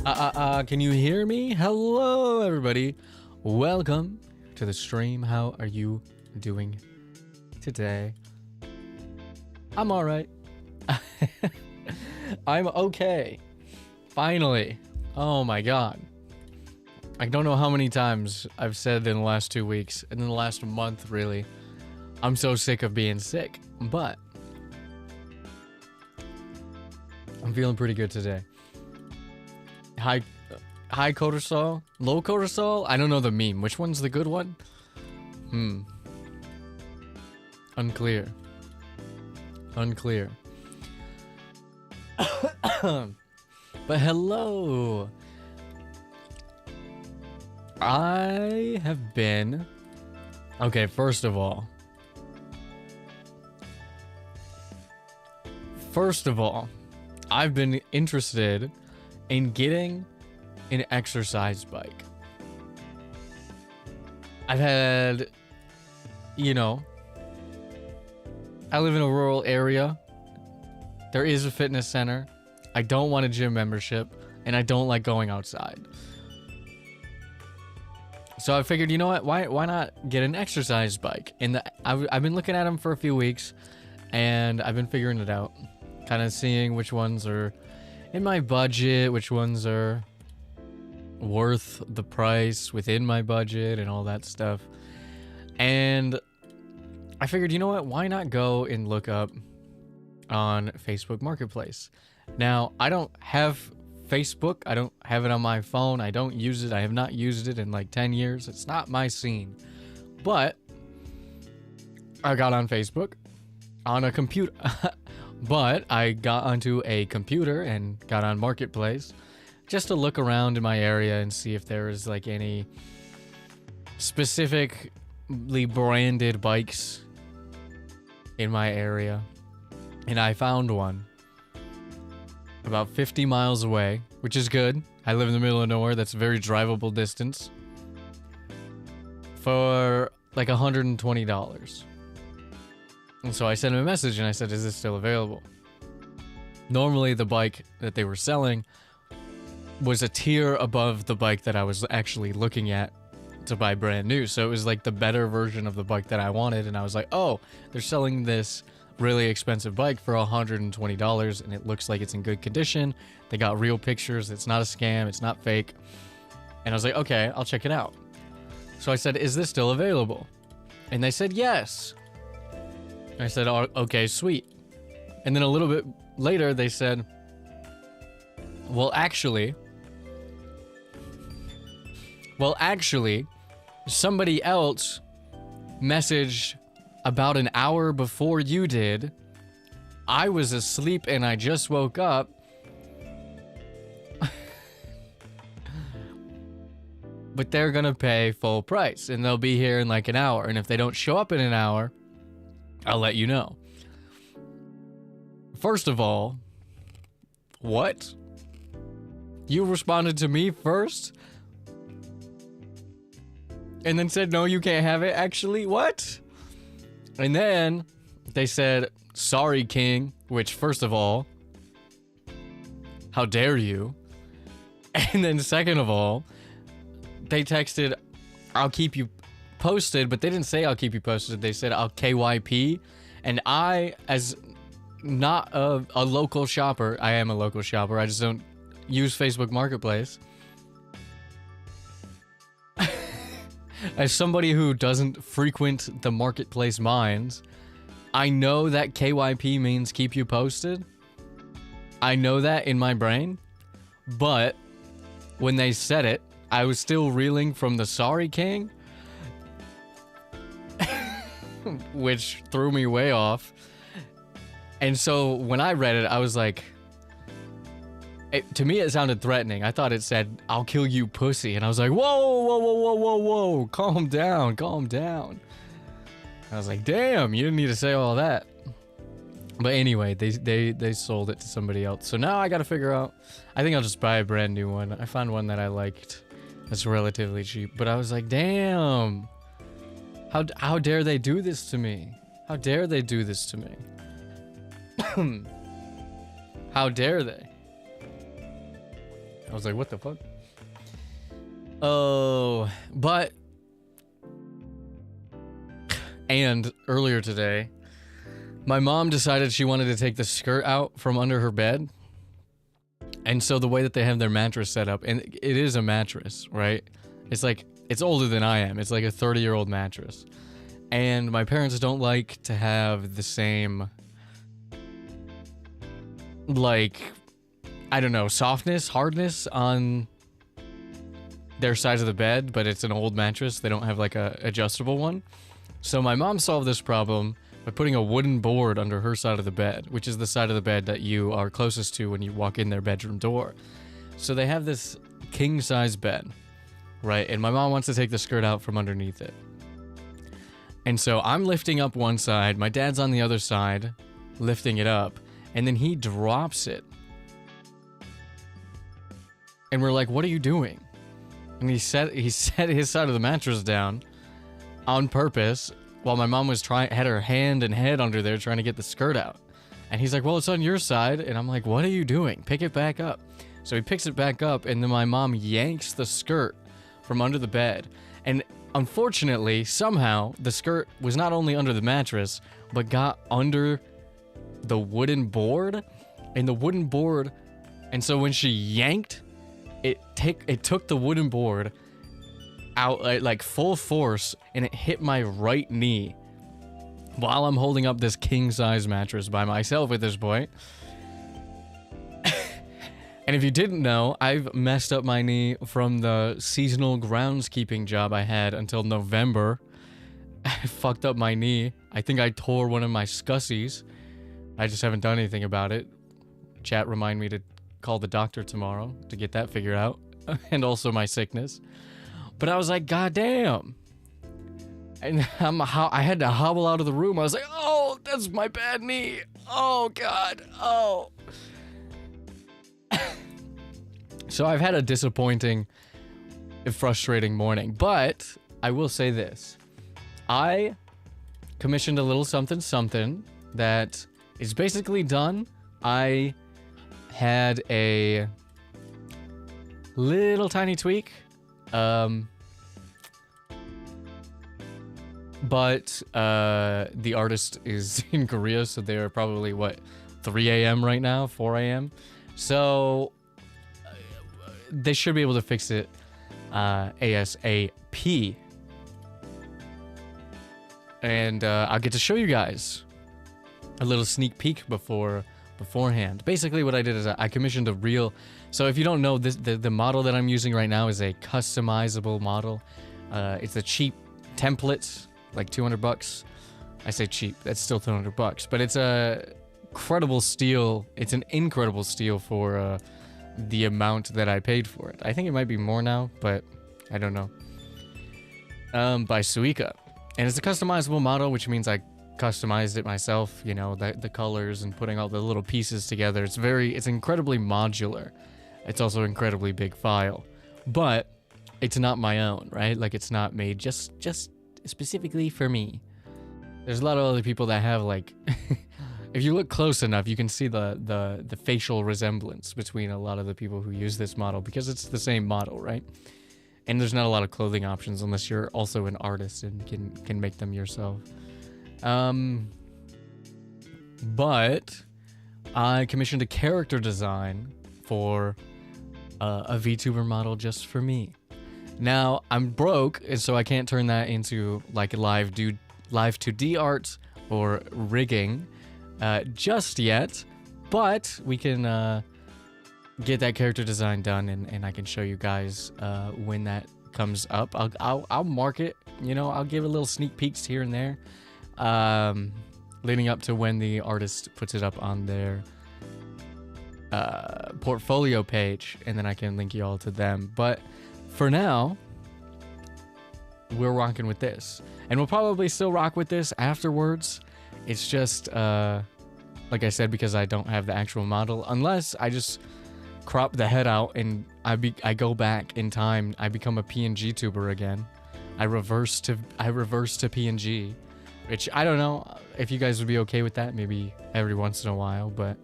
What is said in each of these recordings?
Can you hear me? Hello, everybody. Welcome to the stream. How are you doing today? I'm all right. I'm okay. Finally. Oh my God. I don't know how many times I've said in the last 2 weeks, and in the last month, really. I'm so sick of being sick, but I'm feeling pretty good today. High cortisol? Low cortisol? I don't know the meme. Which one's the good one? Unclear. Unclear. But hello. I have been... Okay, first of all, I've been interested in getting an exercise bike. I've had, you know, I live in a rural area. There is a fitness center. I don't want a gym membership, and I don't like going outside. So I figured, you know what? Why not get an exercise bike? And I've been looking at them for a few weeks, and I've been figuring it out, kind of seeing which ones are in my budget, which ones are worth the price within my budget and all that stuff. And I figured, you know what? Why not go and look up on Facebook Marketplace? Now, I don't have Facebook. I don't have it on my phone. I don't use it. I have not used it in like 10 years. It's not my scene. But I got on Facebook on a computer. But I got onto a computer and got on Marketplace just to look around in my area and see if there was like any specifically branded bikes in my area. And I found one about 50 miles away, which is good. I live in the middle of nowhere. That's a very drivable distance for like $120. And so I sent him a message and I said, is this still available? Normally the bike that they were selling was a tier above the bike that I was actually looking at to buy brand new. So it was like the better version of the bike that I wanted. And I was like, oh, they're selling this really expensive bike for $120 and it looks like it's in good condition. They got real pictures. It's not a scam. It's not fake. And I was like, okay, I'll check it out. So I said, is this still available? And they said, yes. I said, oh, okay, sweet. And then a little bit later, they said, well, actually, somebody else messaged about an hour before you did. I was asleep and I just woke up. But they're gonna pay full price and they'll be here in like an hour. And if they don't show up in an hour, I'll let you know. First of all, what? You responded to me first? And then said, no, you can't have it. Actually, what? And then they said, sorry, King. Which, first of all, how dare you? And then second of all, they texted, I'll keep you posted, but they didn't say I'll keep you posted. They said I'll KYP. And I, as not a local shopper, I am a local shopper. I just don't use Facebook Marketplace. As somebody who doesn't frequent the marketplace mines, I know that KYP means keep you posted. I know that in my brain. But when they said it, I was still reeling from the sorry king. Which threw me way off. And so when I read it, I was like, to me it sounded threatening. I thought it said, I'll kill you, pussy. And I was like, whoa, calm down. I was like, damn, you didn't need to say all that. But anyway, they sold it to somebody else. So now I gotta figure out, I think I'll just buy a brand new one. I found one that I liked that's relatively cheap. But I was like, damn, how dare they do this to me? How dare they do this to me? How dare they? I was like, what the fuck? Oh, but... And earlier today, my mom decided she wanted to take the skirt out from under her bed. And so the way that they have their mattress set up, and it is a mattress, right? It's like, it's older than I am. It's like a 30-year-old mattress. And my parents don't like to have the same, like, I don't know, softness, hardness on their sides of the bed, but it's an old mattress. They don't have like a adjustable one. So my mom solved this problem by putting a wooden board under her side of the bed, which is the side of the bed that you are closest to when you walk in their bedroom door. So they have this king-size bed, right? And my mom wants to take the skirt out from underneath it. And so I'm lifting up one side, my dad's on the other side, lifting it up, and then he drops it. And we're like, what are you doing? And he set his side of the mattress down on purpose while my mom was had her hand and head under there trying to get the skirt out. And he's like, well, it's on your side. And I'm like, what are you doing? Pick it back up. So he picks it back up, and then my mom yanks the skirt from under the bed. And unfortunately, somehow, the skirt was not only under the mattress, but got under the wooden board. And the wooden board... And so when she yanked, it took the wooden board out like full force, and it hit my right knee while I'm holding up this king-size mattress by myself at this point. And if you didn't know, I've messed up my knee from the seasonal groundskeeping job I had until November. I fucked up my knee. I think I tore one of my scussies. I just haven't done anything about it. Chat remind me to call the doctor tomorrow to get that figured out. And also my sickness. But I was like, God damn. And I had to hobble out of the room. I was like, oh, that's my bad knee. Oh, God. Oh. So I've had a disappointing, frustrating morning. But I will say this. I commissioned a little something that is basically done. I had a little tiny tweak. But the artist is in Korea, so they're probably, 3 a.m. right now? 4 a.m.? So they should be able to fix it ASAP. And I'll get to show you guys a little sneak peek beforehand. Basically what I did is I commissioned a real... So if you don't know, the model that I'm using right now is a customizable model. It's a cheap template, like $200. I say cheap, that's still $200, but it's a incredible steal. It's an incredible steal for the amount that I paid for it. I think it might be more now, but I don't know. By Suica. And it's a customizable model, which means I customized it myself, you know, the colors and putting all the little pieces together. It's incredibly modular. It's also an incredibly big file, but it's not my own, right? Like, it's not made just specifically for me. There's a lot of other people that have, like, if you look close enough, you can see the facial resemblance between a lot of the people who use this model, because it's the same model, right? And there's not a lot of clothing options unless you're also an artist and can make them yourself. But I commissioned a character design for a VTuber model just for me. Now, I'm broke, and so I can't turn that into like live 2D art or rigging just yet, but we can get that character design done, and I can show you guys when that comes up. I'll mark it, you know, I'll give a little sneak peeks here and there, leading up to when the artist puts it up on their portfolio page, and then I can link you all to them. But for now, we're rocking with this, and we'll probably still rock with this afterwards. It's just like I said, because I don't have the actual model, unless I just crop the head out and I go back in time. I become a PNG tuber again. I reverse to PNG, which I don't know if you guys would be okay with that. Maybe every once in a while, but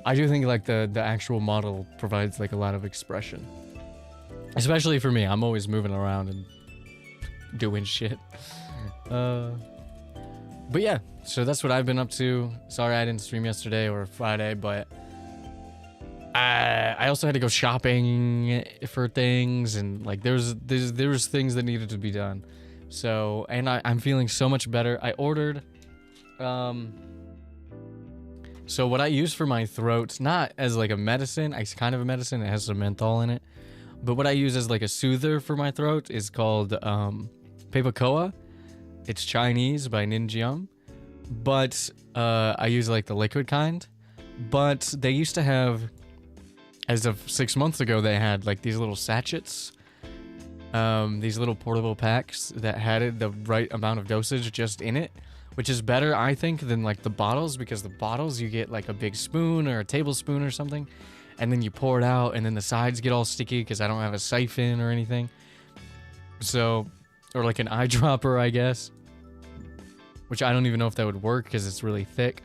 I do think like the actual model provides like a lot of expression, especially for me. I'm always moving around and doing shit. But yeah, so that's what I've been up to. Sorry I didn't stream yesterday or Friday, but I also had to go shopping for things, and like there was things that needed to be done. So, and I'm feeling so much better. I ordered so what I use for my throat, not as like a medicine, it's kind of a medicine, it has some menthol in it, but what I use as like a soother for my throat is called Papacoa. It's Chinese by Ninjium, but I use like the liquid kind. But they used to have, as of 6 months ago, they had like these little sachets, these little portable packs that had the right amount of dosage just in it, which is better, I think, than like the bottles, because the bottles you get like a big spoon or a tablespoon or something, and then you pour it out, and then the sides get all sticky because I don't have a siphon or anything. So, or like an eyedropper, I guess, which I don't even know if that would work because it's really thick.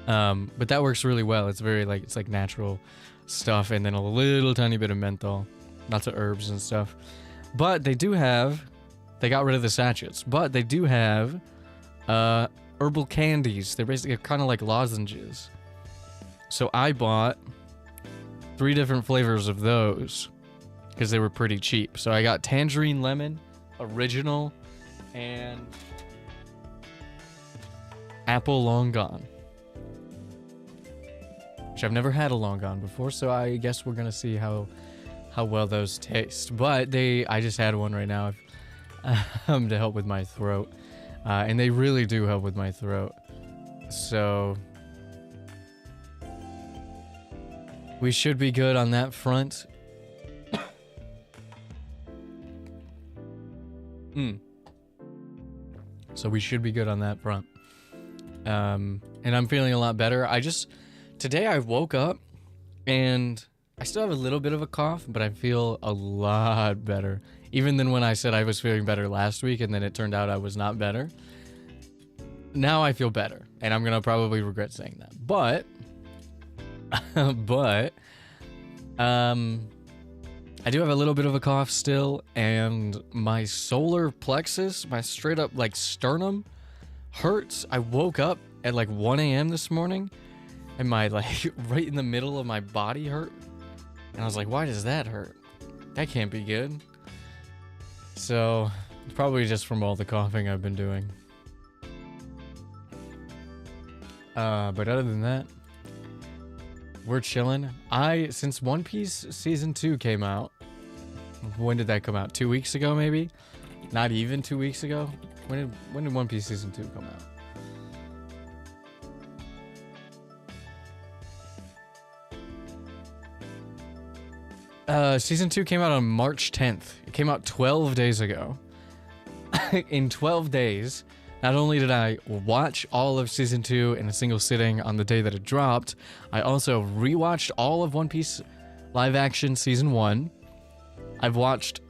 But that works really well. It's very like, it's like natural stuff, and then a little tiny bit of menthol, lots of herbs and stuff. But they do have, they got rid of the sachets, but they do have herbal candies. They're basically kind of like lozenges. So I bought 3 different flavors of those because they were pretty cheap. So I got tangerine lemon, original, and apple long gone, which I've never had a long gone before, so I guess we're gonna see how well those taste. But I just had one right now to help with my throat, and they really do help with my throat. So we should be good on that front. So we should be good on that front. And I'm feeling a lot better. Today I woke up and I still have a little bit of a cough, but I feel a lot better. Even than when I said I was feeling better last week and then it turned out I was not better. Now I feel better, and I'm gonna probably regret saying that. But I do have a little bit of a cough still, and my solar plexus, my straight up like sternum hurts. I woke up at like 1 a.m. this morning, and my like right in the middle of my body hurt. And I was like, why does that hurt? That can't be good. So it's probably just from all the coughing I've been doing. But other than that, we're chilling. Since One Piece Season 2 came out, when did that come out? 2 weeks ago, maybe? Not even 2 weeks ago? When did One Piece Season 2 come out? Season 2 came out on March 10th. It came out 12 days ago. In 12 days, not only did I watch all of Season 2 in a single sitting on the day that it dropped, I also rewatched all of One Piece live action Season 1. I've watched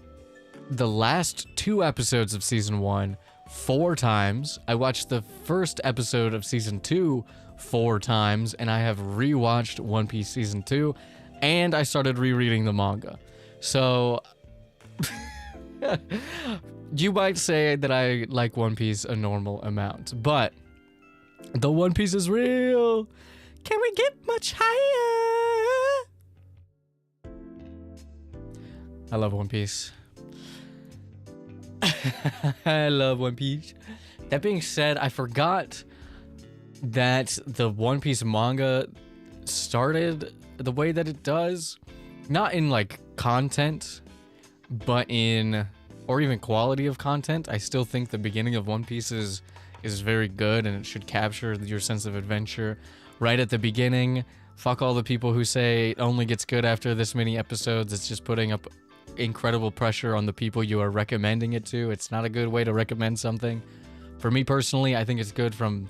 the last 2 episodes of Season 1 4 times. I watched the first episode of Season 2 4 times, and I have rewatched One Piece Season 2, and I started rereading the manga. So you might say that I like One Piece a normal amount, but the One Piece is real. Can we get much higher? I love One Piece. I love One Piece. That being said, I forgot that the One Piece manga started the way that it does. Not in like content, but in, or even quality of content. I still think the beginning of One Piece is very good, and it should capture your sense of adventure right at the beginning. Fuck all the people who say it only gets good after this many episodes. It's just putting up incredible pressure on the people you are recommending it to. It's not a good way to recommend something. For me personally, I think it's good from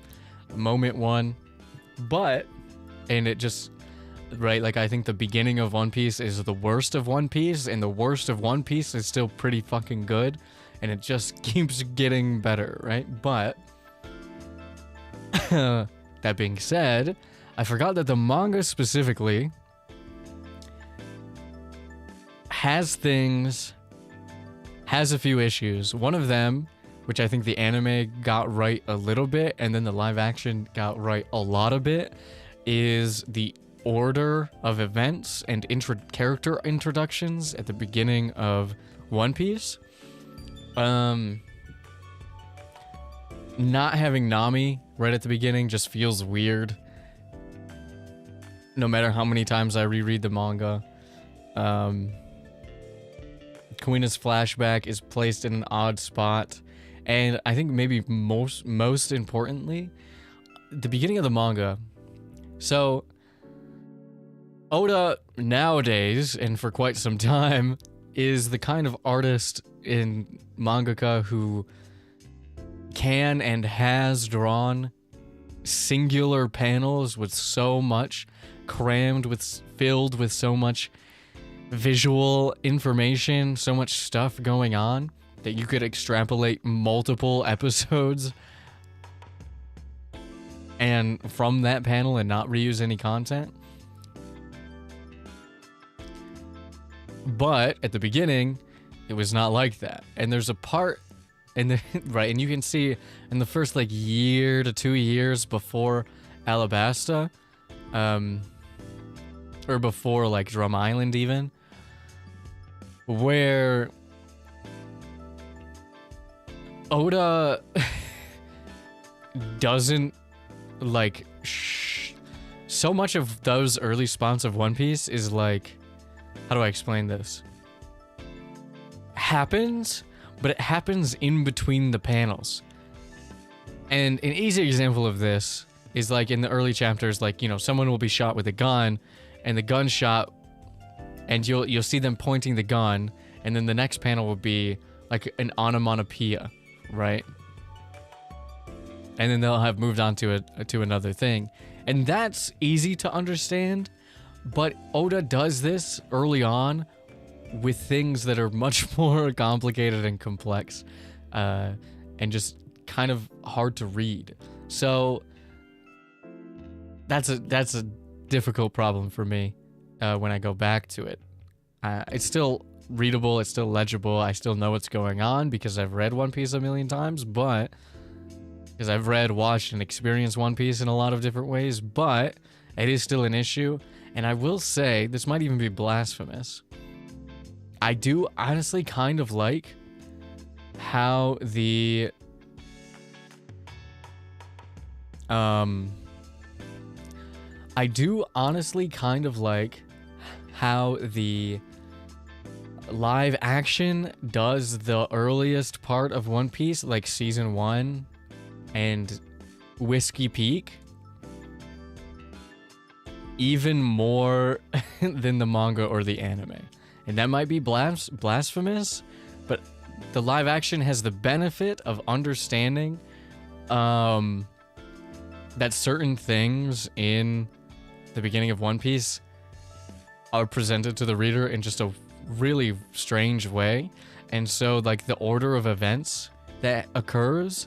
moment one, and it just, right, like I think the beginning of One Piece is the worst of One Piece, and the worst of One Piece is still pretty fucking good, and it just keeps getting better, right? But that being said, I forgot that the manga specifically has a few issues. One of them, which I think the anime got right a little bit, and then the live action got right a lot of it, is the order of events and character introductions at the beginning of One Piece. Not having Nami right at the beginning just feels weird. No matter how many times I reread the manga. Kuina's flashback is placed in an odd spot. And I think maybe most importantly, the beginning of the manga. So, Oda nowadays, and for quite some time, is the kind of artist in mangaka who can and has drawn singular panels with so much filled with so much visual information, so much stuff going on that you could extrapolate multiple episodes and from that panel and not reuse any content. But at the beginning, it was not like that. And there's a part in the right, and you can see in the first like year to 2 years before Alabasta, or before like Drum Island even, where Oda doesn't like so much of those early spots of One Piece is like, how do I explain this? Happens, but it happens in between the panels. And an easy example of this is like in the early chapters, like, you know, someone will be shot with a gun and the gunshot, and you'll see them pointing the gun, and then the next panel will be like an onomatopoeia, right? And then they'll have moved on to another thing. And that's easy to understand, but Oda does this early on with things that are much more complicated and complex, and just kind of hard to read. So that's a difficult problem for me when I go back to it. It's still readable, it's still legible, I still know what's going on because I've read One Piece a million times, but because I've read, watched, and experienced One Piece in a lot of different ways, but it is still an issue. And I will say, this might even be blasphemous, I do honestly kind of like how the live action does the earliest part of One Piece, like season 1 and Whiskey Peak, even more than the manga or the anime. And that might be blasphemous, but the live action has the benefit of understanding that certain things in the beginning of One Piece are presented to the reader in just a really strange way. And so like the order of events that occurs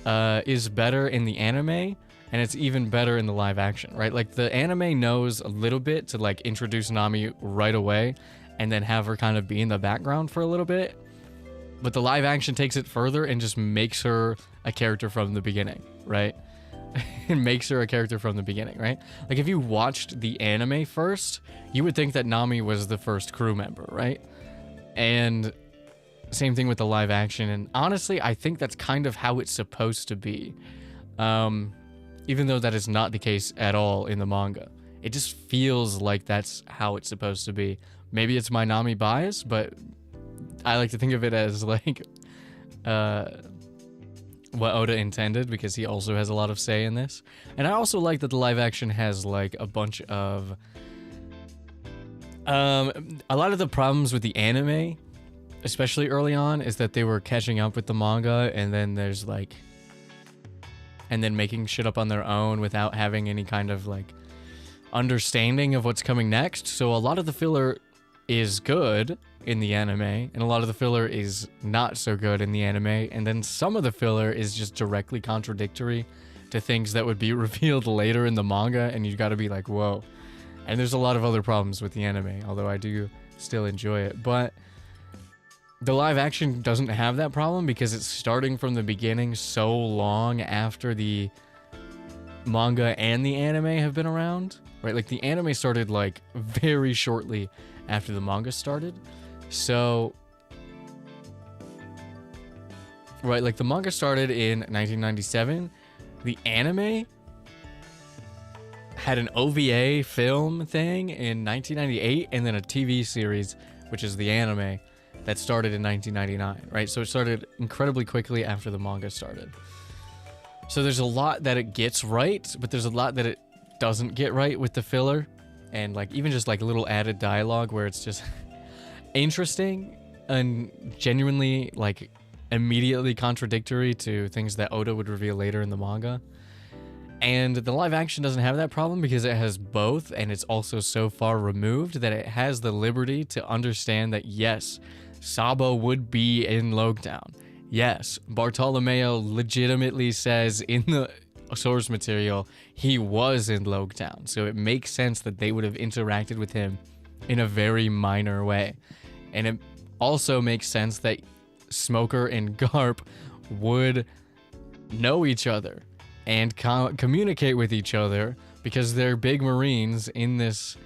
is better in the anime, and it's even better in the live action, right? Like the anime knows a little bit to like introduce Nami right away and then have her kind of be in the background for a little bit. But the live action takes it further and just makes her a character from the beginning, right? It makes her a character from the beginning, right? Like if you watched the anime first, you would think that Nami was the first crew member, right? And same thing with the live action. And honestly, I think that's kind of how it's supposed to be. Even though that is not the case at all in the manga. It just feels like that's how it's supposed to be. Maybe it's my Nami bias, but I like to think of it as like what Oda intended, because he also has a lot of say in this. And I also like that the live action has like a bunch of a lot of the problems with the anime, especially early on, is that they were catching up with the manga, and then there's like, and then making shit up on their own without having any kind of like understanding of what's coming next. So a lot of the filler is good in the anime, and a lot of the filler is not so good in the anime, and then some of the filler is just directly contradictory to things that would be revealed later in the manga, and you got to be like, whoa. And there's a lot of other problems with the anime, although I do still enjoy it. But the live action doesn't have that problem because it's starting from the beginning so long after the manga and the anime have been around, right? Like the anime started like very shortly after the manga started. So, right, like the manga started in 1997. The anime had an OVA film thing in 1998, and then a TV series, which is the anime, that started in 1999, right? So it started incredibly quickly after the manga started. So there's a lot that it gets right, but there's a lot that it doesn't get right with the filler, and like even just like little added dialogue where it's just interesting and genuinely like immediately contradictory to things that Oda would reveal later in the manga. And the live action doesn't have that problem because it has both, and it's also so far removed that it has the liberty to understand that yes, Sabo would be in Logetown. Yes, Bartolomeo legitimately says in the source material he was in Logetown, so it makes sense that they would have interacted with him in a very minor way. And it also makes sense that Smoker and Garp would know each other and communicate with each other because they're big Marines in this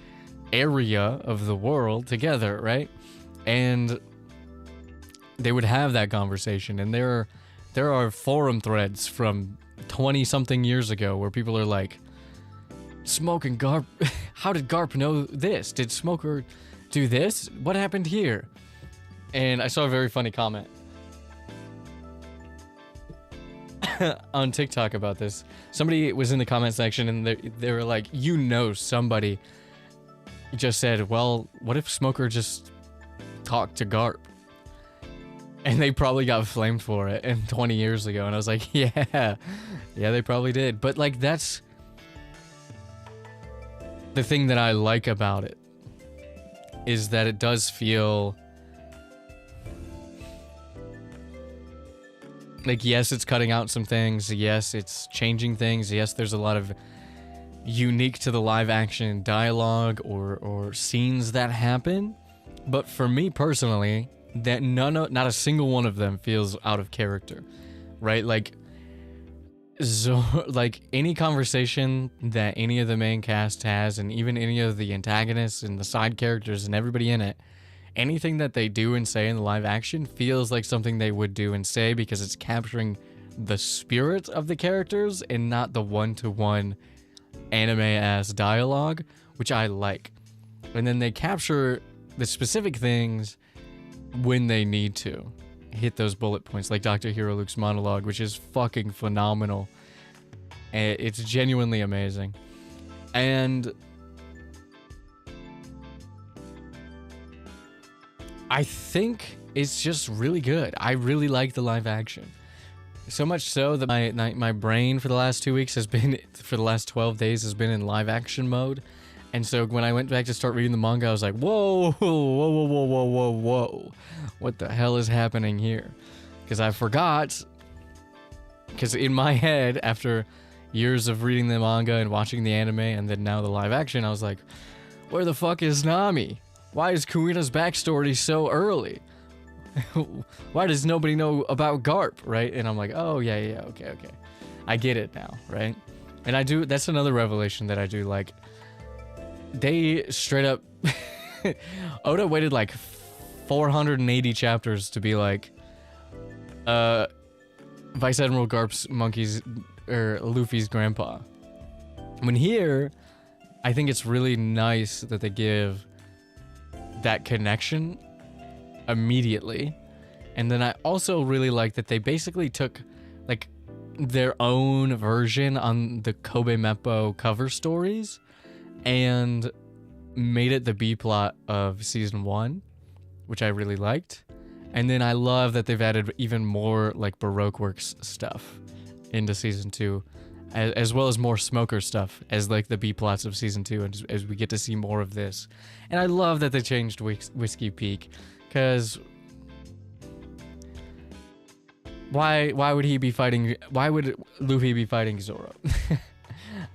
area of the world together, right? And they would have that conversation. And there are forum threads from 20-something years ago where people are like, Smoke and Garp, how did Garp know this? Did Smoker do this? What happened here? And I saw a very funny comment on TikTok about this. Somebody was in the comment section and they were like, you know, somebody just said, well, what if Smoker just talked to Garp? And they probably got flamed for it and 20 years ago. And I was like, yeah, they probably did. But like, that's the thing that I like about it, is that it does feel like, yes, it's cutting out some things. Yes, it's changing things. Yes, there's a lot of unique to the live action dialogue or scenes that happen. But for me personally, that not a single one of them feels out of character, right? Like, like any conversation that any of the main cast has, and even any of the antagonists and the side characters and everybody in it, anything that they do and say in the live action feels like something they would do and say because it's capturing the spirit of the characters and not the one-to-one anime-ass dialogue, which I like. And then they capture the specific things when they need to hit those bullet points, like Dr. Hero Luke's monologue, which is fucking phenomenal. And it's genuinely amazing. And I think it's just really good. I really like the live action. So much so that my brain for the last 2 weeks has been, for the last 12 days, has been in live action mode. And so when I went back to start reading the manga, I was like, whoa, whoa, whoa, whoa, whoa, whoa, whoa. What the hell is happening here? Because I forgot. Because in my head, after years of reading the manga and watching the anime and then now the live action, I was like, where the fuck is Nami? Why is Kuina's backstory so early? Why does nobody know about Garp, right? And I'm like, oh, yeah, okay. I get it now, right? And I do, that's another revelation that I do like. They straight up, Oda waited like 480 chapters to be like, Vice Admiral Garp's Luffy's grandpa. When here, I think it's really nice that they give that connection immediately. And then I also really like that they basically took like their own version on the Kobe Meppo cover stories and made it the B plot of season 1, which I really liked. And then I love that they've added even more like Baroque Works stuff into season 2, as well as more Smoker stuff as like the B plots of season 2, and as we get to see more of this. And I love that they changed Whiskey Peak, because why would he be fighting? Why would Luffy be fighting Zoro?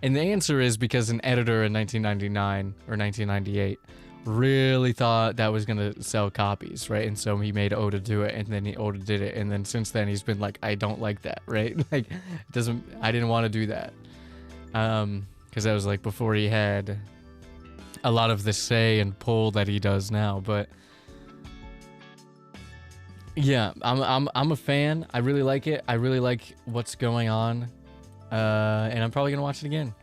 And the answer is because an editor in 1999 or 1998 really thought that was gonna sell copies, right? And so he made Oda do it, and then Oda did it, and then since then he's been like, I don't like that, right? Like, I didn't want to do that, because that was like before he had a lot of the say and pull that he does now. But yeah, I'm a fan. I really like it. I really like what's going on, and I'm probably gonna watch it again.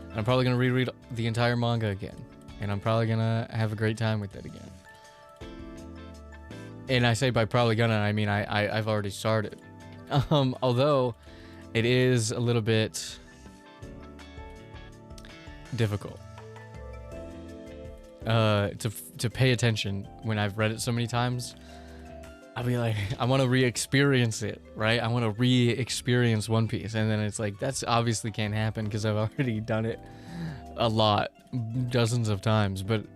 And I'm probably gonna reread the entire manga again. And I'm probably gonna have a great time with it again. And I say by probably gonna, I mean I've already started. Although it is a little bit difficult to pay attention when I've read it so many times. I'll be like, I want to re-experience it, right? I want to re-experience One Piece, and then it's like, that's obviously can't happen because I've already done it a lot, dozens of times. But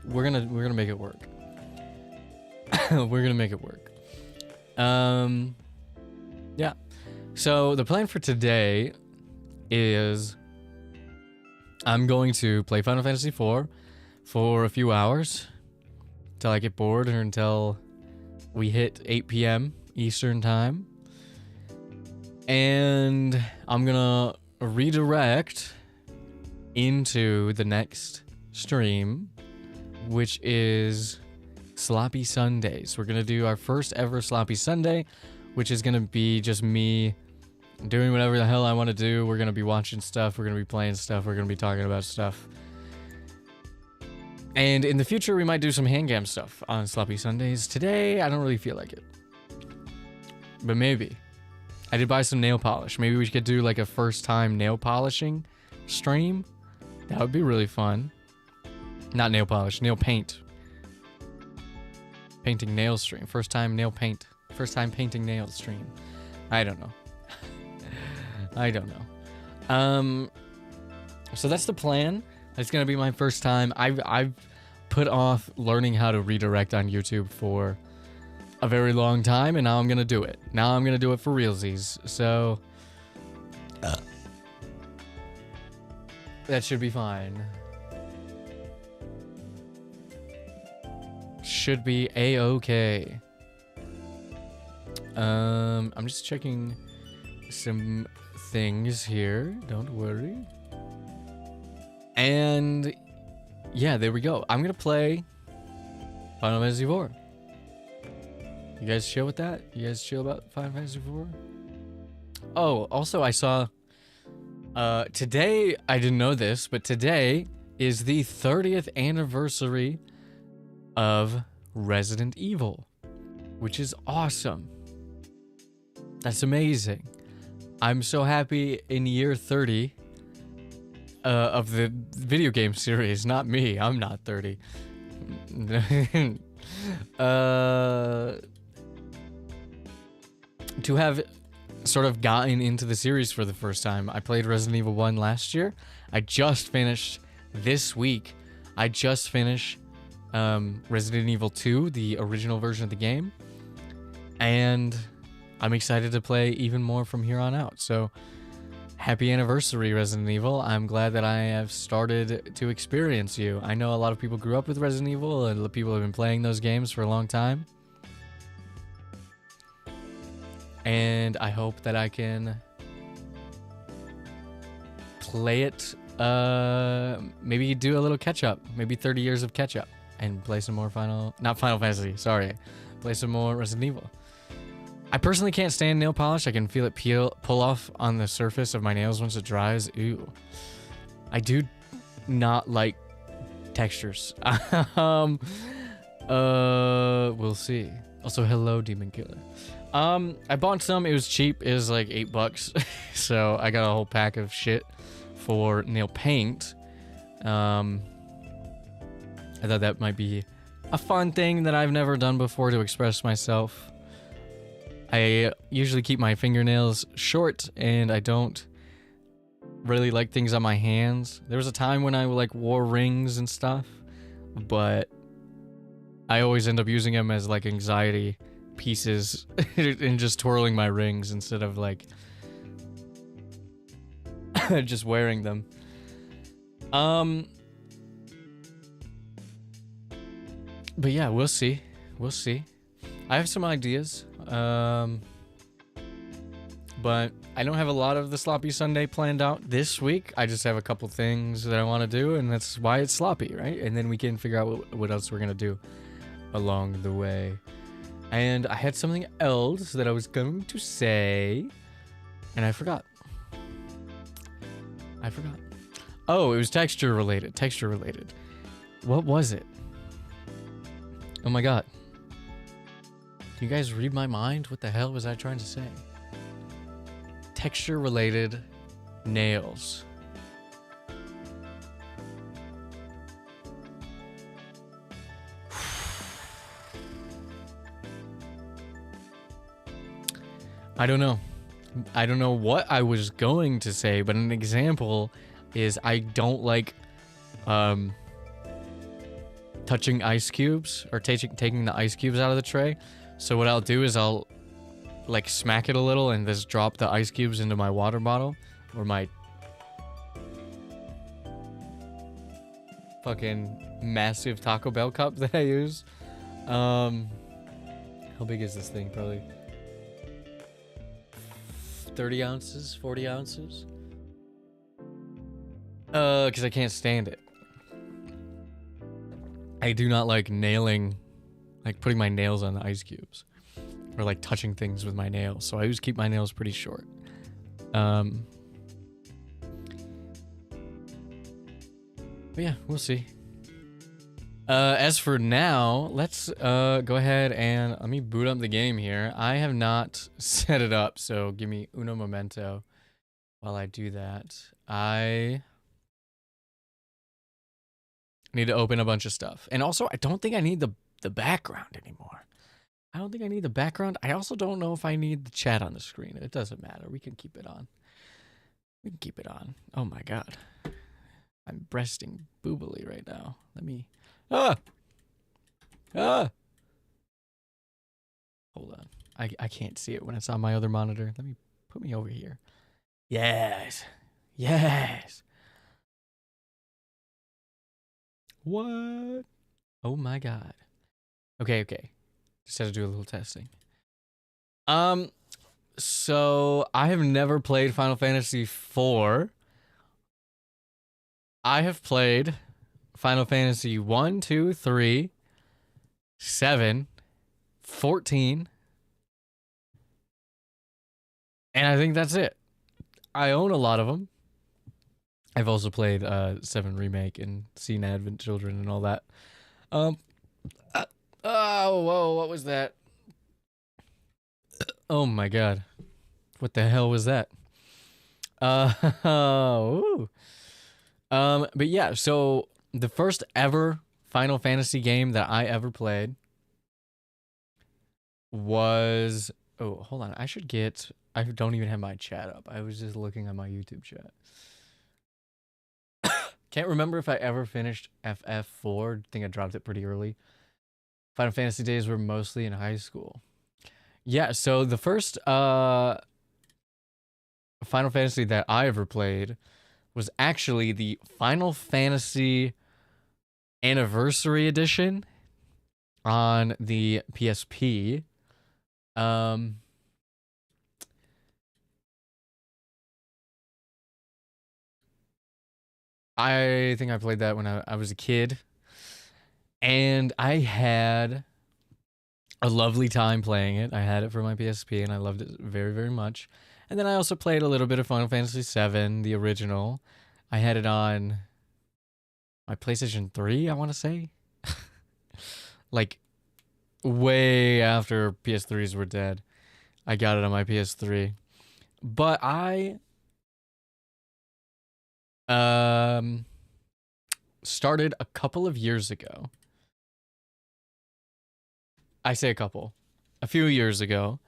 we're gonna make it work. We're gonna make it work. Yeah. So the plan for today is I'm going to play Final Fantasy IV for a few hours until I get bored, or until we hit 8 p.m. Eastern time. And I'm gonna redirect into the next stream, which is Sloppy Sundays. We're gonna do our first ever Sloppy Sunday, which is gonna be just me doing whatever the hell I want to do. We're gonna be watching stuff, we're gonna be playing stuff, we're gonna be talking about stuff. And in the future, we might do some handgame stuff on Sloppy Sundays. Today, I don't really feel like it. But maybe. I did buy some nail polish. Maybe we could do like a first time nail polishing stream. That would be really fun. Not nail polish, nail paint. Painting nail stream. First time nail paint. First time painting nails stream. I don't know. I don't know. So that's the plan. It's gonna be my first time. I've put off learning how to redirect on YouTube for a very long time, and now I'm gonna do it. Now I'm gonna do it for realsies. So that should be fine. Should be a-okay. I'm just checking some things here. Don't worry. And yeah, there we go. I'm gonna play Final Fantasy IV. You guys chill with that? You guys chill about Final Fantasy IV? Oh, also I saw today, I didn't know this, but today is the 30th anniversary of Resident Evil, which is awesome. That's amazing. I'm so happy in year 30 of the video game series. Not me. I'm not 30. To have sort of gotten into the series for the first time. I played Resident Evil 1 last year. I just finished this week. I just finished Resident Evil 2, the original version of the game. And I'm excited to play even more from here on out. So happy anniversary, Resident Evil. I'm glad that I have started to experience you. I know a lot of people grew up with Resident Evil, and people have been playing those games for a long time. And I hope that I can play it, maybe do a little catch-up, maybe 30 years of catch-up, and play some more not Final Fantasy, sorry. Play some more Resident Evil. I personally can't stand nail polish. I can feel it pull off on the surface of my nails once it dries. Ew. I do not like textures. We'll see. Also, hello, Demon Killer. I bought some. It was cheap. It was like $8. So I got a whole pack of shit for nail paint. I thought that might be a fun thing that I've never done before to express myself. I usually keep my fingernails short, and I don't really like things on my hands. There was a time when I like wore rings and stuff, but I always end up using them as like anxiety pieces and just twirling my rings instead of like just wearing them. But yeah, we'll see. We'll see. I have some ideas. But I don't have a lot of the Sloppy Sunday planned out this week. I just have a couple things that I want to do, and that's why it's sloppy, right? And then we can figure out what else we're going to do along the way. And I had something else that I was going to say, and I forgot. Oh, it was texture related. Texture related. What was it? Oh my god. Can you guys read my mind? What the hell was I trying to say? Texture related nails. I don't know. I don't know what I was going to say, but an example is I don't like touching ice cubes or taking the ice cubes out of the tray. So what I'll do is I'll like smack it a little and just drop the ice cubes into my water bottle or my fucking massive Taco Bell cup that I use. How big is this thing? Probably 30 ounces, 40 ounces. Because I can't stand it. I do not like nailing, like putting my nails on the ice cubes. Or like touching things with my nails. So I always keep my nails pretty short. But yeah, we'll see. As for now, let's go ahead and let me boot up the game here. I have not set it up, so give me uno momento while I do that. I need to open a bunch of stuff. And also, I don't think I need the background anymore. I don't think I need the background. I also don't know if I need the chat on the screen. It doesn't matter. We can keep it on. We can keep it on. Oh my god. I'm breasting boobily right now. Let me... Hold on. I can't see it when it's on my other monitor. Let me put me over here. Yes. Yes. What? Oh my god. Okay. Just had to do a little testing. So I have never played Final Fantasy IV. I have played Final Fantasy 1, 2, 3, 7, 14, and I think that's it. I own a lot of them. I've also played 7 Remake and seen Advent Children and all that. Oh, whoa, what was that? Oh my god. What the hell was that? Ooh. But yeah, so the first ever Final Fantasy game that I ever played was... Oh, hold on. I don't even have my chat up. I was just looking at my YouTube chat. Can't remember if I ever finished FF4. I think I dropped it pretty early. Final Fantasy days were mostly in high school. Yeah, so the first Final Fantasy that I ever played was actually the Final Fantasy Anniversary Edition on the PSP. I think I played that when I was a kid. And I had a lovely time playing it. I had it for my PSP and I loved it very, very much. And then I also played a little bit of Final Fantasy VII, the original. I had it on my PlayStation 3, I want to say. Like, way after PS3s were dead. I got it on my PS3. But I started a couple of years ago. I say a couple. A few years ago,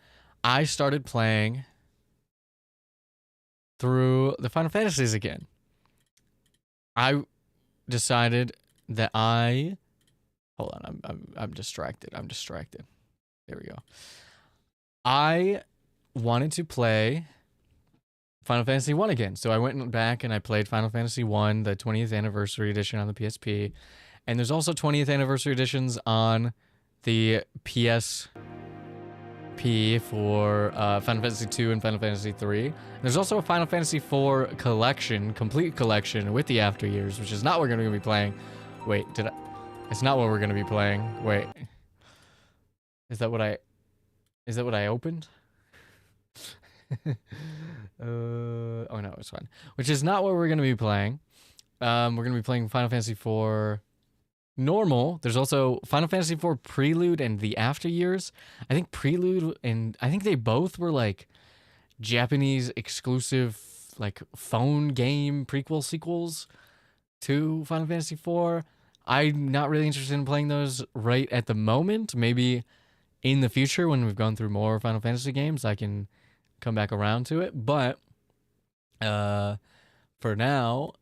I started playing through the Final Fantasies again. I decided that hold on, I'm distracted. There we go. I wanted to play Final Fantasy 1 again. So I went back and I played Final Fantasy 1, the 20th anniversary edition on the PSP. And there's also 20th anniversary editions on the PSP for Final Fantasy 2 and Final Fantasy 3. There's also a Final Fantasy 4 collection, complete collection with the After Years, which is not what we're going to be playing. Wait, it's not what we're going to be playing. Wait. Is that what I opened? Oh no, it's fine. Which is not what we're going to be playing. We're going to be playing Final Fantasy 4 normal. There's also Final Fantasy 4 Prelude and the After Years. I think Prelude and I think they both were like Japanese exclusive like phone game prequel sequels to Final Fantasy 4. I'm not really interested in playing those right at the moment. Maybe in the future when we've gone through more Final Fantasy games, I can come back around to it. But for now,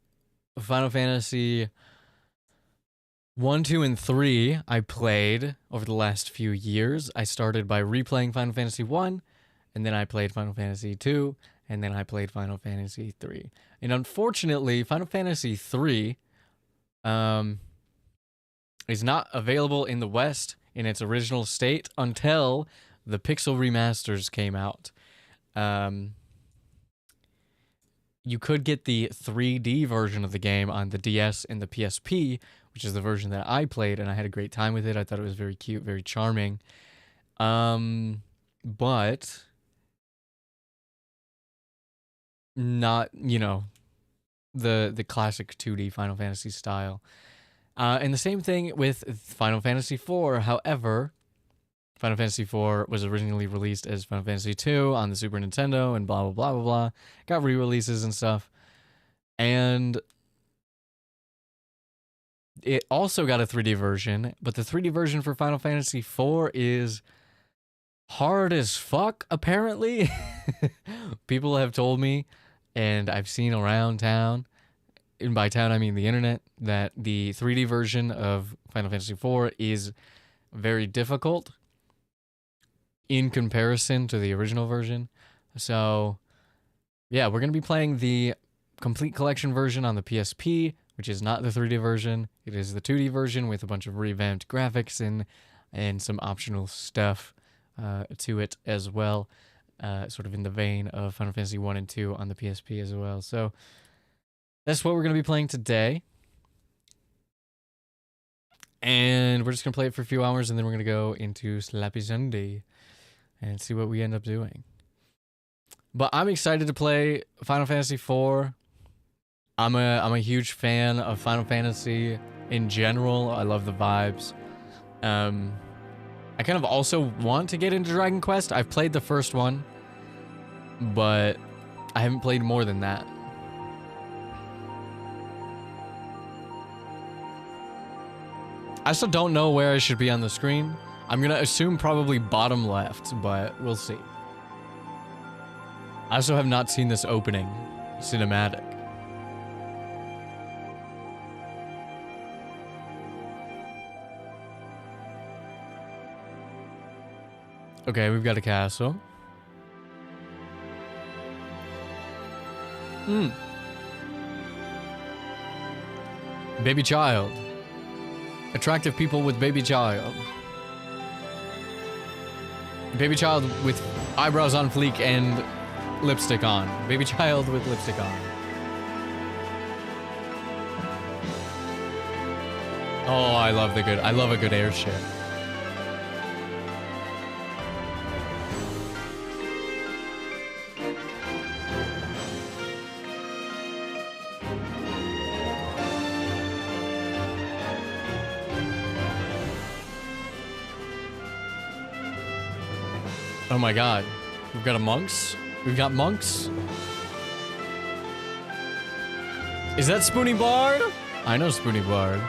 Final Fantasy 1, 2, and 3 I played over the last few years. I started by replaying Final Fantasy 1, and then I played Final Fantasy 2, and then I played Final Fantasy 3. And unfortunately, Final Fantasy 3 is not available in the West in its original state until the Pixel remasters came out. You could get the 3D version of the game on the DS and the PSP, which is the version that I played, and I had a great time with it. I thought it was very cute, very charming. But not, you know, the classic 2D Final Fantasy style. And the same thing with Final Fantasy IV. However, Final Fantasy IV was originally released as Final Fantasy II on the Super Nintendo and blah, blah, blah, blah, blah. Got re-releases and stuff. And it also got a 3D version, but the 3D version for Final Fantasy IV is hard as fuck, apparently. People have told me, and I've seen around town, and by town I mean the internet, that the 3D version of Final Fantasy IV is very difficult in comparison to the original version. So, yeah, we're going to be playing the complete collection version on the PSP, which is not the 3D version. It is the 2D version with a bunch of revamped graphics and some optional stuff to it as well, sort of in the vein of Final Fantasy 1 and 2 on the PSP as well. So that's what we're going to be playing today. And we're just going to play it for a few hours, and then we're going to go into Slappy Sunday and see what we end up doing. But I'm excited to play Final Fantasy IV. I'm a huge fan of Final Fantasy in general. I love the vibes. I kind of also want to get into Dragon Quest. I've played the first one, but I haven't played more than that. I still don't know where I should be on the screen. I'm gonna assume probably bottom left, but we'll see. I also have not seen this opening cinematic. Okay, we've got a castle. Baby child. Attractive people with baby child. Baby child with eyebrows on fleek and lipstick on. Baby child with lipstick on. Oh, I love a good airship. Oh my god. We've got a monks? We've got monks? Is that Spoony Bard? I know Spoony Bard.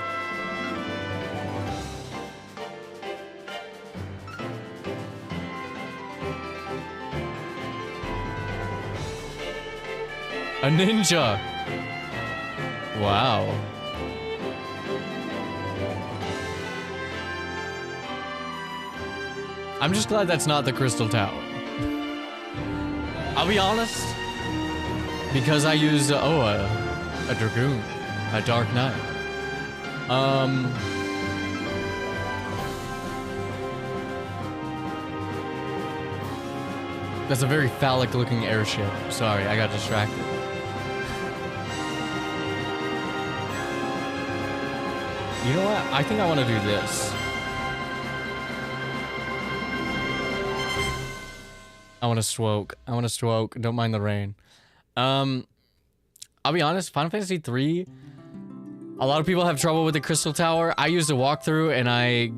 A ninja! Wow. I'm just glad that's not the Crystal Tower. I'll be honest, because I used a Dragoon, a Dark Knight. That's a very phallic-looking airship. Sorry, I got distracted. You know what? I think I want to do this. I want to swoke. Don't mind the rain. I'll be honest, Final Fantasy 3, a lot of people have trouble with the Crystal Tower. I used a walkthrough and I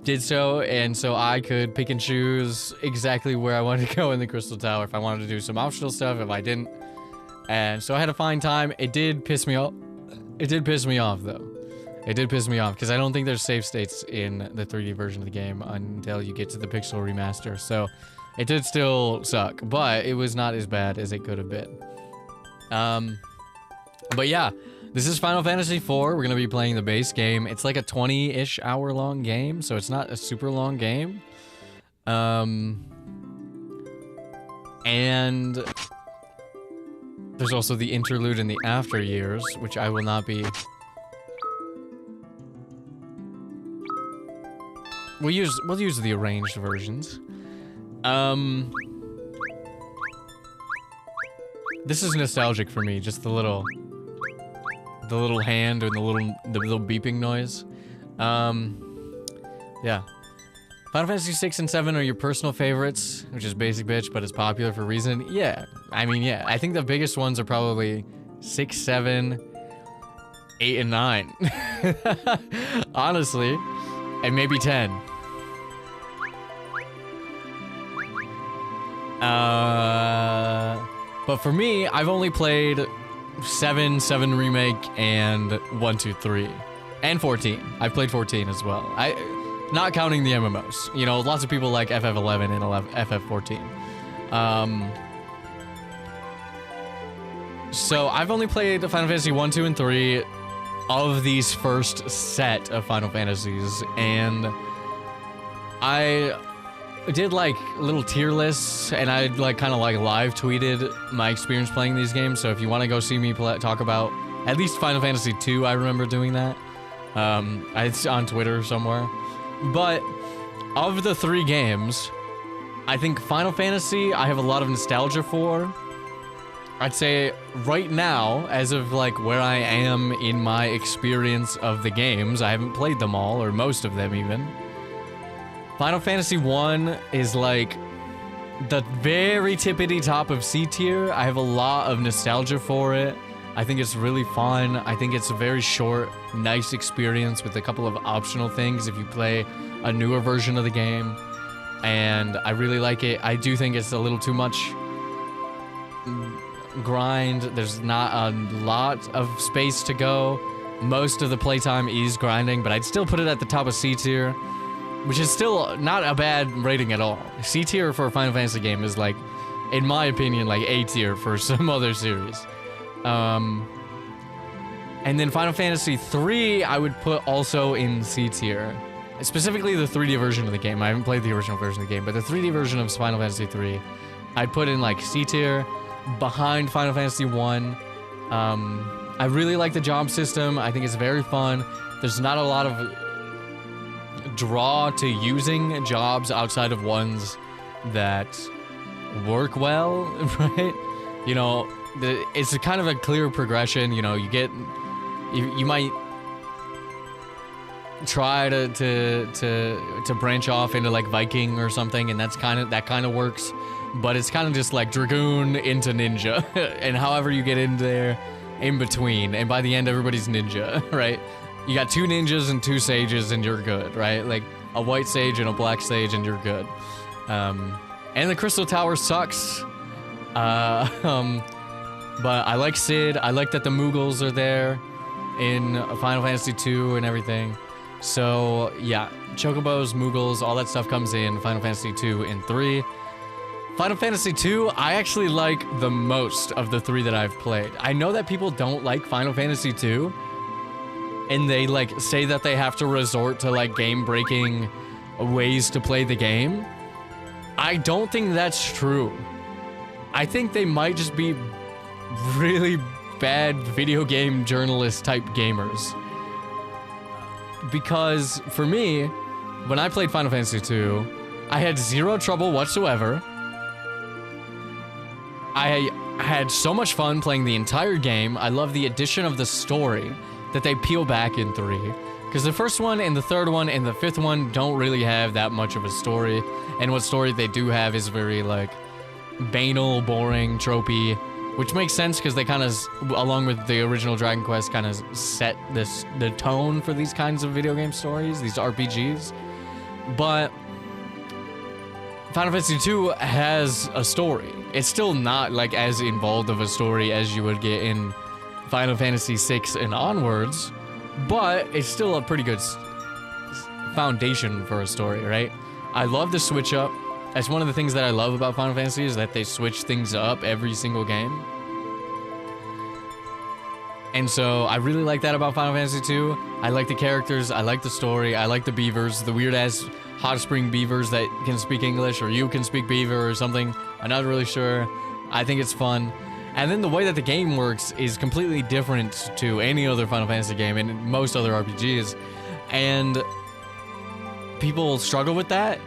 did so, and so I could pick and choose exactly where I wanted to go in the Crystal Tower, if I wanted to do some optional stuff, if I didn't. And so I had to find time. It did piss me off. It did piss me off, though. It did piss me off, because I don't think there's save states in the 3D version of the game until you get to the Pixel Remaster, so it did still suck, but it was not as bad as it could have been. But yeah, this is Final Fantasy IV. We're going to be playing the base game. It's like a 20-ish hour long game, so it's not a super long game. And there's also the interlude in the after years, which I will not be... We'll use the arranged versions. This is nostalgic for me, just the little hand and the little beeping noise. Yeah. Final Fantasy 6 and 7 are your personal favorites, which is basic bitch, but it's popular for a reason. Yeah. I mean, yeah. I think the biggest ones are probably 6, 7, 8, and 9. Honestly. And maybe 10. But for me, I've only played 7 Remake, and 1, 2, 3. And 14. I've played 14 as well. Not counting the MMOs. You know, lots of people like FF11 and FF14. So I've only played Final Fantasy 1, 2, and 3 of these first set of Final Fantasies, and I did like little tier lists, and I like kind of like live tweeted my experience playing these games. So if you want to go see me talk about at least Final Fantasy 2, I remember doing that. It's on Twitter somewhere. But of the 3 games, I think Final Fantasy I have a lot of nostalgia for. I'd say right now, as of like where I am in my experience of the games, I haven't played them all, or most of them even. Final Fantasy 1 is like the very tippity top of C tier. I have a lot of nostalgia for it. I think it's really fun. I think it's a very short, nice experience with a couple of optional things if you play a newer version of the game. And I really like it. I do think it's a little too much grind. There's not a lot of space to go. Most of the playtime is grinding, but I'd still put it at the top of C tier, which is still not a bad rating at all. C tier for a Final Fantasy game is like, in my opinion, like A tier for some other series. And then Final Fantasy 3, I would put also in C tier. Specifically the 3D version of the game. I haven't played the original version of the game, but the 3D version of Final Fantasy 3, I'd put in like C tier, behind Final Fantasy 1. I really like the job system. I think it's very fun. There's not a lot of draw to using jobs outside of ones that work well, right? You know, it's a kind of a clear progression. You know, you might try to branch off into like Viking or something, and that kind of works. But it's kind of just like Dragoon into Ninja, and however you get in there in between, and by the end everybody's Ninja, right? You got 2 ninjas and 2 sages and you're good, right? Like a white sage and a black sage and you're good. And the Crystal Tower sucks. But I like Cid. I like that the Mughals are there in Final Fantasy 2 and everything. So yeah, Chocobos, Mughals, all that stuff comes in Final Fantasy 2 and 3. Final Fantasy 2, I actually like the most of the 3 that I've played. I know that people don't like Final Fantasy 2, and they like say that they have to resort to like game-breaking ways to play the game. I don't think that's true. I think they might just be really bad video game journalist type gamers. Because for me, when I played Final Fantasy II, I had zero trouble whatsoever. I had so much fun playing the entire game. I love the addition of the story that they peel back in 3. Because the first one and the third one and the fifth one don't really have that much of a story. And what story they do have is very, like, banal, boring, tropey. Which makes sense because they kind of, along with the original Dragon Quest, kind of set the tone for these kinds of video game stories, these RPGs. But Final Fantasy II has a story. It's still not like as involved of a story as you would get in Final Fantasy VI and onwards, but it's still a pretty good foundation for a story, right? I love the switch up. That's one of the things that I love about Final Fantasy is that they switch things up every single game. And so I really like that about Final Fantasy II. I like the characters, I like the story, I like the beavers, the weird-ass hot spring beavers that can speak English, or you can speak beaver or something. I'm not really sure. I think it's fun. And then the way that the game works is completely different to any other Final Fantasy game and most other RPGs. And people struggle with that.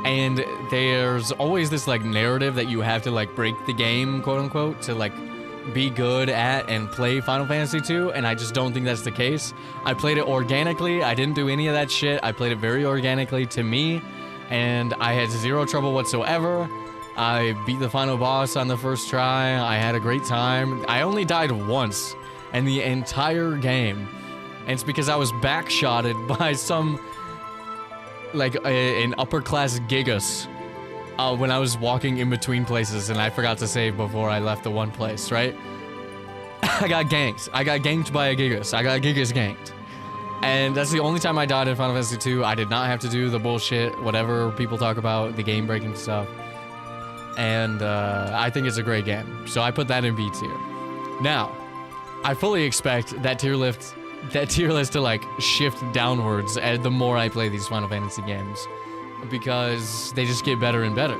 And there's always this, like, narrative that you have to, like, break the game, quote-unquote, to, like, be good at and play Final Fantasy II, and I just don't think that's the case. I played it organically. I didn't do any of that shit. I played it very organically to me, and I had zero trouble whatsoever. I beat the final boss on the first try. I had a great time. I only died once in the entire game, and it's because I was backshotted by some, like, an upper-class Gigas when I was walking in between places, and I forgot to save before I left the one place, right? I got ganked. I got ganked by a Gigas. I got Gigas ganked. And that's the only time I died in Final Fantasy II. I did not have to do the bullshit, whatever people talk about, the game-breaking stuff. And I think it's a great game. So I put that in B tier. Now, I fully expect that tier list to, like, shift downwards the more I play these Final Fantasy games. Because they just get better and better.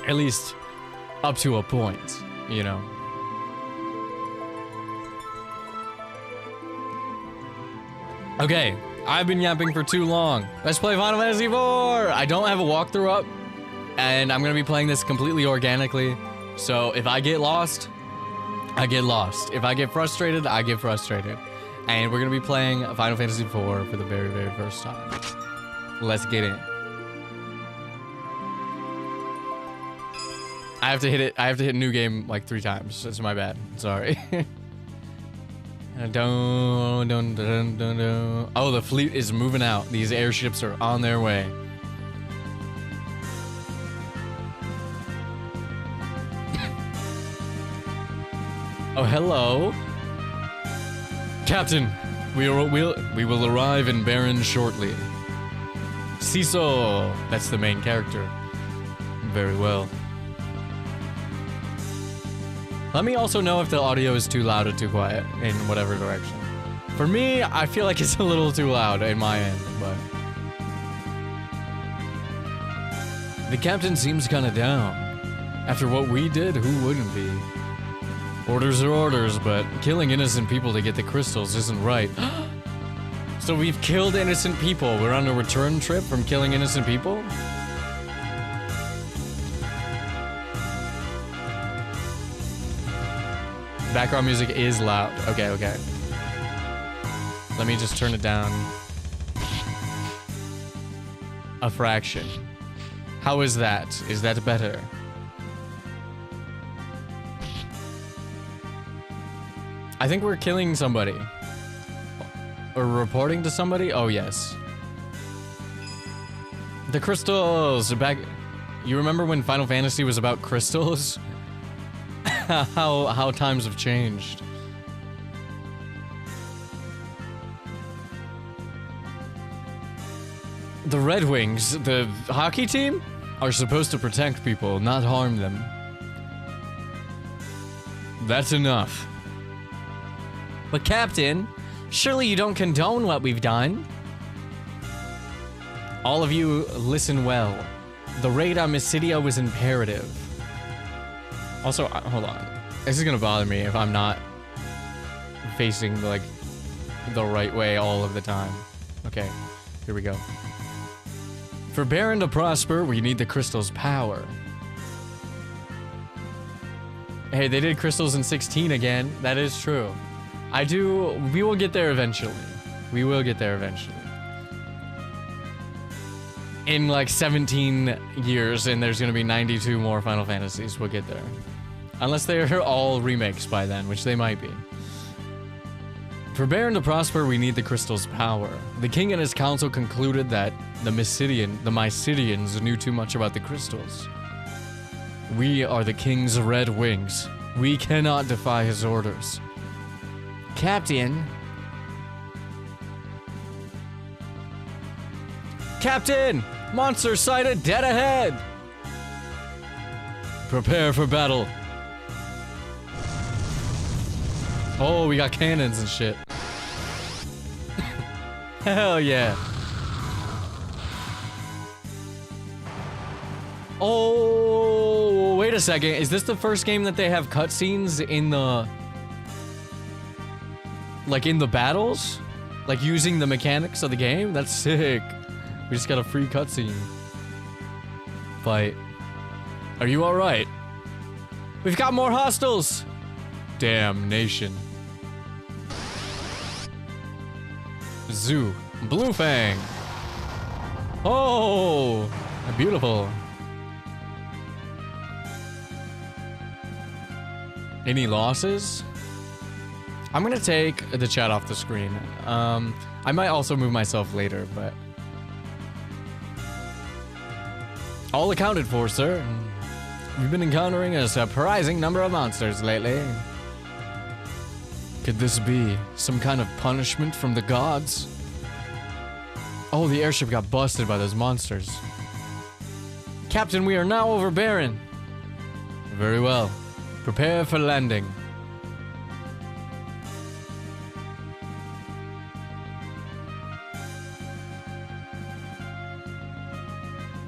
At least up to a point, you know. Okay, I've been yapping for too long. Let's play Final Fantasy IV! I don't have a walkthrough up, and I'm gonna be playing this completely organically. So if I get lost, I get lost. If I get frustrated, I get frustrated. And we're gonna be playing Final Fantasy IV for the very, very first time. Let's get in. I have to hit new game like 3 times. That's my bad. Sorry. Oh, the fleet is moving out. These airships are on their way. Oh, hello. Captain, we will arrive in Baron shortly. Ciso, that's the main character. Very well. Let me also know if the audio is too loud or too quiet in whatever direction. For me, I feel like it's a little too loud in my end, but... The captain seems kinda down. After what we did, who wouldn't be? Orders are orders, but killing innocent people to get the crystals isn't right. So we've killed innocent people. We're on a return trip from killing innocent people? Background music is loud. Okay, okay. Let me just turn it down a fraction. How is that? Is that better? I think we're killing somebody. Or reporting to somebody? Oh, yes. The crystals! Back... You remember when Final Fantasy was about crystals? how times have changed. The Red Wings, the hockey team, are supposed to protect people, not harm them. That's enough. But Captain, surely you don't condone what we've done? All of you, listen well. The raid on Mysidia was imperative. Also, hold on. This is gonna bother me if I'm not facing, like, the right way all of the time. Okay, here we go. For Baron to prosper, we need the crystal's power. Hey, they did crystals in 16 again. That is true. We will get there eventually. We will get there eventually. In like 17 years, and there's gonna be 92 more Final Fantasies, we'll get there. Unless they're all remakes by then, which they might be. For Baron to prosper, we need the crystal's power. The king and his council concluded that the Mysidians knew too much about the crystals. We are the king's red wings. We cannot defy his orders. Captain. Captain! Monster sighted dead ahead! Prepare for battle. Oh, we got cannons and shit. Hell yeah. Oh, wait a second. Is this the first game that they have cutscenes in the... like, in the battles? Like, using the mechanics of the game? That's sick. We just got a free cutscene. Fight. Are you alright? We've got more hostiles! Damnation. Zoo. Blue Fang. Oh! Beautiful. Any losses? I'm gonna take the chat off the screen. I might also move myself later, but... all accounted for, sir. We've been encountering a surprising number of monsters lately. Could this be some kind of punishment from the gods? Oh, the airship got busted by those monsters. Captain, we are now over Baron. Very well. Prepare for landing.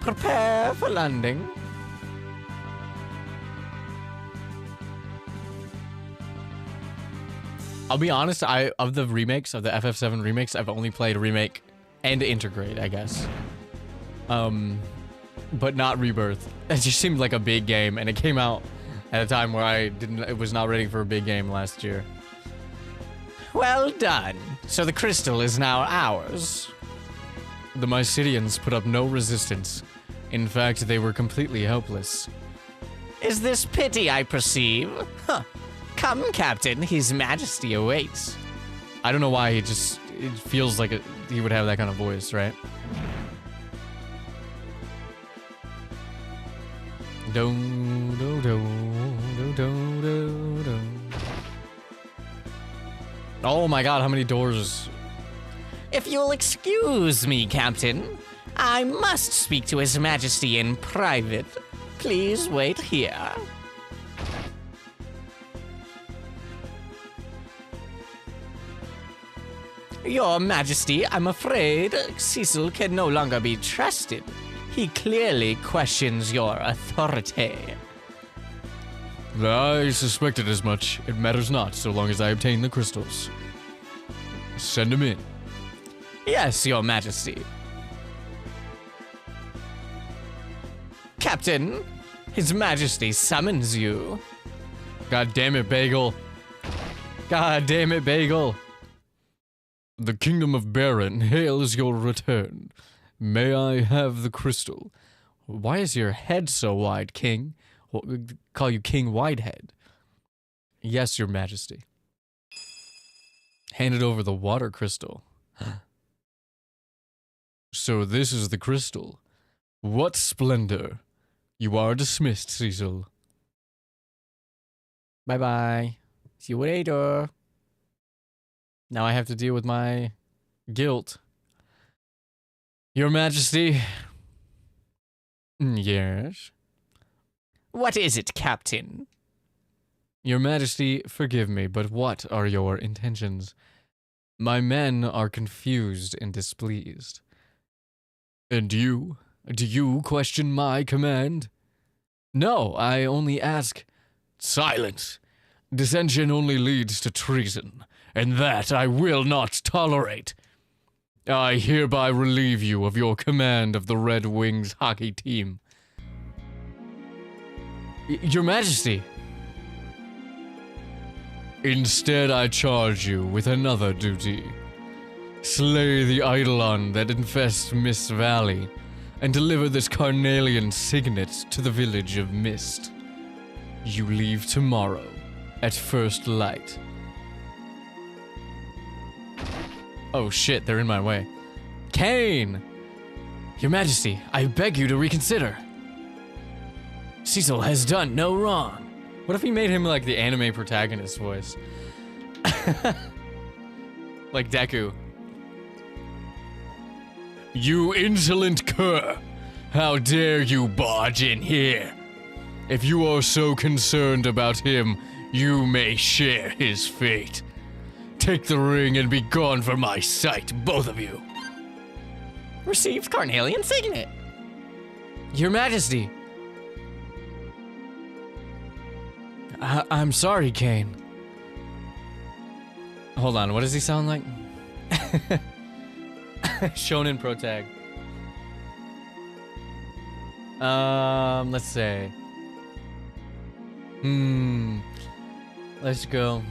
Prepare for landing. I'll be honest, of the remakes, of the FF7 remakes, I've only played Remake and Integrate, I guess. But not Rebirth. It just seemed like a big game, and it came out at a time where it was not ready for a big game last year. Well done. So the crystal is now ours. The Mysidians put up no resistance. In fact, they were completely helpless. Is this pity I perceive? Huh. Come, Captain, His Majesty awaits. I don't know why it feels like he would have that kind of voice, right? Oh my god, how many doors? If you'll excuse me, Captain, I must speak to His Majesty in private. Please wait here. Your Majesty, I'm afraid Cecil can no longer be trusted. He clearly questions your authority. I suspected as much. It matters not, so long as I obtain the crystals. Send him in. Yes, Your Majesty. Captain, His Majesty summons you. God damn it, Bagel. God damn it, Bagel. The Kingdom of Baron hails your return. May I have the crystal? Why is your head so wide, King? We call you King Widehead. Yes, Your Majesty. Handed over the water crystal. So this is the crystal. What splendor. You are dismissed, Cecil. Bye-bye. See you later. Now I have to deal with my guilt. Your Majesty. Yes? What is it, Captain? Your Majesty, forgive me, but what are your intentions? My men are confused and displeased. And you? Do you question my command? No, I only ask. Silence. Dissension only leads to treason, and that I will not tolerate. I hereby relieve you of your command of the Red Wings hockey team. Your Majesty. Instead, I charge you with another duty. Slay the Eidolon that infests Mist Valley, and deliver this carnelian signet to the village of Mist. You leave tomorrow, at first light. Oh shit, they're in my way. Kane! Your Majesty, I beg you to reconsider. Cecil has done no wrong. What if he made him like the anime protagonist voice? Like Deku. You insolent cur! How dare you barge in here? If you are so concerned about him, you may share his fate. Take the ring and be gone from my sight, both of you. Received carnelian signet. Your Majesty. I'm sorry, Kane. Hold on, what does he sound like? Shonen protag. Let's say. Let's go.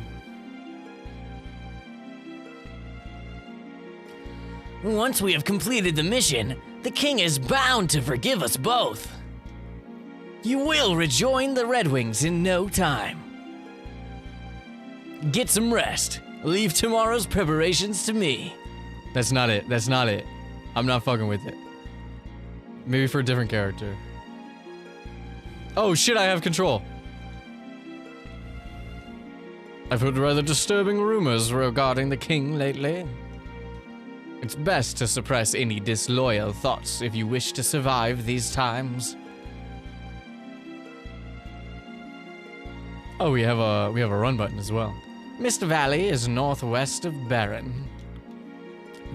Once we have completed the mission, the king is bound to forgive us both. You will rejoin the Red Wings in no time. Get some rest. Leave tomorrow's preparations to me. That's not it. That's not it. I'm not fucking with it. Maybe for a different character. Oh shit, I have control. I've heard rather disturbing rumors regarding the king lately. It's best to suppress any disloyal thoughts if you wish to survive these times. Oh, we have a run button as well. Mist Valley is northwest of Barren.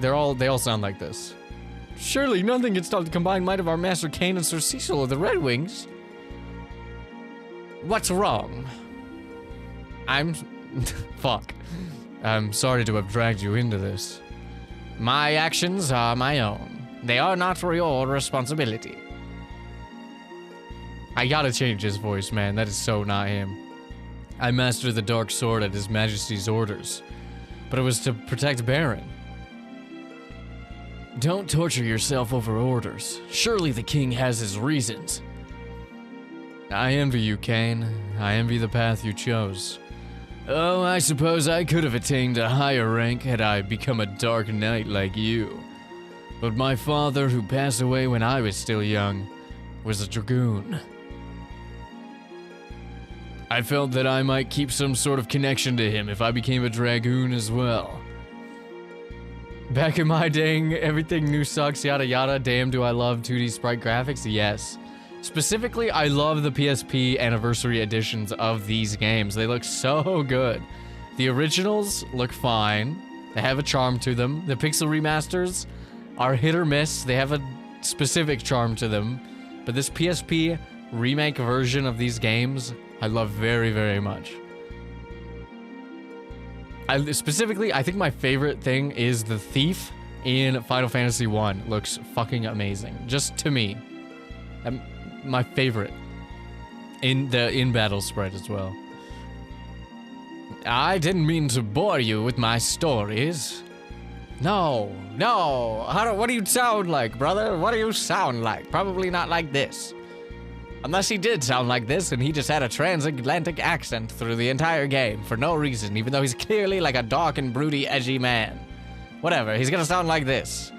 They all sound like this. Surely nothing can stop the combined might of our Master Kane and Sir Cecil of the Red Wings. What's wrong? Fuck. I'm sorry to have dragged you into this. My actions are my own. They are not for your responsibility. I gotta change his voice, man. That is so not him. I mastered the dark sword at His Majesty's orders, but it was to protect Baron. Don't torture yourself over orders. Surely the king has his reasons. I envy you, Kane. I envy the path you chose. Oh, I suppose I could have attained a higher rank had I become a dark knight like you. But my father, who passed away when I was still young, was a dragoon. I felt that I might keep some sort of connection to him if I became a dragoon as well. Back in my day, everything new sucks, yada yada. Damn, do I love 2D sprite graphics? Yes. Specifically, I love the PSP anniversary editions of these games. They look so good. The originals look fine. They have a charm to them. The pixel remasters are hit or miss. They have a specific charm to them. But this PSP remake version of these games, I love very, very much. I think my favorite thing is the thief in Final Fantasy 1. Looks fucking amazing. Just to me. My favorite. In the in-battle sprite as well. I didn't mean to bore you with my stories. No. What do you sound like, brother? What do you sound like? Probably not like this. Unless he did sound like this and he just had a transatlantic accent through the entire game for no reason, even though he's clearly like a dark and broody, edgy man. Whatever, he's gonna sound like this.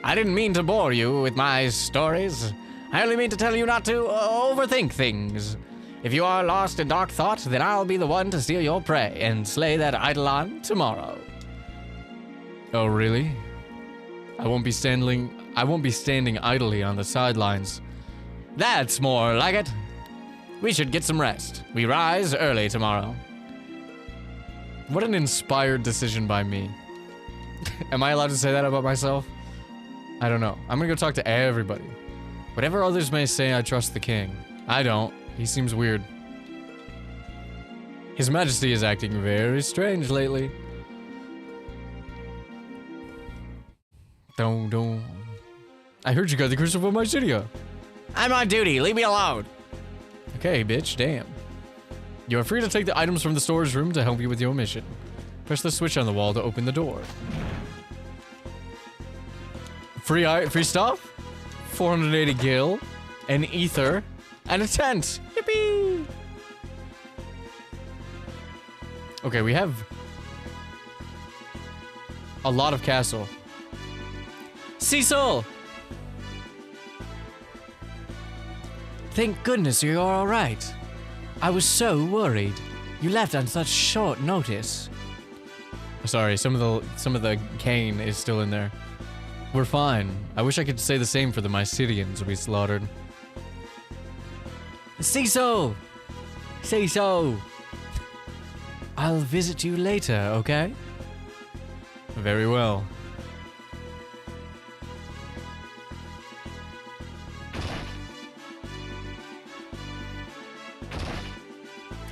I didn't mean to bore you with my stories. I only mean to tell you not to overthink things. If you are lost in dark thought, then I'll be the one to steal your prey and slay that Eidolon tomorrow. Oh, really? I won't be standing idly on the sidelines. That's more like it. We should get some rest. We rise early tomorrow. What an inspired decision by me. Am I allowed to say that about myself? I don't know. I'm gonna go talk to everybody. Whatever others may say, I trust the king. I don't. He seems weird. His Majesty is acting very strange lately. Don't. I heard you got the crystal from my city. I'm on duty. Leave me alone. Okay, bitch. Damn. You are free to take the items from the storage room to help you with your mission. Press the switch on the wall to open the door. Free stuff? 480 gil, an ether, and a tent. Yippee! Okay, we have a lot of castle. Cecil! Thank goodness you're all right. I was so worried. You left on such short notice. Sorry, some of the cane is still in there. We're fine. I wish I could say the same for the Mysidians we slaughtered. Cecil! Cecil! I'll visit you later, okay? Very well.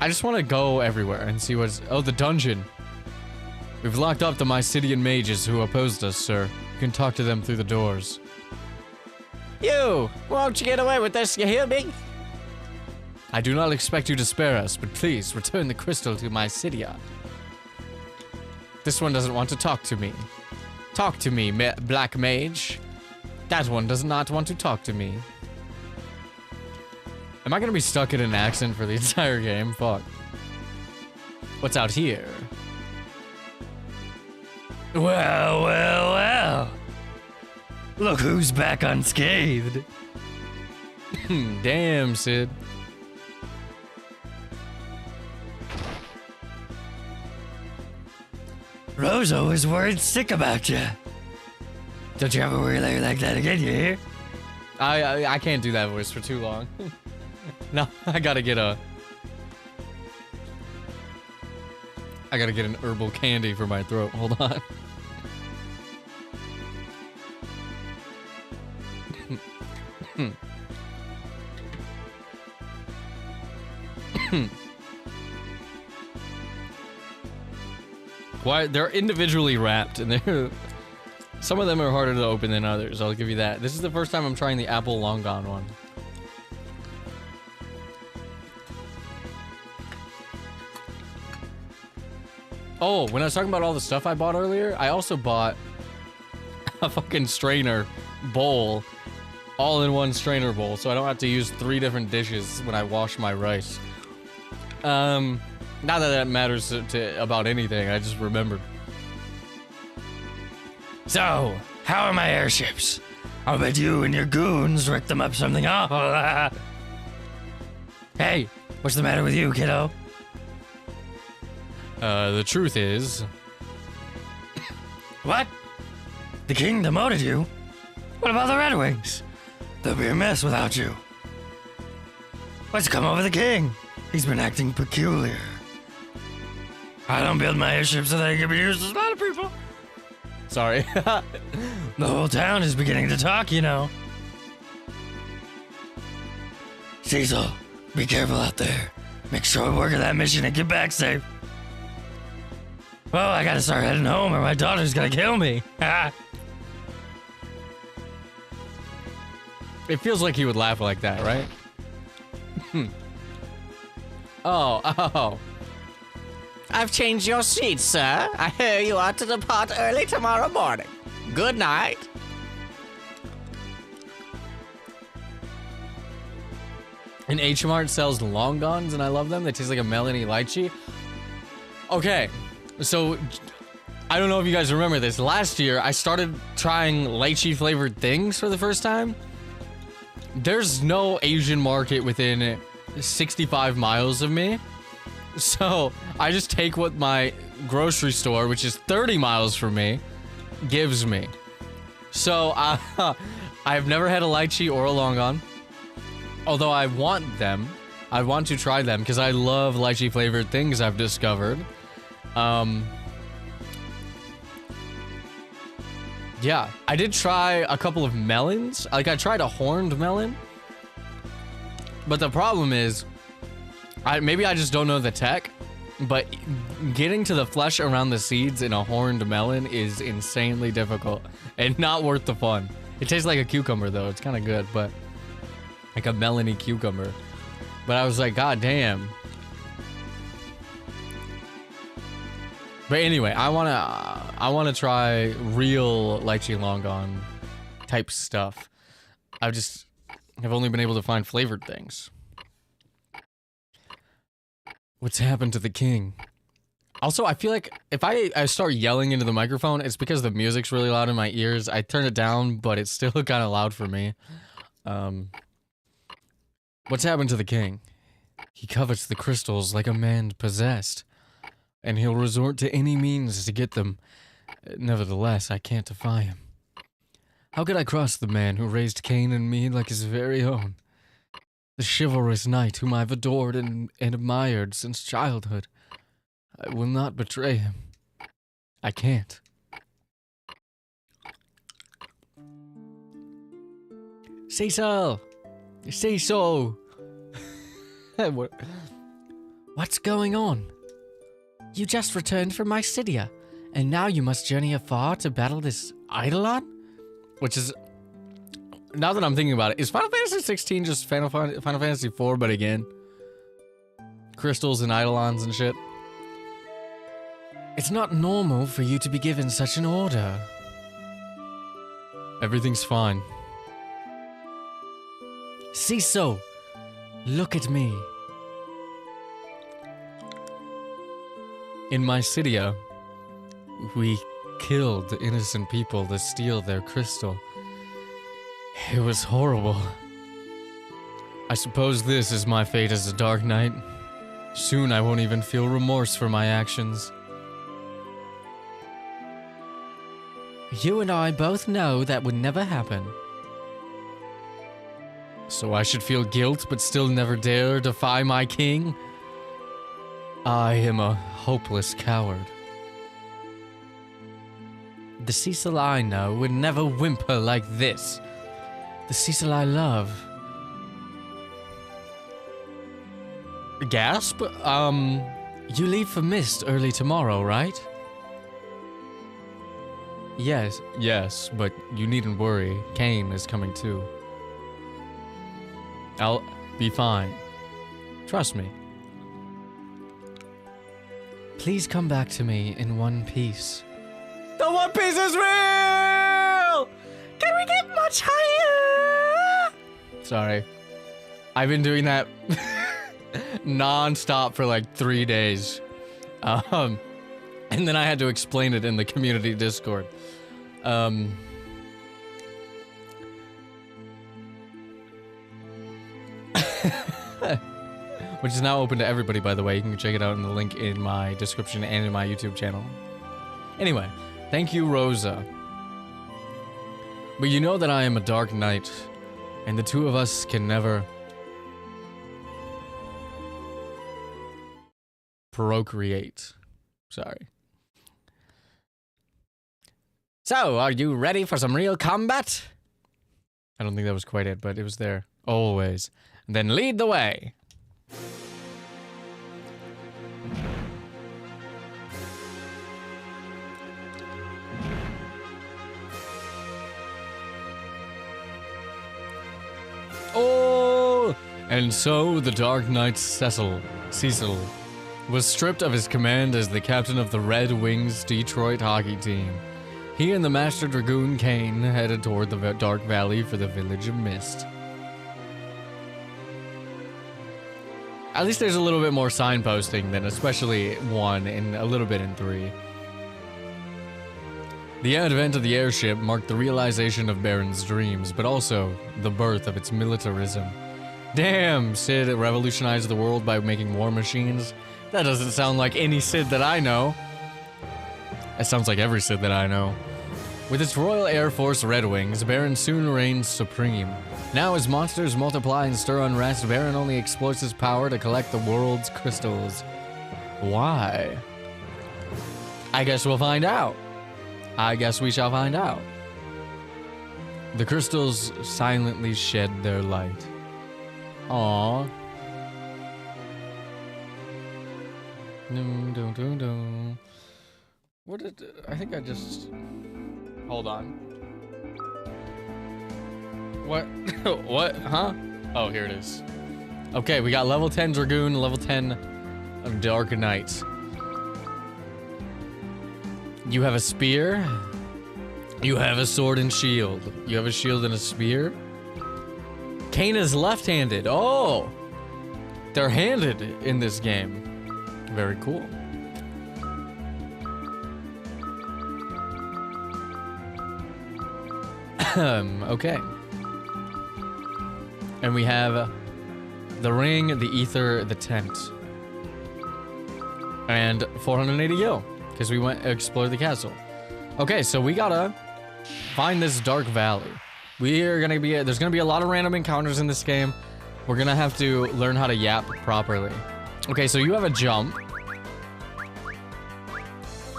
I just want to go everywhere and see what's... Oh, the dungeon. We've locked up the Mysidian mages who opposed us, sir. You can talk to them through the doors. You! Won't you get away with this, you hear me? I do not expect you to spare us, but please return the crystal to Mysidia. This one doesn't want to talk to me. Talk to me, black mage. That one does not want to talk to me. Am I gonna be stuck in an accent for the entire game? Fuck. What's out here? Well. Look who's back unscathed. Damn, Sid. Rosa was worried sick about you. Don't you ever worry like that again, you hear? I can't do that voice for too long. No, I gotta get an herbal candy for my throat. Hold on. Why they're individually wrapped and they're some of them are harder to open than others. I'll give you that. This is the first time I'm trying the apple long gone one. Oh, when I was talking about all the stuff I bought earlier, I also bought a fucking strainer bowl, all-in-one strainer bowl, so I don't have to use 3 different dishes when I wash my rice. Not that that matters about anything, I just remembered. So, how are my airships? I'll bet you and your goons wrecked them up something awful. Hey, what's the matter with you, kiddo? The truth is... What? The king demoted you? What about the Red Wings? They'll be a mess without you. What's come over the king? He's been acting peculiar. I don't build my airship so that I can be used to slaughter people. Sorry. The whole town is beginning to talk, you know. Cecil, be careful out there. Make sure I work at that mission and get back safe. Well, I gotta start heading home or my daughter's gonna kill me. It feels like he would laugh like that, right? Oh. I've changed your seat, sir. I hear you are to depart early tomorrow morning. Good night. And H Mart sells long guns, and I love them. They taste like a melony lychee. Okay, so I don't know if you guys remember this. Last year, I started trying lychee flavored things for the first time. There's no Asian market within 65 miles of me. So I just take what my grocery store, which is 30 miles from me, gives me. So I've never had a lychee or a longan. Although I want them. I want to try them because I love lychee flavored things I've discovered. Yeah, I did try a couple of melons. Like, I tried a horned melon. But the problem is, maybe I just don't know the tech, but getting to the flesh around the seeds in a horned melon is insanely difficult and not worth the fun. It tastes like a cucumber, though. It's kind of good, but like a melony cucumber. But I was like, God damn. But anyway, I wanna try real lychee longan type stuff. I've only been able to find flavored things. What's happened to the king? Also, I feel like if I start yelling into the microphone, it's because the music's really loud in my ears. I turn it down, but it's still kind of loud for me. What's happened to the king? He covets the crystals like a man possessed, and he'll resort to any means to get them. Nevertheless, I can't defy him. How could I cross the man who raised Cain and me like his very own? The chivalrous knight whom I've adored and admired since childhood. I will not betray him. I can't. Cecil! Cecil! What's going on? You just returned from Mysidia, and now you must journey afar to battle this Eidolon? Which is... Now that I'm thinking about it, is Final Fantasy 16 just Final Fantasy 4, but again? Crystals and Eidolons and shit? It's not normal for you to be given such an order. Everything's fine. Cecil, look at me. In Mysidia, we killed innocent people to steal their crystal. It was horrible. I suppose this is my fate as a Dark Knight. Soon I won't even feel remorse for my actions. You and I both know that would never happen. So I should feel guilt but still never dare defy my king? I am a hopeless coward. The Cecil I know would never whimper like this. The Cecil I love. Gasp? You leave for Mist early tomorrow, right? Yes, but you needn't worry. Cain is coming too. I'll be fine. Trust me. Please come back to me in one piece. The One Piece is real! Can we get much higher? Sorry. I've been doing that non-stop for like 3 days. And then I had to explain it in the community Discord. Which is now open to everybody, by the way. You can check it out in the link in my description and in my YouTube channel. Anyway, thank you, Rosa. But you know that I am a Dark Knight, and the two of us can never procreate. Sorry. So, are you ready for some real combat? I don't think that was quite it, but it was there. Always. Then lead the way. Oh! And so the Dark Knight Cecil was stripped of his command as the captain of the Red Wings Detroit hockey team. He and the Master Dragoon Cain headed toward the Dark Valley for the Village of Mist. At least there's a little bit more signposting than especially 1 and a little bit in 3. The advent of the airship marked the realization of Baron's dreams, but also the birth of its militarism. Damn, Sid revolutionized the world by making war machines. That doesn't sound like any Sid that I know. That sounds like every Sid that I know. With its Royal Air Force Red Wings, Baron soon reigns supreme. Now as monsters multiply and stir unrest, Baron only exploits his power to collect the world's crystals. Why? I guess we'll find out. I guess we shall find out. The crystals silently shed their light. Aww. No. What did I think I just... Hold on. What? What? Huh? Oh, here it is. Okay, we got level 10 Dragoon, level 10 of Dark Knight. You have a spear. You have a sword and shield. You have a shield and a spear. Kane is left-handed. Oh! They're handed in this game. Very cool. Okay. And we have the ring, the ether, the tent. And 480 gil, because we went explore the castle. Okay, so we gotta find this dark valley. There's gonna be a lot of random encounters in this game. We're gonna have to learn how to yap properly. Okay, so you have a jump.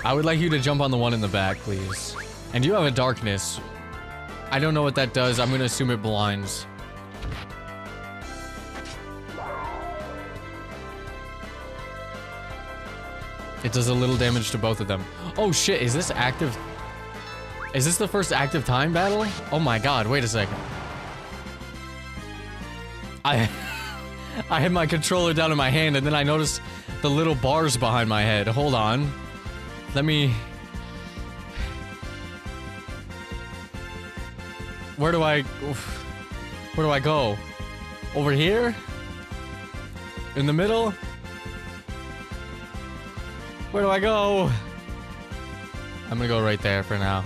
I would like you to jump on the one in the back, please. And you have a darkness. I don't know what that does. I'm gonna assume it blinds. It does a little damage to both of them. Oh shit, is this active? Is this the first active time battle? Oh my god, wait a second. I had my controller down in my hand and then I noticed the little bars behind my head. Hold on. Let me... Where do I go? Over here? In the middle? Where do I go? I'm gonna go right there for now.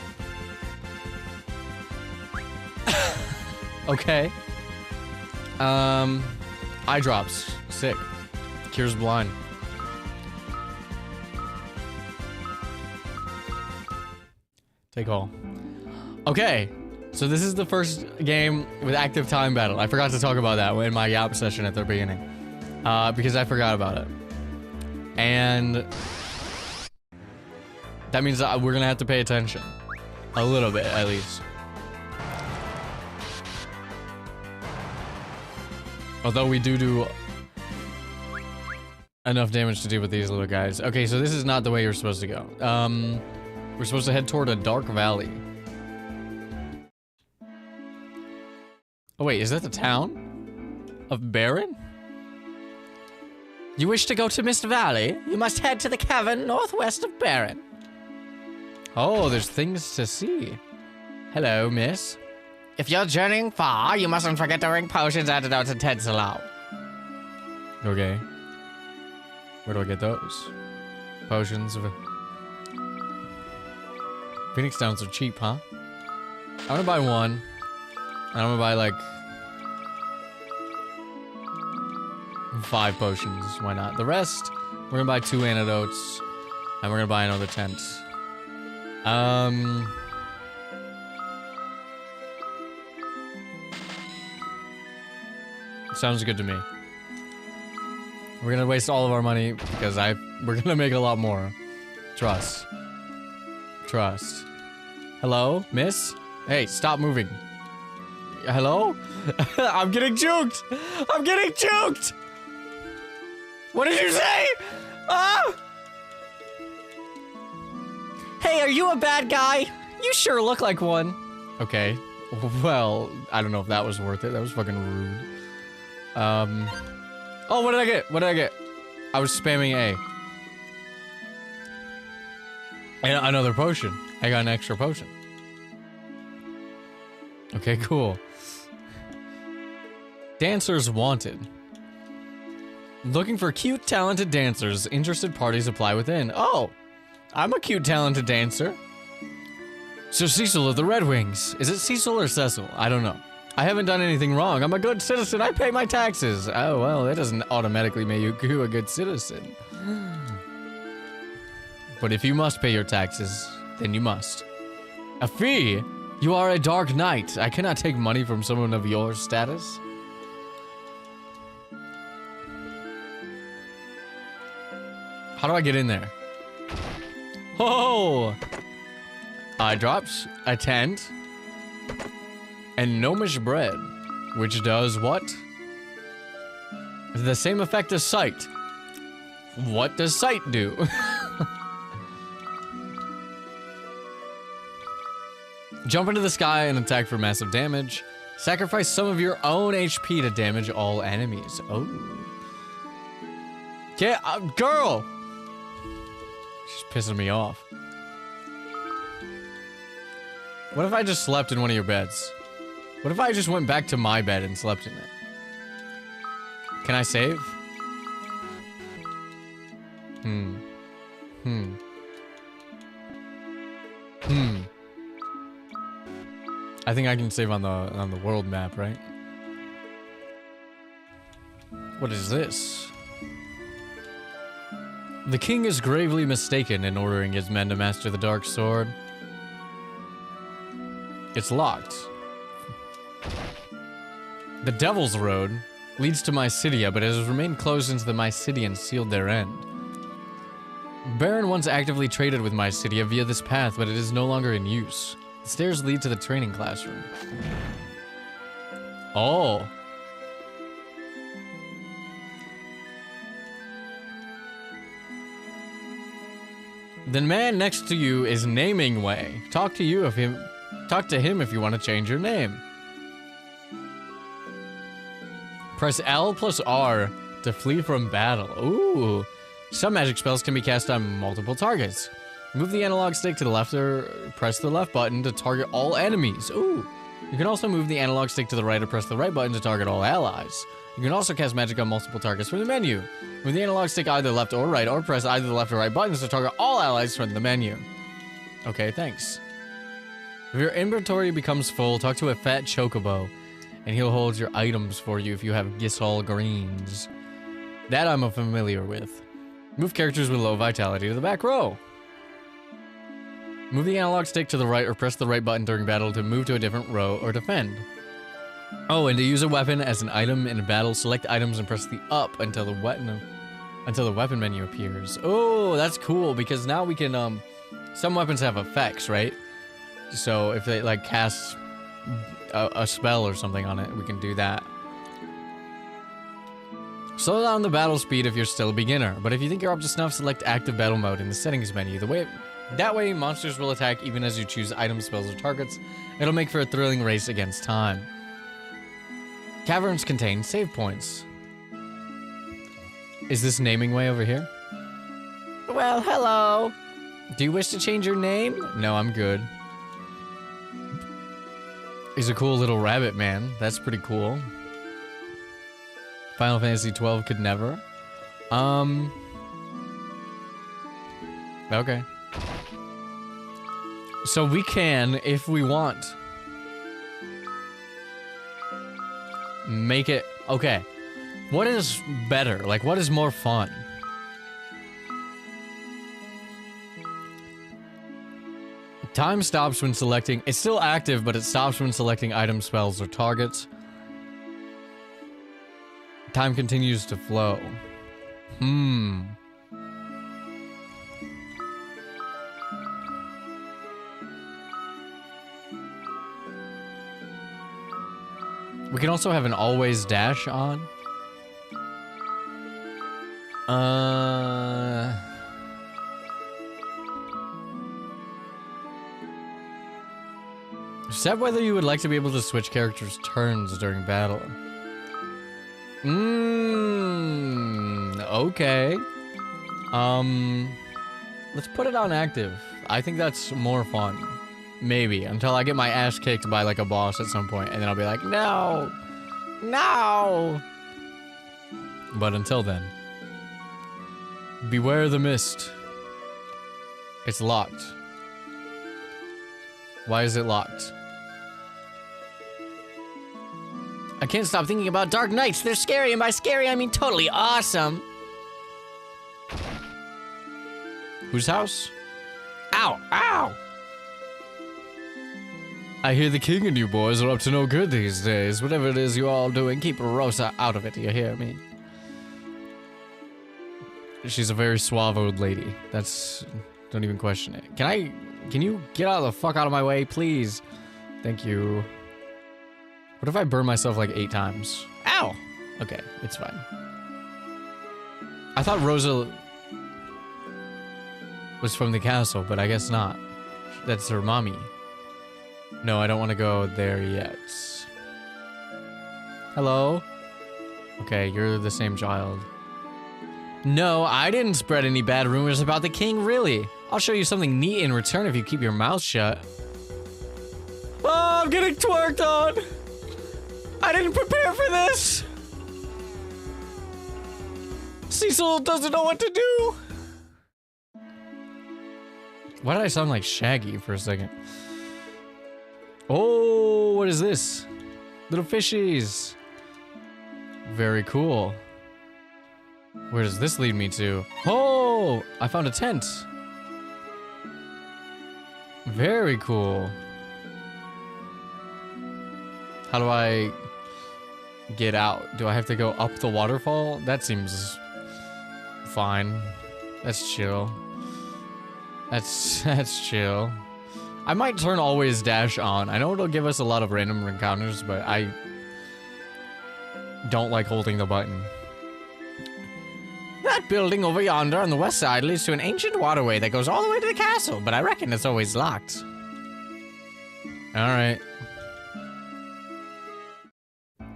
Okay. Eye drops. Sick. Cures blind. Take all. Okay. So this is the first game with active time battle. I forgot to talk about that in my yap session at the beginning. Because I forgot about it. And that means that we're gonna have to pay attention. A little bit, at least. Although we do enough damage to deal with these little guys. Okay, so this is not the way you're supposed to go. We're supposed to head toward a dark valley. Oh wait, is that the town of Baron? You wish to go to Mist Valley? You must head to the cavern northwest of Baron. Oh, there's things to see. Hello, miss. If you're journeying far, you mustn't forget to bring potions, antidotes, and tents along. Okay. Where do I get those? Potions of... Phoenix Downs are cheap, huh? I'm gonna buy one. And I'm gonna buy, like... 5 potions. Why not? The rest, we're gonna buy 2 antidotes. And we're gonna buy another tent. Sounds good to me. We're gonna waste all of our money because we're gonna make a lot more. Trust. Trust. Hello, miss? Hey, stop moving. Hello? I'm getting juked! I'm getting juked! What did you say? Ah! Hey, are you a bad guy? You sure look like one. Okay. Well, I don't know if that was worth it. That was fucking rude. Oh, what did I get? What did I get? I was spamming A. And another potion. I got an extra potion. Okay, cool. Dancers wanted. Looking for cute, talented dancers. Interested parties apply within. Oh, I'm a cute, talented dancer. Sir Cecil of the Red Wings. Is it Cecil or Cecil? I don't know. I haven't done anything wrong. I'm a good citizen. I pay my taxes. Oh, well, that doesn't automatically make you a good citizen. But if you must pay your taxes, then you must. A fee? You are a dark knight. I cannot take money from someone of your status. How do I get in there? Oh! Eye drops. A tent. and gnomish bread, which does what? The same effect as sight. What does sight do? Jump into the sky and attack for massive damage. Sacrifice some of your own HP to damage all enemies. Oh. Get girl! She's pissing me off. What if I just slept in one of your beds? What if I just went back to my bed and slept in it? Can I save? I think I can save on the world map, right? What is this? The king is gravely mistaken in ordering his men to master the dark sword. It's locked. The Devil's Road leads to Mysidia, but it has remained closed since the Mysidians sealed their end. Baron once actively traded with Mysidia via this path, but it is no longer in use. The stairs lead to the training classroom. Oh. The man next to you is naming way. Talk to him if you want to change your name. Press L plus R to flee from battle. Ooh. Some magic spells can be cast on multiple targets. Move the analog stick to the left or press the left button to target all enemies. Ooh. You can also move the analog stick to the right or press the right button to target all allies. You can also cast magic on multiple targets from the menu. Move the analog stick either left or right or press either the left or right buttons to target all allies from the menu. Okay, thanks. If your inventory becomes full, talk to a fat chocobo, and he'll hold your items for you if you have Gisol greens. That I'm familiar with. Move characters with low vitality to the back row. Move the analog stick to the right or press the right button during battle to move to a different row or defend. Oh, and to use a weapon as an item in a battle, select items and press the up until the weapon menu appears. Oh, that's cool because now we can some weapons have effects, right? So if they like cast a spell or something on it, we can do that. Slow down the battle speed if you're still a beginner, but if you think you're up to snuff, select active battle mode in the settings menu. That way, monsters will attack even as you choose items, spells, or targets. It'll make for a thrilling race against time. Caverns contain save points. Is this naming way over here? Well, hello. Do you wish to change your name? No, I'm good. He's a cool little rabbit man. That's pretty cool. Final Fantasy 12 could never. Okay. So we can, if we want, make it... Okay. What is better? Like, what is more fun? Time stops when selecting... It's still active, but it stops when selecting items, spells, or targets. Time continues to flow. We can also have an always dash on. Set whether you would like to be able to switch characters' turns during battle. Okay. Let's put it on active. I think that's more fun. Maybe, until I get my ass kicked by like a boss at some point, and then I'll be like, no! No! But until then, beware the mist. It's locked. Why is it locked? I can't stop thinking about Dark Knights. They're scary, and by scary, I mean totally awesome. Whose house? Ow! Ow! I hear the king and you boys are up to no good these days. Whatever it is you're all doing, keep Rosa out of it, do you hear me? She's a very suave old lady. That's... Don't even question it. Can you get out of the fuck out of my way, please? Thank you. What if I burn myself like 8 times? Ow! Okay, it's fine. I thought Rosa was from the castle, but I guess not. That's her mommy. No, I don't want to go there yet. Hello? Okay, you're the same child. No, I didn't spread any bad rumors about the king, really. I'll show you something neat in return if you keep your mouth shut. Oh, I'm getting twerked on! I didn't prepare for this! Cecil doesn't know what to do! Why did I sound like Shaggy for a second? Oh, what is this? Little fishies. Very cool. Where does this lead me to? Oh, I found a tent. Very cool. How do I get out? Do I have to go up the waterfall? That seems fine. That's chill. That's chill. I might turn always dash on. I know it'll give us a lot of random encounters, but I don't like holding the button. That building over yonder on the west side leads to an ancient waterway that goes all the way to the castle, but I reckon it's always locked. Alright.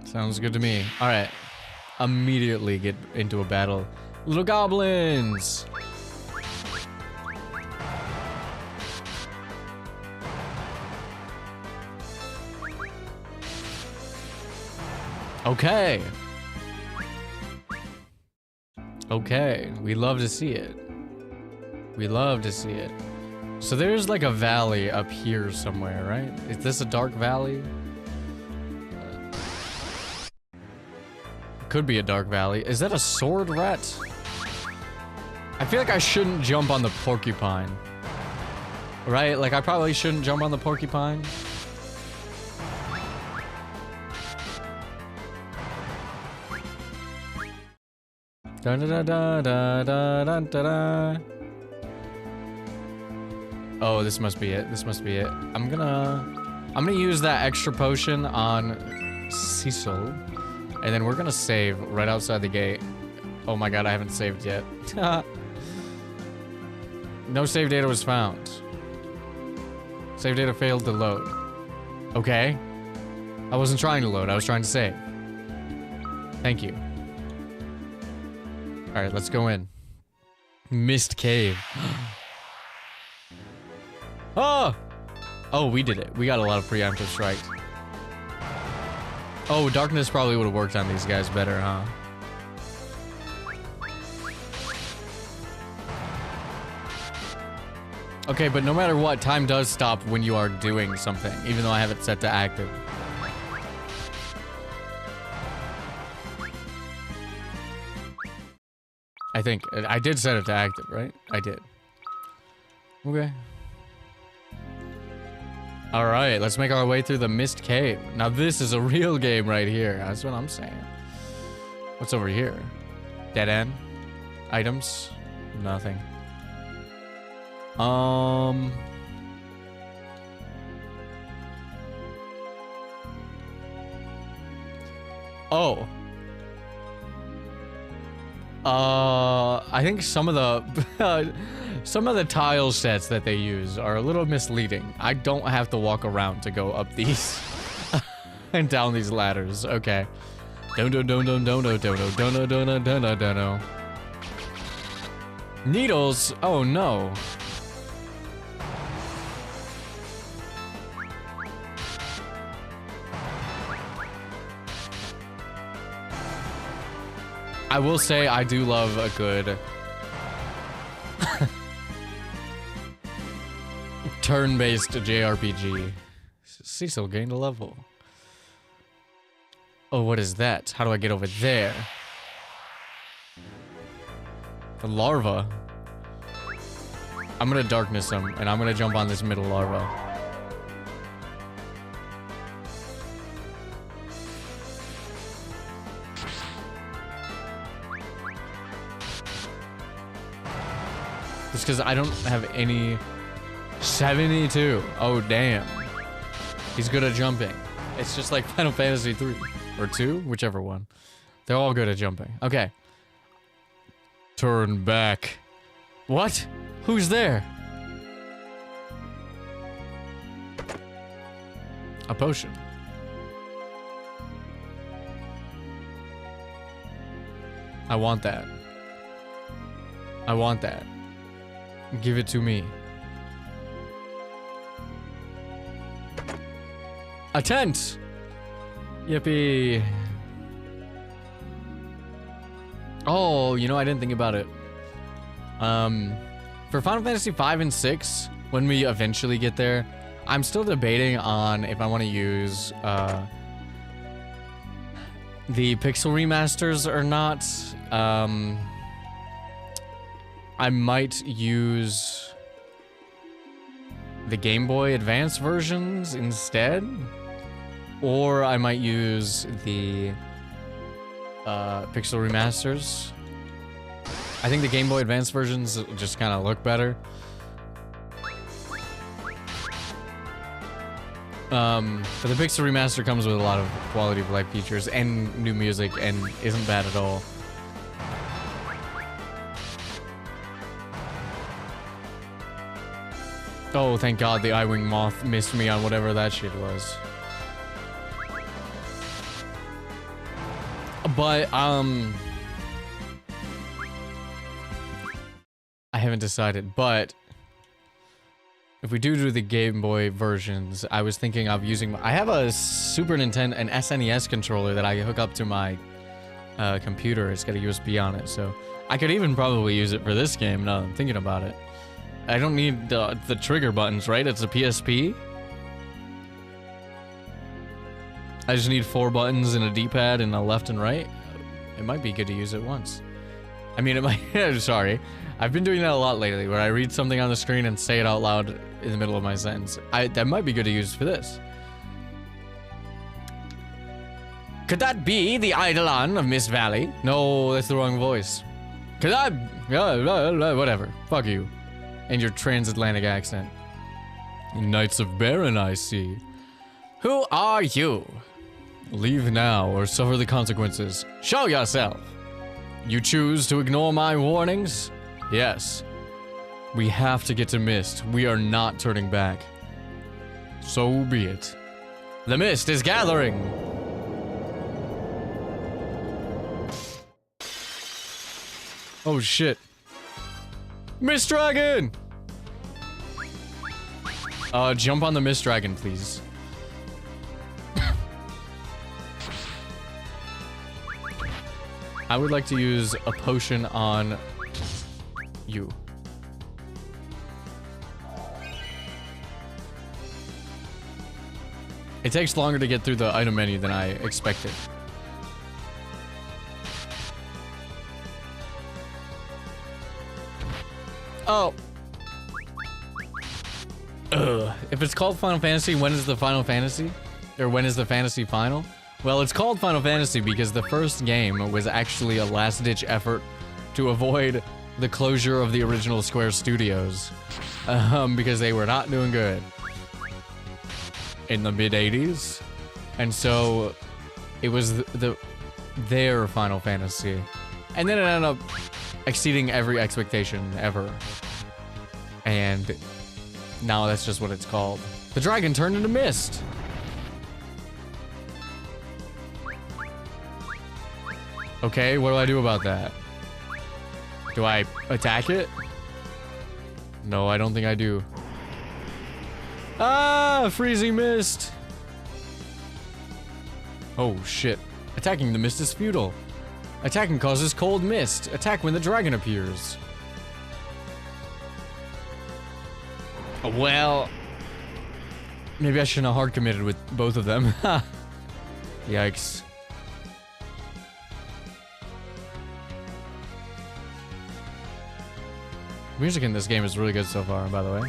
Sounds good to me. Alright. Immediately get into a battle. Little goblins! Okay. Okay, we love to see it. We love to see it. So there's like a valley up here somewhere, right? Is this a dark valley? Could be a dark valley. Is that a sword rat? I feel like I shouldn't jump on the porcupine. Right? Like I probably shouldn't jump on the porcupine. Da da da da da da da da. Oh, this must be it. This must be it. I'm gonna use that extra potion on Cecil, and then we're gonna save right outside the gate. Oh my god, I haven't saved yet. No save data was found. Save data failed to load. Okay. I wasn't trying to load. I was trying to save. Thank you. All right, let's go in. Mist cave. Oh! Oh, we did it. We got a lot of preemptive strikes. Oh, darkness probably would have worked on these guys better, huh? Okay, but no matter what, time does stop when you are doing something, even though I have it set to active. I think. I did set it to active, right? I did. Okay. Alright, let's make our way through the Mist Cave. Now this is a real game right here. That's what I'm saying. What's over here? Dead end? Items? Nothing. Oh. I think some of the tile sets that they use are a little misleading. I don't have to walk around to go up these and down these ladders. Okay. Needles? Oh no. I will say I do love a good turn-based JRPG. Cecil gained a level. Oh, what is that? How do I get over there? The larva. I'm gonna darkness him, and I'm gonna jump on this middle larva. Just because I don't have any... 72. Oh, damn. He's good at jumping. It's just like Final Fantasy 3 or 2, whichever one. They're all good at jumping. Okay. Turn back. What? Who's there? A potion. I want that. I want that. Give it to me. A tent! Yippee. Oh, you know, I didn't think about it. For Final Fantasy 5 and 6, when we eventually get there, I'm still debating on if I want to use, the pixel remasters or not. I might use the Game Boy Advance versions instead, or I might use the pixel remasters. I think the Game Boy Advance versions just kind of look better. But the pixel remaster comes with a lot of quality of life features and new music and isn't bad at all. Oh, thank God the Eye-Wing Moth missed me on whatever that shit was. But, I haven't decided, but if we do the Game Boy versions, I was thinking of using... I have a Super Nintendo, an SNES controller that I hook up to my computer. It's got a USB on it, so I could even probably use it for this game now that I'm thinking about it. I don't need the trigger buttons, right? It's a PSP. I just need 4 buttons and a D-pad and a left and right. It might be good to use it once. I mean, it might... Sorry. I've been doing that a lot lately, where I read something on the screen and say it out loud in the middle of my sentence. That might be good to use for this. Could that be the Eidolon of Mist Valley? No, that's the wrong voice. Could that... whatever. Fuck you. And your transatlantic accent. Knights of Baron, I see. Who are you? Leave now or suffer the consequences. Show yourself. You choose to ignore my warnings? Yes. We have to get to Mist. We are not turning back. So be it. The mist is gathering. Oh shit. Mist Dragon! Jump on the Mist Dragon, please. I would like to use a potion on you. It takes longer to get through the item menu than I expected. Oh. Ugh. If it's called Final Fantasy, when is the Final Fantasy? Or when is the Fantasy Final? Well, it's called Final Fantasy because the first game was actually a last-ditch effort to avoid the closure of the original Square Studios. Because they were not doing good in the mid-80s. And so, it was their Final Fantasy. And then it ended up exceeding every expectation ever. And now that's just what it's called. The dragon turned into mist. Okay, what do I do about that? Do I attack it? No, I don't think I do. Ah, freezing mist. Oh shit. Attacking the mist is futile. Attacking causes cold mist. Attack when the dragon appears. Well, maybe I shouldn't have hard committed with both of them. Yikes. Music in this game is really good so far, by the way.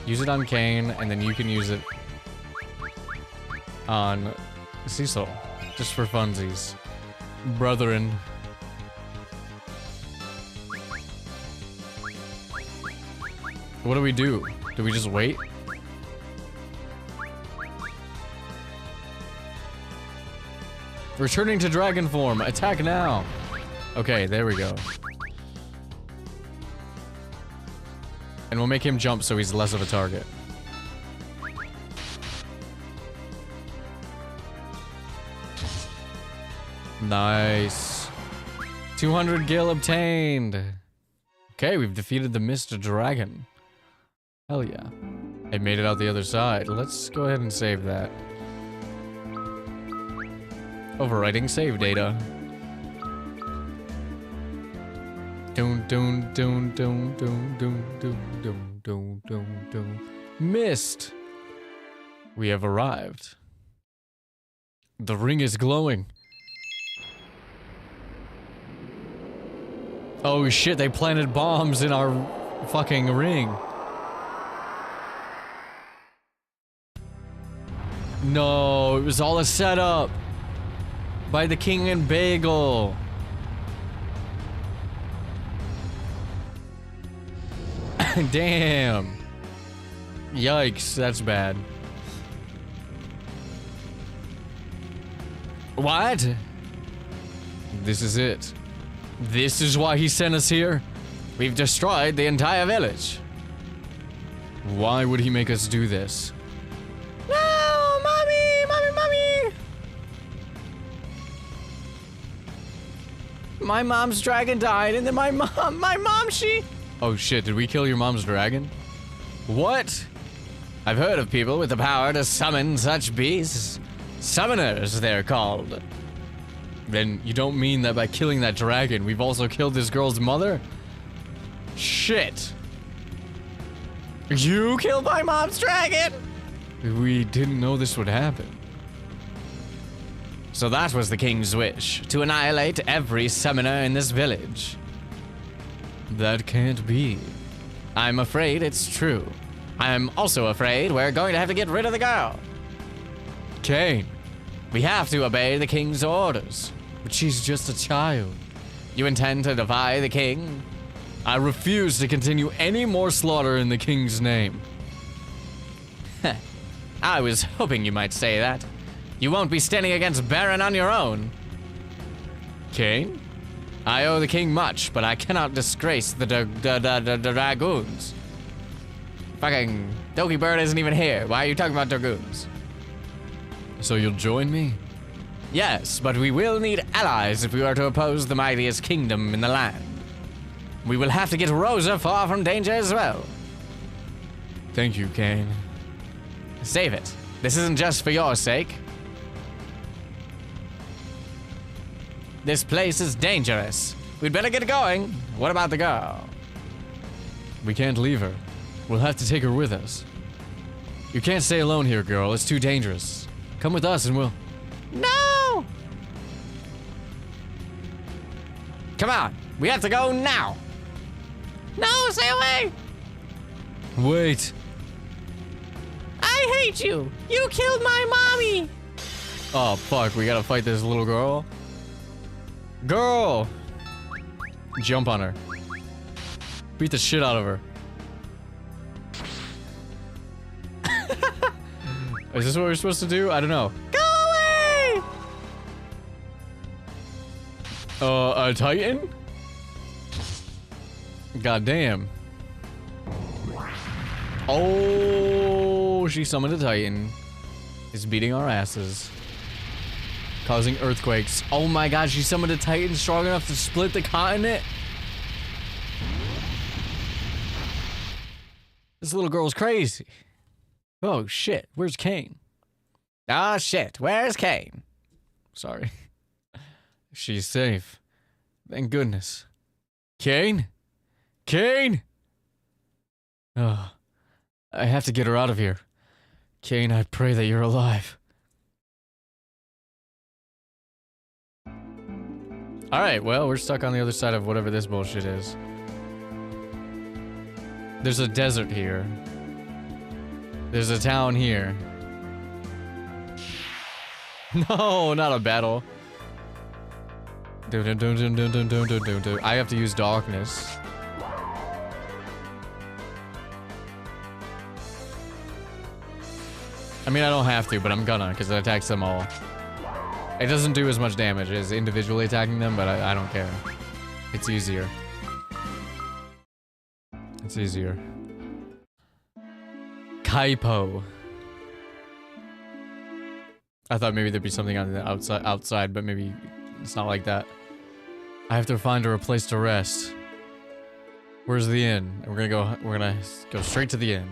Use it on Kane, and then you can use it on Cecil, just for funsies. Brethren. What do we do? Do we just wait? Returning to dragon form. Attack now. Okay, there we go. And we'll make him jump so he's less of a target. Nice. 200 gil obtained. Okay, we've defeated the Mr. Dragon. Hell yeah. I made it out the other side. Let's go ahead and save that. Overwriting save data. Missed. We have arrived. The ring is glowing. Oh shit, they planted bombs in our fucking ring. No, it was all a setup by the King and Bagel. Damn. Yikes, that's bad. What? This is it. This is why he sent us here? We've destroyed the entire village. Why would he make us do this? No, mommy, mommy, mommy. My mom's dragon died, and then my mom, she... Oh shit, did we kill your mom's dragon? What? I've heard of people with the power to summon such beasts. Summoners, they're called. Then you don't mean that by killing that dragon, we've also killed this girl's mother? Shit. You killed my mom's dragon? We didn't know this would happen. So that was the king's wish, to annihilate every summoner in this village. That can't be. I'm afraid it's true. I'm also afraid we're going to have to get rid of the girl. Cain, we have to obey the king's orders. But she's just a child. You intend to defy the king? I refuse to continue any more slaughter in the king's name. I was hoping you might say that. You won't be standing against Baron on your own. Cain? I owe the king much, but I cannot disgrace the dragoons. Fucking Doki Bird isn't even here. Why are you talking about dragoons? So you'll join me? Yes, but we will need allies if we are to oppose the mightiest kingdom in the land. We will have to get Rosa far from danger as well. Thank you, Cain. Save it. This isn't just for your sake. This place is dangerous. We'd better get going. What about the girl? We can't leave her. We'll have to take her with us. You can't stay alone here, girl. It's too dangerous. Come with us and we'll... No! Come on. We have to go now. No, stay away! Wait. I hate you. You killed my mommy. Oh, fuck. We gotta fight this little girl. Girl! Jump on her. Beat the shit out of her. Is this what we're supposed to do? I don't know. Go away! A Titan? God damn. Oh, she summoned a Titan. Is beating our asses. Causing earthquakes. Oh my god, she summoned a Titan strong enough to split the continent? This little girl's crazy. Oh shit, where's Cain? Ah shit, where's Cain? Sorry. She's safe. Thank goodness. Cain? Cain? Oh, I have to get her out of here. Cain, I pray that you're alive. Alright, well, we're stuck on the other side of whatever this bullshit is. There's a desert here. There's a town here. No, not a battle. I have to use darkness. I mean, I don't have to, but I'm gonna, because it attacks them all. It doesn't do as much damage as individually attacking them, but I don't care. It's easier. It's easier. Kaipo. I thought maybe there'd be something on the outside, but maybe it's not like that. I have to find her a place to rest. Where's the inn? We're gonna go straight to the inn.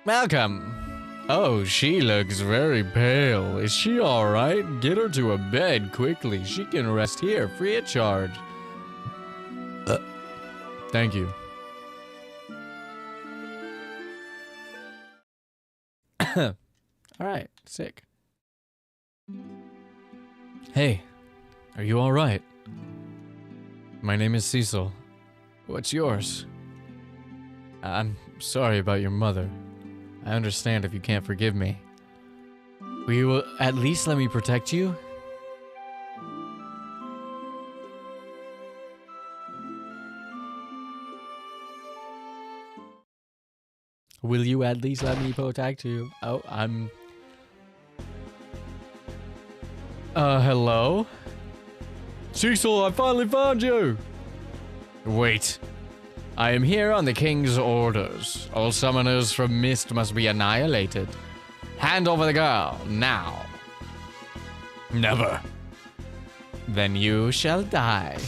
Welcome. Oh, she looks very pale. Is she alright? Get her to a bed quickly. She can rest here, free of charge. Thank you. Alright, sick. Hey, are you alright? My name is Cecil. What's yours? I'm sorry about your mother. I understand if you can't forgive me. Will you at least let me protect you? Will you at least let me protect you? Oh, I'm... hello? Cecil, I finally found you! Wait. I am here on the king's orders. All summoners from Mist must be annihilated. Hand over the girl, now. Never. Then you shall die.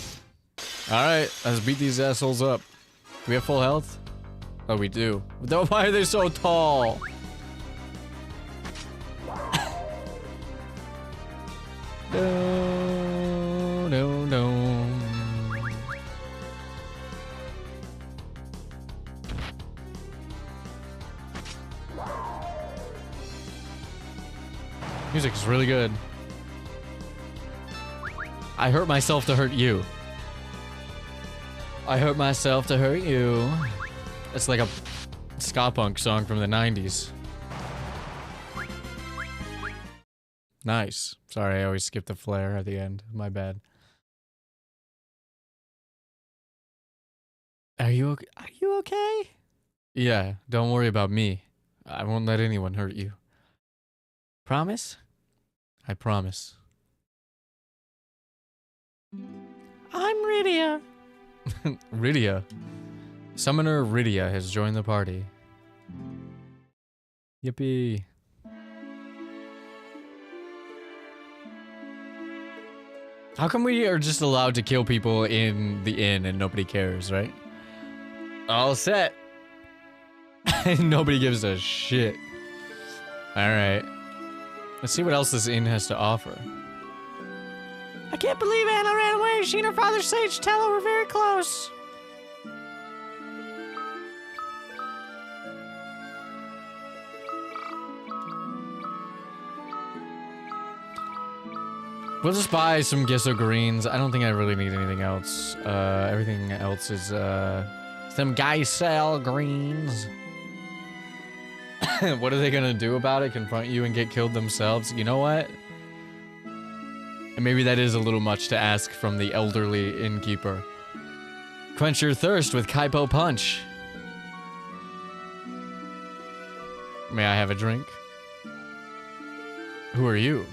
Alright, let's beat these assholes up. Do we have full health? Oh, we do. Why are they so tall? No, no, no. Music is really good. I hurt myself to hurt you. I hurt myself to hurt you. It's like a ska punk song from the 90s. Nice. Sorry, I always skip the flare at the end. My bad. Are you okay? Yeah, don't worry about me. I won't let anyone hurt you. Promise? I promise. I'm Rydia. Rydia. Summoner Rydia has joined the party. Yippee. How come we are just allowed to kill people in the inn and nobody cares, right? All set. Nobody gives a shit. Alright. Let's see what else this inn has to offer. I can't believe Anna ran away. She and her father Sage Tello were very close. We'll just buy some Gesso greens. I don't think I really need anything else. Everything else is, some Gesso greens. What are they gonna do about it? Confront you and get killed themselves? You know what? And maybe that is a little much to ask from the elderly innkeeper. Quench your thirst with Kaipo Punch. May I have a drink? Who are you?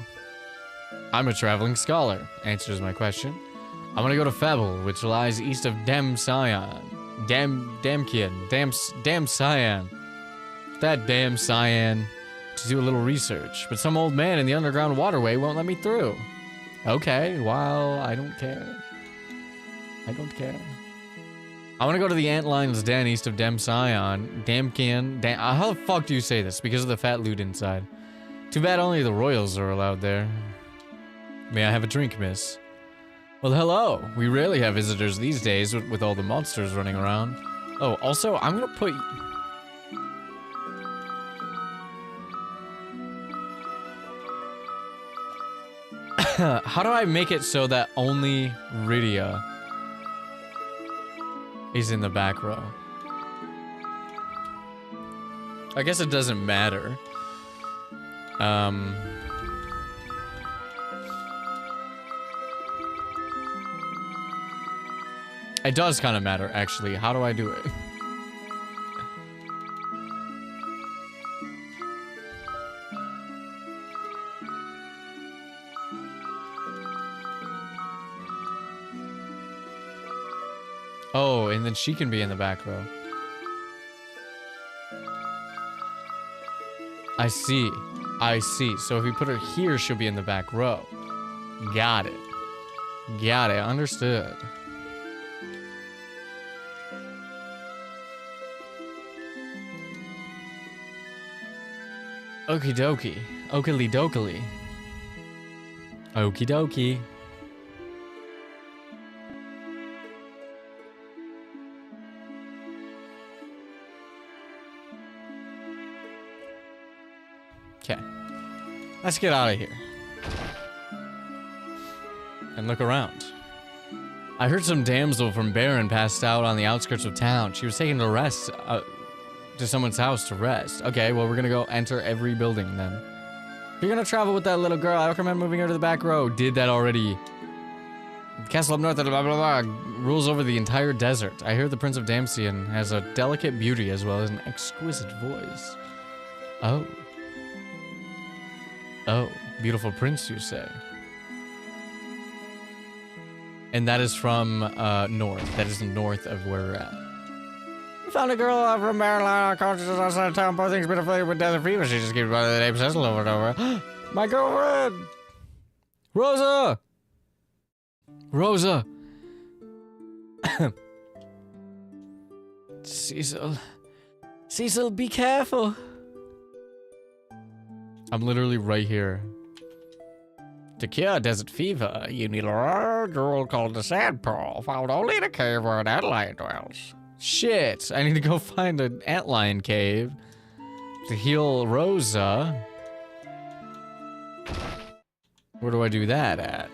I'm a traveling scholar, answers my question. I want to go to Febble, which lies east of Damkian. Damkian. That damn Cyan. To do a little research, but some old man in the underground waterway won't let me through. Okay, well, I don't care. I don't care. I want to go to the Antlion's Den east of Damkian. How the fuck do you say this? Because of the fat loot inside. Too bad only the royals are allowed there. May I have a drink, miss? Well, hello. We rarely have visitors these days with all the monsters running around. Oh, also, I'm gonna put... How do I make it so that only Rydia is in the back row? I guess it doesn't matter. It does kind of matter, actually. How do I do it? Oh, and then she can be in the back row. I see. I see. So if we put her here, she'll be in the back row. Got it. Got it. Understood. Okie dokie. Okily dokily. Okie dokie. Okay. Let's get out of here. And look around. I heard some damsel from Baron passed out on the outskirts of town. She was taken to rest, to someone's house to rest. Okay, well, we're gonna go enter every building then. If you're gonna travel with that little girl, I recommend moving her to the back row. Did that already. The castle up north, blah, blah, blah, rules over the entire desert. I hear the Prince of Damsian has a delicate beauty as well as an exquisite voice. Oh. Oh, beautiful prince, you say? And that is from, north. That is north of where we're at. We found a girl from Maryland, conscious outside of town, poor things been afflicted with desert fever. She just keeps running the name Cecil over and over. My girlfriend! Rosa! Rosa! Cecil. Cecil, be careful. I'm literally right here. To cure desert fever, you need a rare jewel called the Sand Pearl, found only in a cave where an antlion dwells. Shit, I need to go find an antlion cave to heal Rosa. Where do I do that at?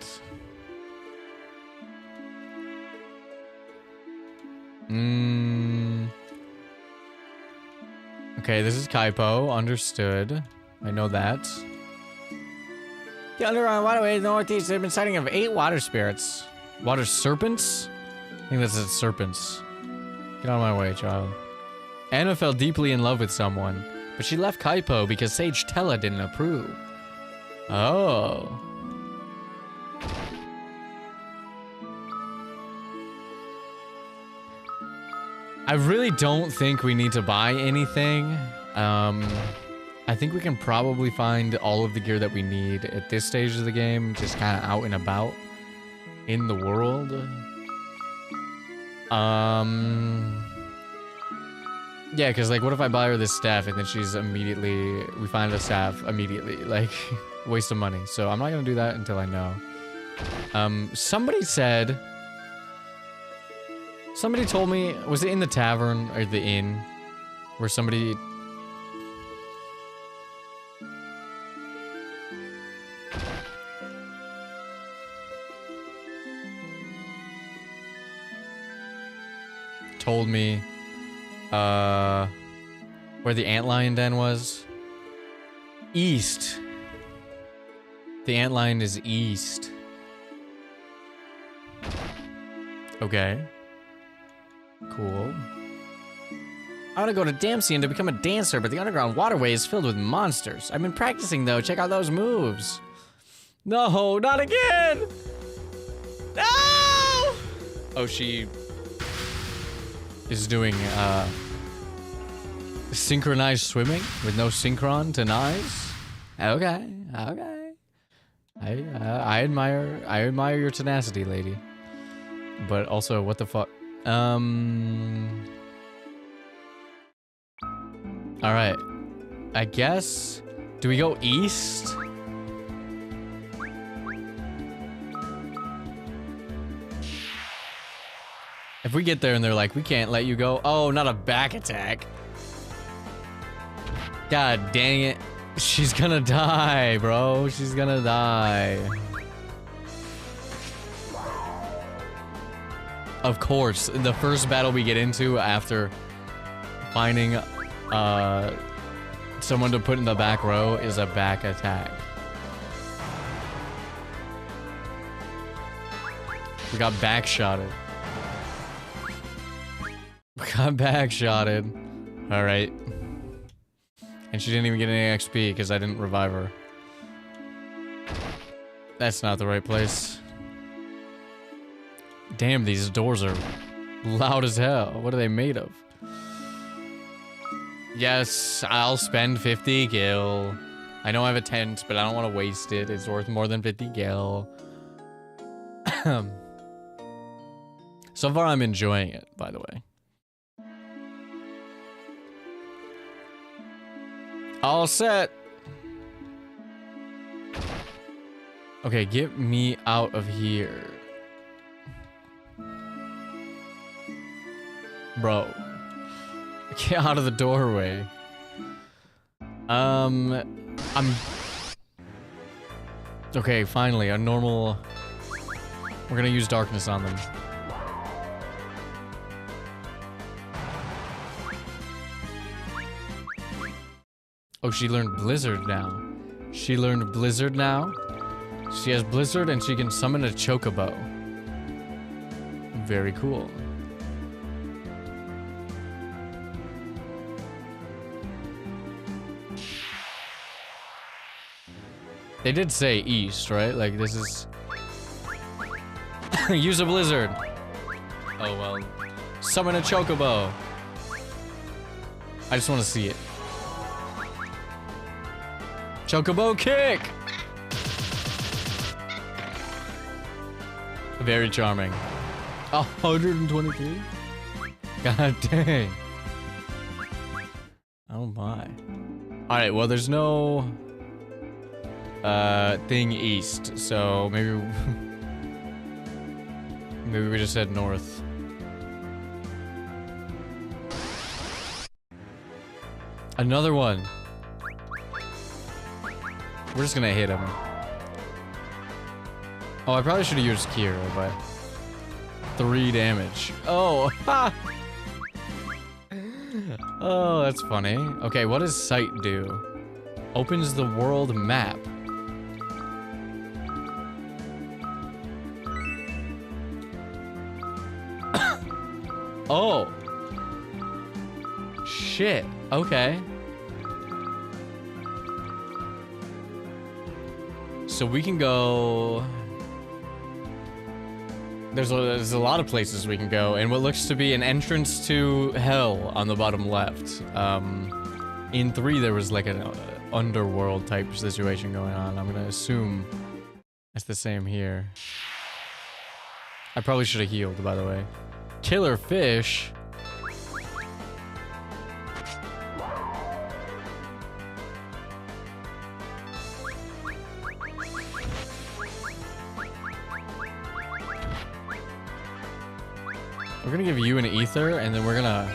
Okay, this is Kaipo, understood. I know that. The underground waterway in the northeast have been sighting of 8 water spirits. Water serpents? I think that's serpents. Get out of my way, child. Anna fell deeply in love with someone, but she left Kaipo because Sage Tella didn't approve. Oh. I really don't think we need to buy anything. I think we can probably find all of the gear that we need at this stage of the game, just kind of out and about in the world. Yeah, because, like, what if I buy her this staff and then she's immediately... We find a staff immediately. Like, waste of money. So I'm not going to do that until I know. Somebody said... Somebody told me... Was it in the tavern or the inn? Where somebody... told me where the antlion den was. East. The antlion is east. Okay. Cool. I want to go to Damsian to become a dancer, but the underground waterway is filled with monsters. I've been practicing though. Check out those moves. No, not again. No! Oh, she is doing synchronized swimming with no synchron to knives. Okay, okay. I admire your tenacity, lady. But also, what the fuck? All right. I guess. Do we go east? If we get there and they're like, we can't let you go. Oh, not a back attack. God dang it. She's gonna die, bro. She's gonna die. Of course, the first battle we get into after finding someone to put in the back row is a back attack. We got backshotted. We got backshotted. Alright. And she didn't even get any XP because I didn't revive her. That's not the right place. Damn, these doors are Loud as hell. What are they made of? Yes, I'll spend 50 gil. I know I have a tent, but I don't want to waste it. It's worth more than 50 gil. So far, I'm enjoying it, by the way. All set. Okay, get me out of here. Bro. Get out of the doorway. Okay, finally, a normal... We're gonna use darkness on them. Oh, she learned Blizzard now. She learned Blizzard now. She has Blizzard and she can summon a Chocobo. Very cool. They did say east, right? Like, this is... Use a Blizzard. Oh, well. Summon a Chocobo. I just want to see it. Chocobo kick! Very charming. 123? God dang. Oh my. Alright, well there's no... thing east, so maybe... maybe we just head north. Another one! We're just gonna hit him. Oh, I probably should have used Kira, but... 3 damage. Oh! Ha! Oh, that's funny. Okay, what does sight do? Opens the world map. Oh! Shit. Okay. So we can go... There's a lot of places we can go, and what looks to be an entrance to hell on the bottom left. In 3, there was like an underworld type situation going on. I'm gonna assume it's the same here. I probably should have healed, by the way. Killer fish? We're gonna give you an ether, and then we're gonna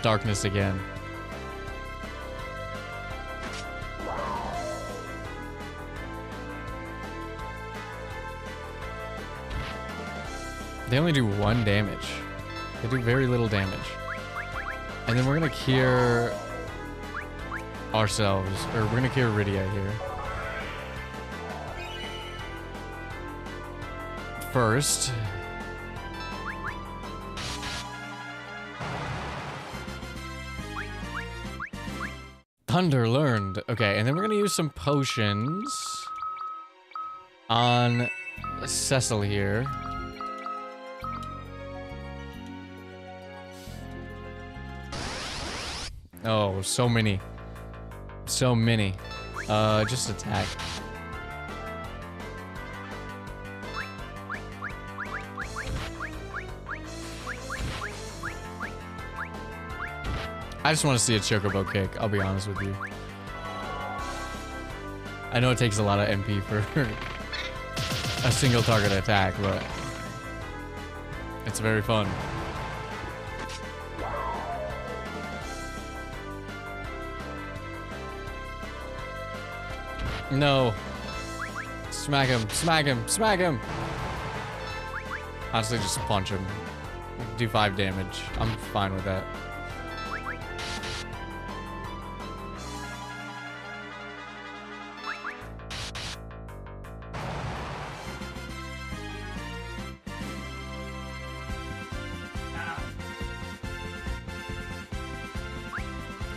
darkness again. They only do 1 damage. They do very little damage. And then we're gonna cure ourselves, or we're gonna cure Rydia here. First. Thunder learned. Okay, and then we're gonna use some potions on Cecil here. Oh, so many. So many. Just attack. I just want to see a Chocobo kick, I'll be honest with you. I know it takes a lot of MP for a single target attack, but it's very fun. No. Smack him, smack him, smack him! Honestly, just punch him. Do 5 damage. I'm fine with that.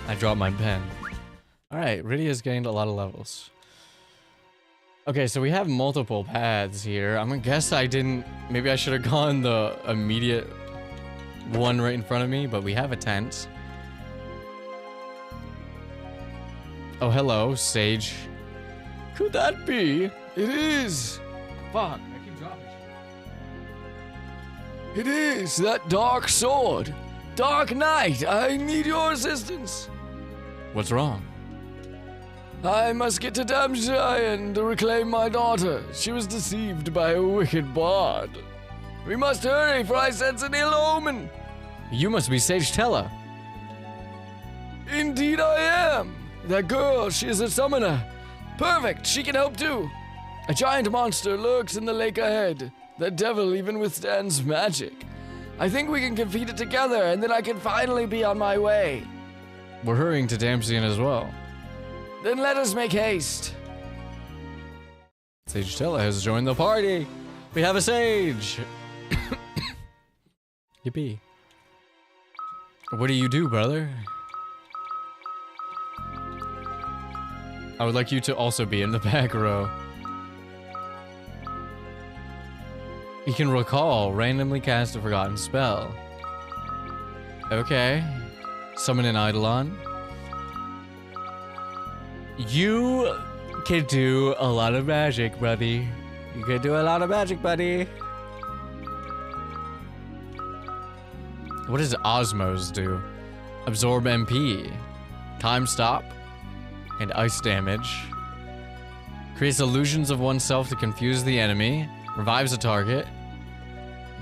I dropped my pen. Alright, Rydia's gained a lot of levels. Okay, so we have multiple paths here. I'm gonna guess I didn't... Maybe I should have gone the immediate one right in front of me, but we have a tent. Oh, hello, Sage. Could that be? It is. Fuck, I keep dropping shit. It is that dark sword. Dark Knight, I need your assistance. What's wrong? I must get to Damshire to reclaim my daughter. She was deceived by a wicked bard. We must hurry, for I sense an ill omen. You must be Sage Tella. Indeed I am. That girl, she is a summoner. Perfect, she can help too. A giant monster lurks in the lake ahead. The devil even withstands magic. I think we can defeat it together, and then I can finally be on my way. We're hurrying to Damsian as well. Then let us make haste. Sage Tella has joined the party. We have a sage. Yippee. What do you do, brother? I would like you to also be in the back row. You can recall, randomly cast a forgotten spell. Okay. Summon an Eidolon. You can do a lot of magic, buddy. You can do a lot of magic, buddy. What does Osmos do? Absorb MP. Time stop. And ice damage. Creates illusions of oneself to confuse the enemy. Revives a target.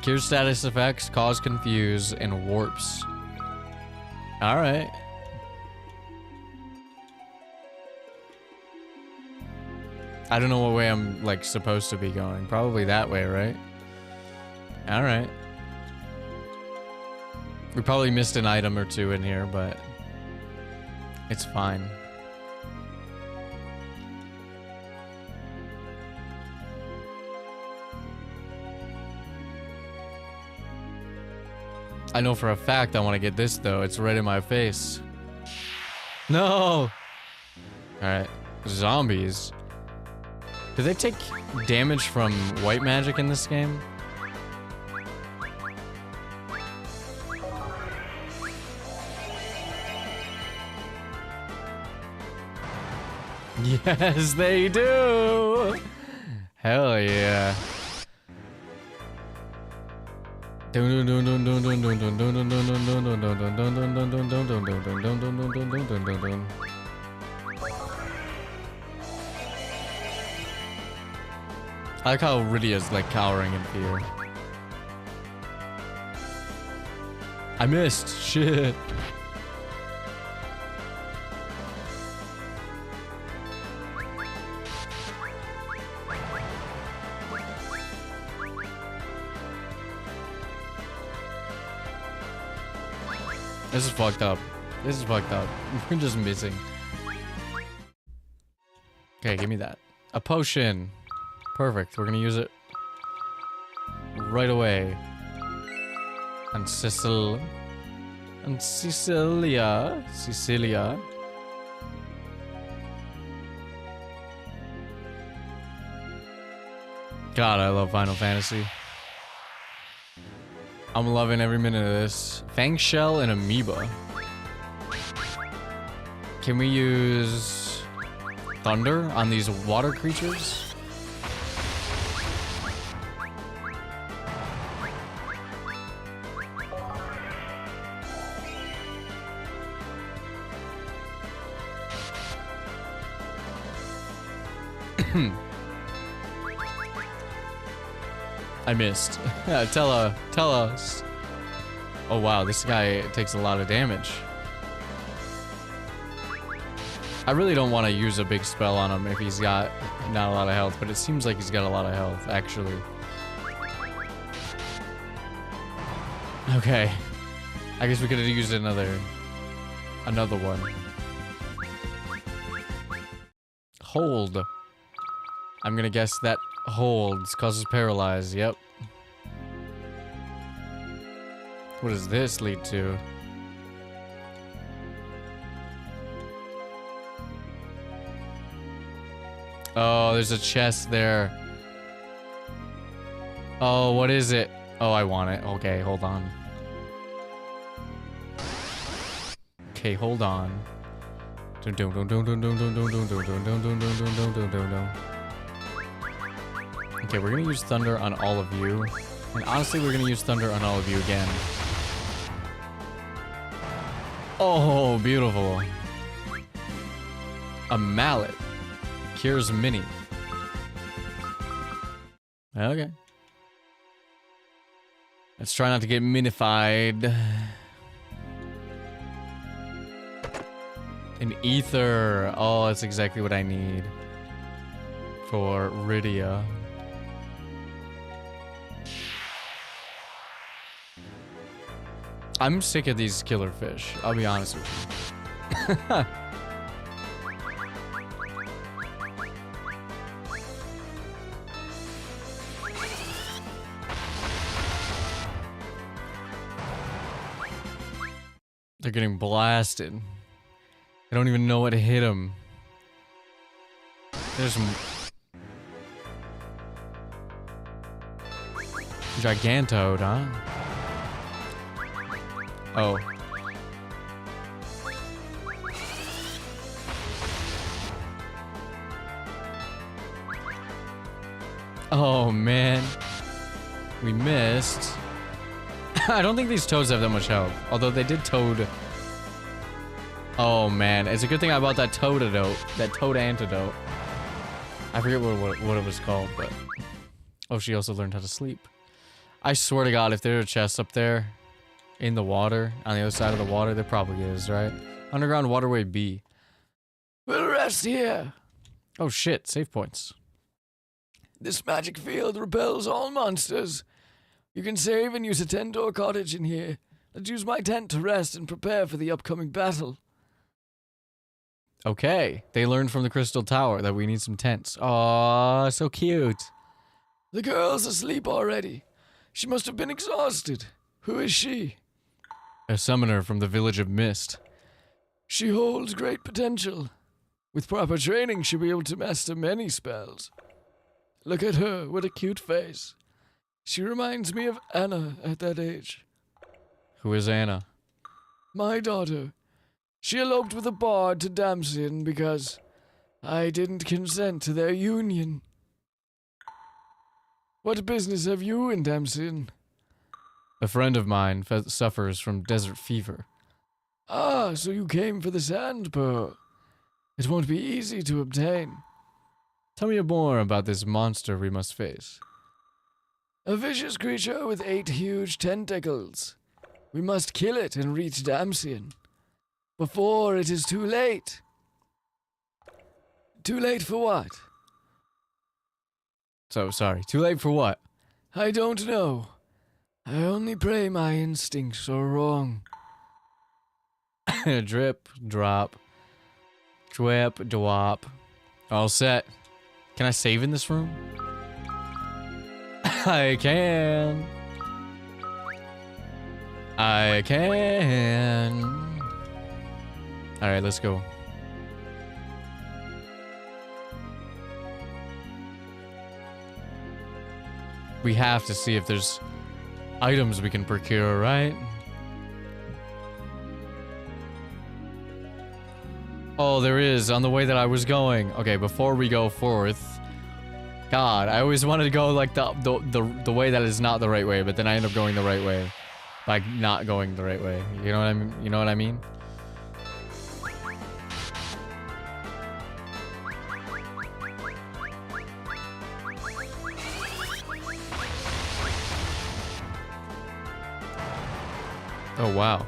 Cures status effects, cause confuse, and warps. Alright. I don't know what way I'm, like, supposed to be going. Probably that way, right? Alright. We probably missed an item or two in here, but it's fine. I know for a fact I want to get this, though. It's right in my face. No! Alright. Zombies. Do they take damage from white magic in this game? Yes, they do! Hell yeah. I like how Rydia's like cowering in fear. I missed. Shit. This is fucked up. This is fucked up. We're just missing. Okay, give me that. A potion. Perfect. We're gonna use it right away. And Cecilia. God, I love Final Fantasy. I'm loving every minute of this. Fang Shell and Amoeba. Can we use Thunder on these water creatures? I missed. Tell us. Oh wow, this guy takes a lot of damage. I really don't want to use a big spell on him if he's got not a lot of health, but it seems like he's got a lot of health, actually. Okay. I guess we could have used another one. Hold. I'm gonna guess that holds, causes paralyze, yep. What does this lead to? Oh, there's a chest there. Oh, what is it? Oh, I want it. Okay, hold on. Okay, hold on. Okay, we're gonna use thunder on all of you. And honestly, we're gonna use thunder on all of you again. Oh, beautiful. A mallet. Cures mini. Okay. Let's try not to get minified. An ether. Oh, that's exactly what I need. For Rydia. I'm sick of these killer fish. I'll be honest with you. They're getting blasted. I don't even know what to hit them. There's some Gigantoad, huh? Oh. Oh man. We missed. I don't think these toads have that much health. Although they did toad. Oh man, it's a good thing I bought that toad antidote. That toad antidote. I forget what it was called, but... Oh, she also learned how to sleep. I swear to God, if there's a chest up there, in the water, on the other side of the water, there probably is, right? Underground Waterway B. We'll rest here. Oh shit, save points. This magic field repels all monsters. You can save and use a tent or cottage in here. Let's use my tent to rest and prepare for the upcoming battle. Okay, they learned from the Crystal Tower that we need some tents. Aww, so cute. The girl's asleep already. She must have been exhausted. Who is she? A summoner from the Village of Mist. She holds great potential. With proper training, she'll be able to master many spells. Look at her, what a cute face. She reminds me of Anna at that age. Who is Anna? My daughter. She eloped with a bard to Damson because I didn't consent to their union. What business have you in Damson? A friend of mine suffers from desert fever. Ah, so you came for the sand pearl. It won't be easy to obtain. Tell me more about this monster we must face. A vicious creature with 8 huge tentacles. We must kill it and reach Damson. Before it is too late. Too late for what? So, sorry. Too late for what? I don't know. I only pray my instincts are wrong. Drip, drop. Drip, dwop. All set. Can I save in this room? I can. I can. Alright, let's go. We have to see if there's items we can procure, right? Oh, there is, on the way that I was going. Okay, before we go forth. God, I always wanted to go like the way that is not the right way, but then I end up going the right way. Like, not going the right way. You know what I mean? You know what I mean? Oh, wow.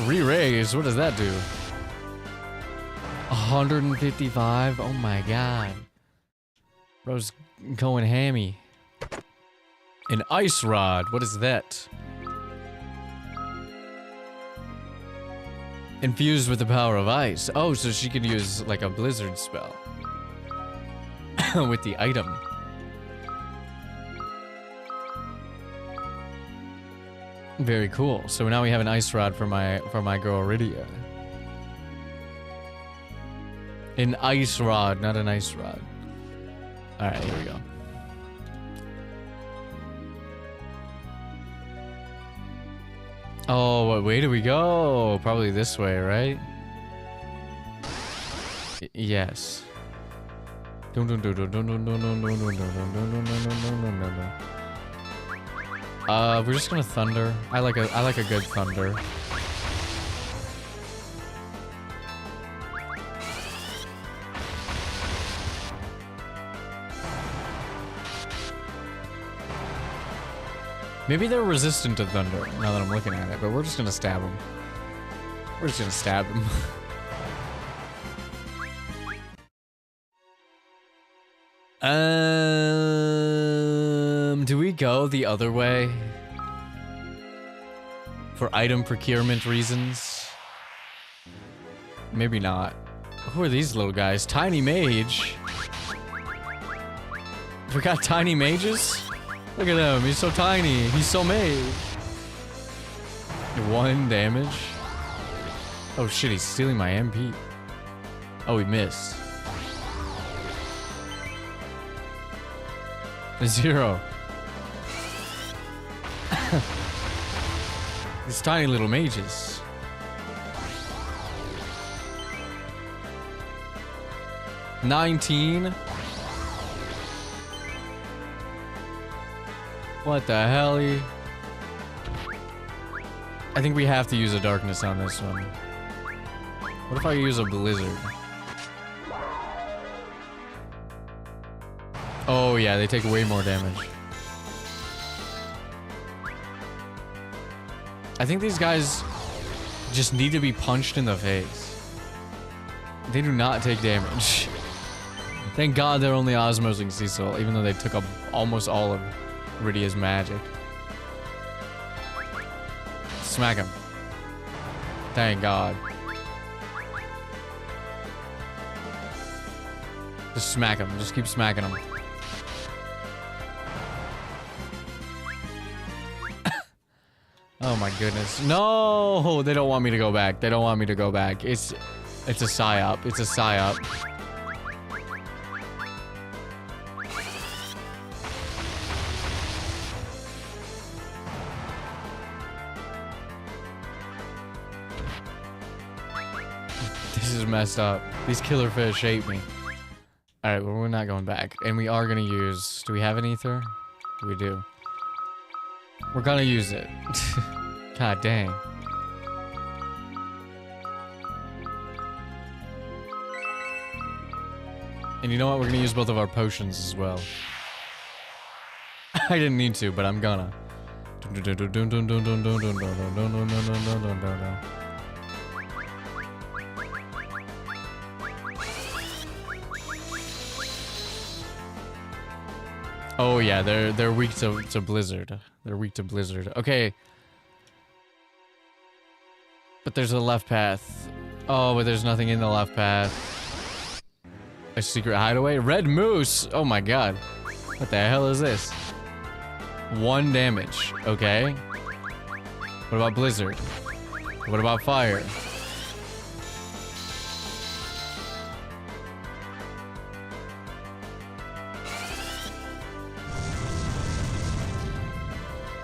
Re-raise, what does that do? 155? Oh my god. Bro's going hammy. An ice rod, what is that? Infused with the power of ice. Oh, so she could use like a blizzard spell. With the item. Very cool. So now we have an ice rod for my girl Rydia. An ice rod, not an ice rod. Alright, here we go. Oh, what way do we go? Probably this way, right? Yes. We're just gonna thunder. I like a good thunder. Maybe they're resistant to thunder, now that I'm looking at it, but we're just gonna stab them. We're just gonna stab them. Do we go the other way? For item procurement reasons? Maybe not. Who are these little guys? Tiny mage? We got tiny mages? Look at him, he's so tiny. He's so made. 1 damage. Oh shit, he's stealing my MP. Oh, he missed. 0. These tiny little mages. $19. What the hell? I think we have to use a darkness on this one. What if I use a blizzard? Oh yeah, they take way more damage. I think these guys just need to be punched in the face. They do not take damage. Thank God they're only osmosing Sea Soul, even though they took up almost all of Rydia's magic. Smack him. Thank God. Just smack him. Just keep smacking him. Oh my goodness. No! They don't want me to go back. They don't want me to go back. It's a psyop. It's a psyop. This is messed up. These killer fish hate me. Alright, well, we're not going back. And we are gonna use... Do we have an ether? We do. We're gonna use it. God dang. And you know what? We're gonna use both of our potions as well. I didn't need to, but I'm gonna. Oh yeah, they're weak to blizzard. They're weak to blizzard. Okay. But there's a left path. Oh, but there's nothing in the left path. A secret hideaway? Red moose! Oh my god. What the hell is this? 1 damage. Okay. What about blizzard? What about fire?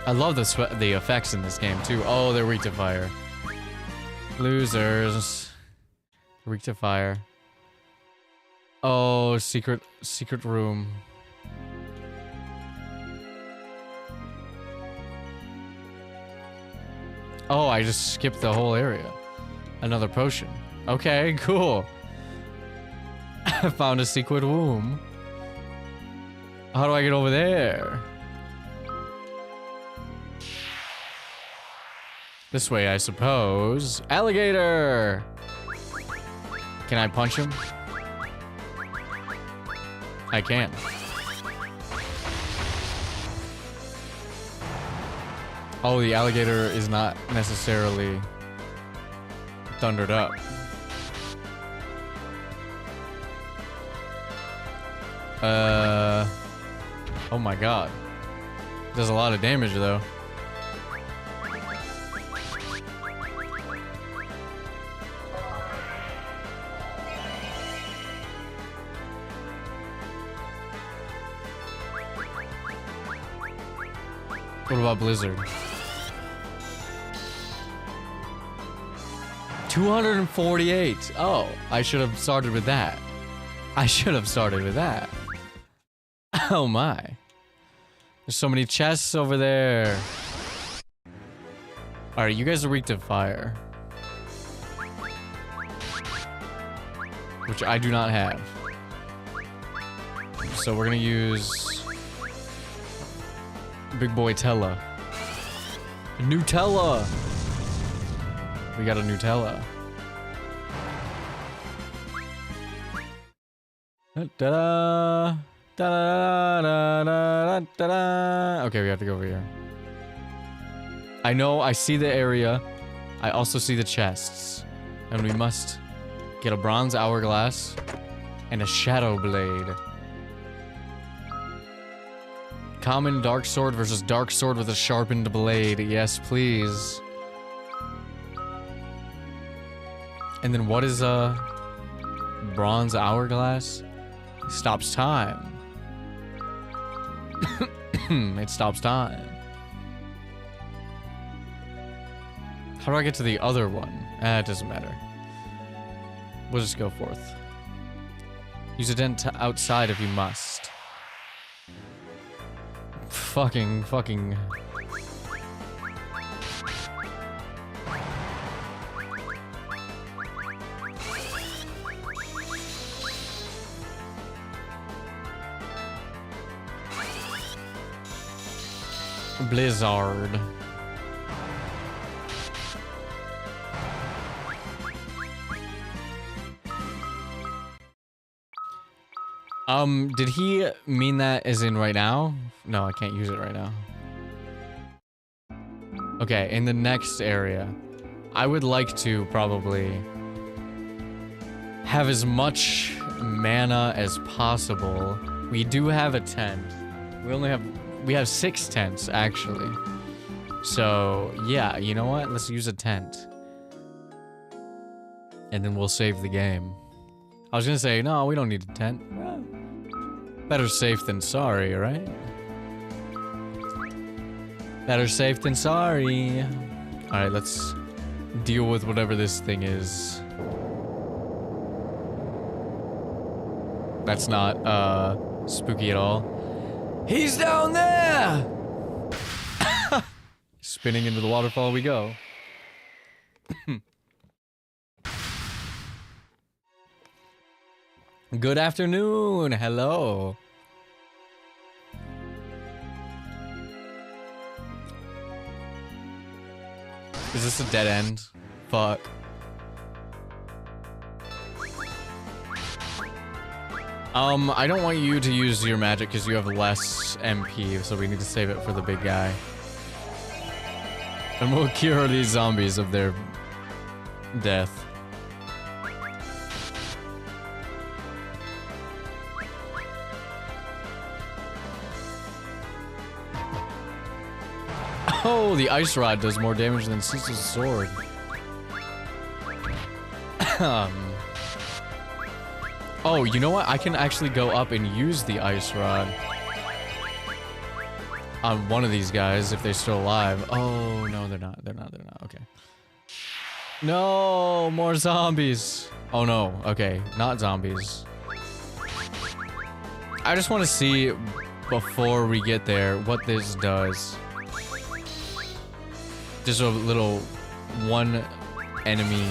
I love the effects in this game too. Oh, they're weak to fire. Losers. Weak to fire. Oh, secret room. Oh, I just skipped the whole area. Another potion. Okay, cool. I found a secret womb. How do I get over there? This way, I suppose. Alligator! Can I punch him? I can. Oh, the alligator is not necessarily thundered up. Oh my god. Does a lot of damage though. What about blizzard? 248. Oh, I should have started with that. I should have started with that. Oh my. There's so many chests over there. Alright, you guys are weak to fire. Which I do not have. So we're gonna use Big Boy Tella. Nutella! We got a Nutella. Da-da! Da-da-da-da-da-da-da. Okay, we have to go over here. I know, I see the area. I also see the chests. And we must get a bronze hourglass and a shadow blade. Common dark sword versus dark sword with a sharpened blade. Yes, please. And then what is a bronze hourglass? It stops time. It stops time. How do I get to the other one? It doesn't matter. We'll just go forth. Use a dent outside if you must. Fucking. Blizzard. Did he mean that as in right now? No, I can't use it right now. Okay, in the next area, I would like to probably have as much mana as possible. We do have a tent. We have 6 tents, actually. So, yeah, you know what? Let's use a tent. And then we'll save the game. I was gonna say, no, we don't need a tent. Well, better safe than sorry, right? Better safe than sorry. Alright, let's deal with whatever this thing is. That's not, spooky at all. He's down there! Spinning into the waterfall we go. Good afternoon, hello. Is this a dead end? Fuck. I don't want you to use your magic because you have less MP, so we need to save it for the big guy. And we'll cure these zombies of their death. Oh, the ice rod does more damage than Cecil's sword. Oh, you know what? I can actually go up and use the ice rod on one of these guys if they're still alive. Oh, no, they're not. They're not. Okay. No, more zombies. Oh, no. Okay, not zombies. I just want to see before we get there what this does. Just a little one enemy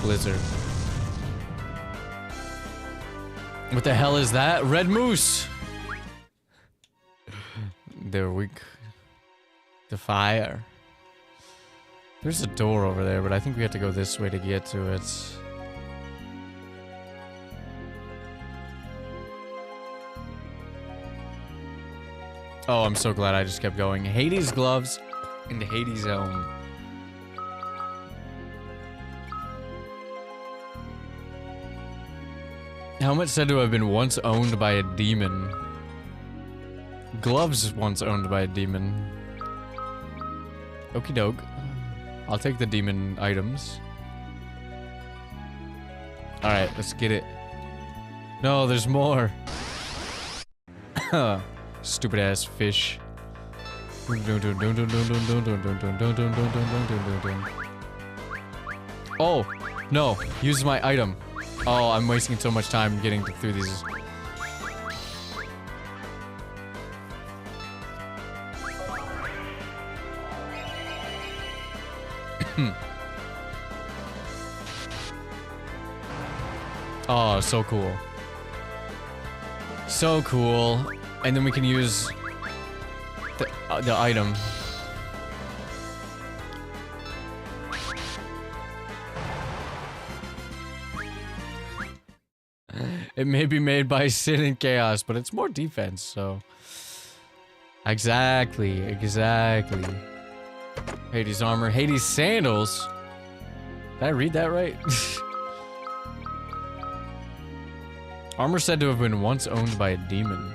blizzard. What the hell is that? Red moose! They're weak to fire. There's a door over there, but I think we have to go this way to get to it. Oh, I'm so glad I just kept going. Hades gloves into Hades zone. Helmet said to have been once owned by a demon. Gloves once owned by a demon. Okie doke. I'll take the demon items. Alright, let's get it. No, there's more. Stupid ass fish. Oh, no. Use my item. Oh, I'm wasting so much time getting through these. Oh, so cool. So cool. And then we can use the item. It may be made by Sin and Chaos, but it's more defense, so... Exactly, exactly. Hades armor, Hades sandals? Did I read that right? Armor said to have been once owned by a demon.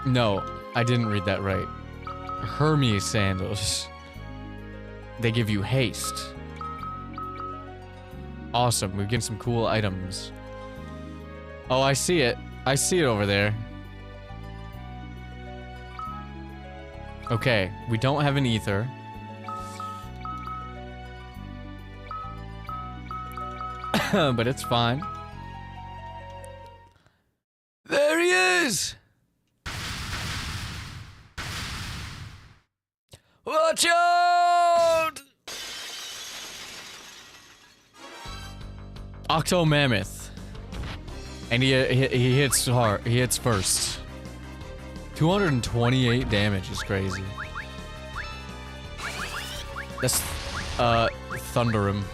No, I didn't read that right. Hermes sandals. They give you haste. Awesome, we've getting some cool items. Oh, I see it. I see it over there. Okay, we don't have an ether. But it's fine. There he is! Watch out! Octo Mammoth. And he hits hard. He hits first. 228 damage is crazy. That's thunder him.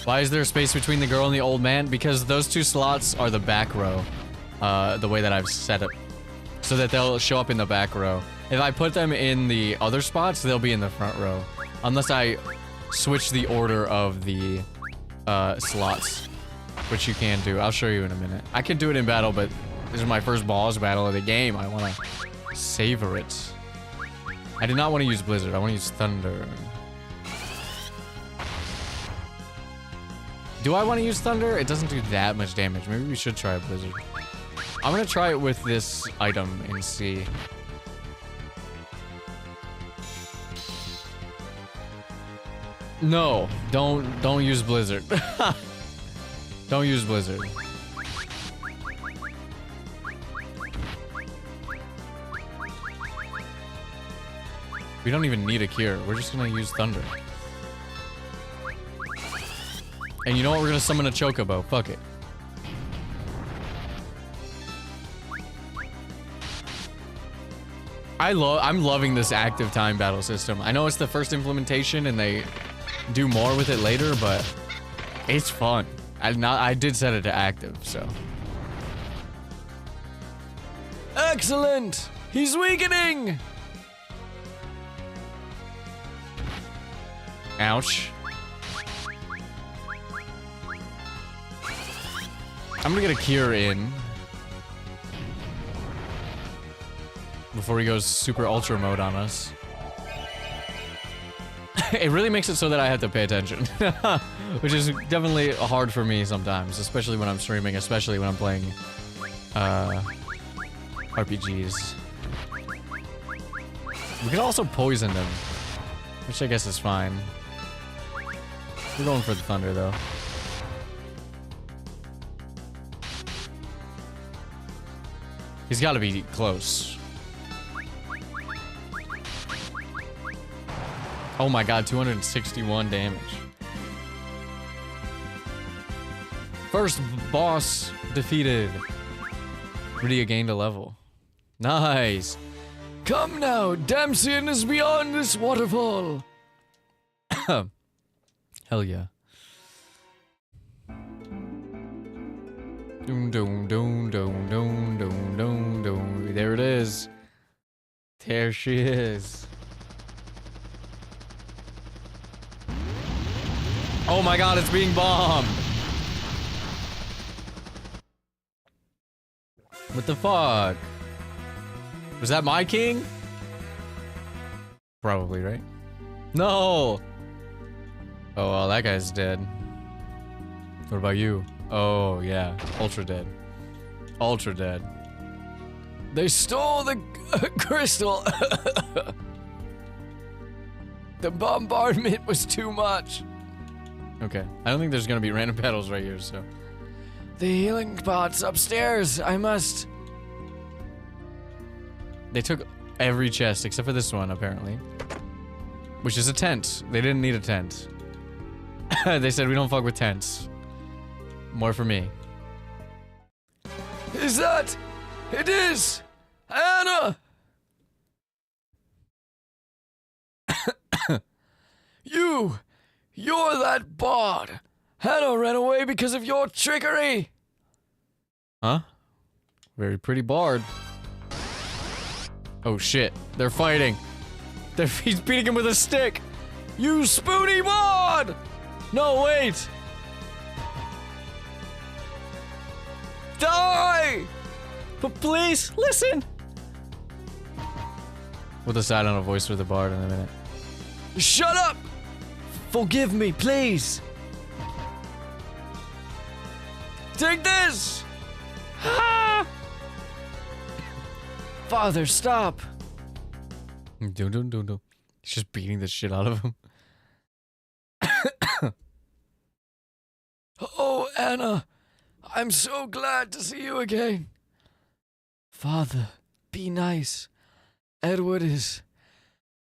Why is there space between the girl and the old man? Because those two slots are the back row. The way that I've set it. So that they'll show up in the back row. If I put them in the other spots, they'll be in the front row. Unless I switch the order of the slots. Which you can do. I'll show you in a minute. I can do it in battle, but this is my first boss battle of the game. I want to savor it. I did not want to use Blizzard. I want to use Thunder. Do I want to use Thunder? It doesn't do that much damage. Maybe we should try Blizzard. I'm going to try it with this item and see. No, don't use Blizzard. Don't use Blizzard. We don't even need a cure. We're just gonna use Thunder. And you know what? We're gonna summon a Chocobo. Fuck it. I'm loving this active time battle system. I know it's the first implementation and they do more with it later, but it's fun. I did set it to active, so. Excellent! He's weakening! Ouch. I'm gonna get a cure in. Before he goes super ultra mode on us. It really makes it so that I have to pay attention. Which is definitely hard for me sometimes, especially when I'm streaming, especially when I'm playing RPGs. We could also poison them, which I guess is fine. We're going for the thunder though. He's got to be close. Oh my god, 261 damage. First boss defeated. Rydia gained a level. Nice. Come now, Damsian is beyond this waterfall. Hell yeah. Doom doom doom doom doom doom doom doom. There it is. There she is. Oh my god, it's being bombed. What the fuck? Was that my king? Probably, right? No! Oh, well, that guy's dead. What about you? Oh, yeah. Ultra dead. Ultra dead. They stole the crystal. The bombardment was too much. Okay. I don't think there's gonna be random battles right here, so. The healing pot's upstairs. I must. They took every chest except for this one, apparently. Which is a tent. They didn't need a tent. They said we don't fuck with tents. More for me. Is that? It is! Anna! You're that bard! Hannah ran away because of your trickery! Huh? Very pretty bard. Oh shit, they're fighting. He's beating him with a stick! You spoony bard! No, wait! Die! But please, listen! We'll decide on a voice for the bard in a minute. Shut up! Forgive me, please! Take this! Ah! Father, stop! He's just beating the shit out of him. Oh, Anna, I'm so glad to see you again. Father, be nice. Edward is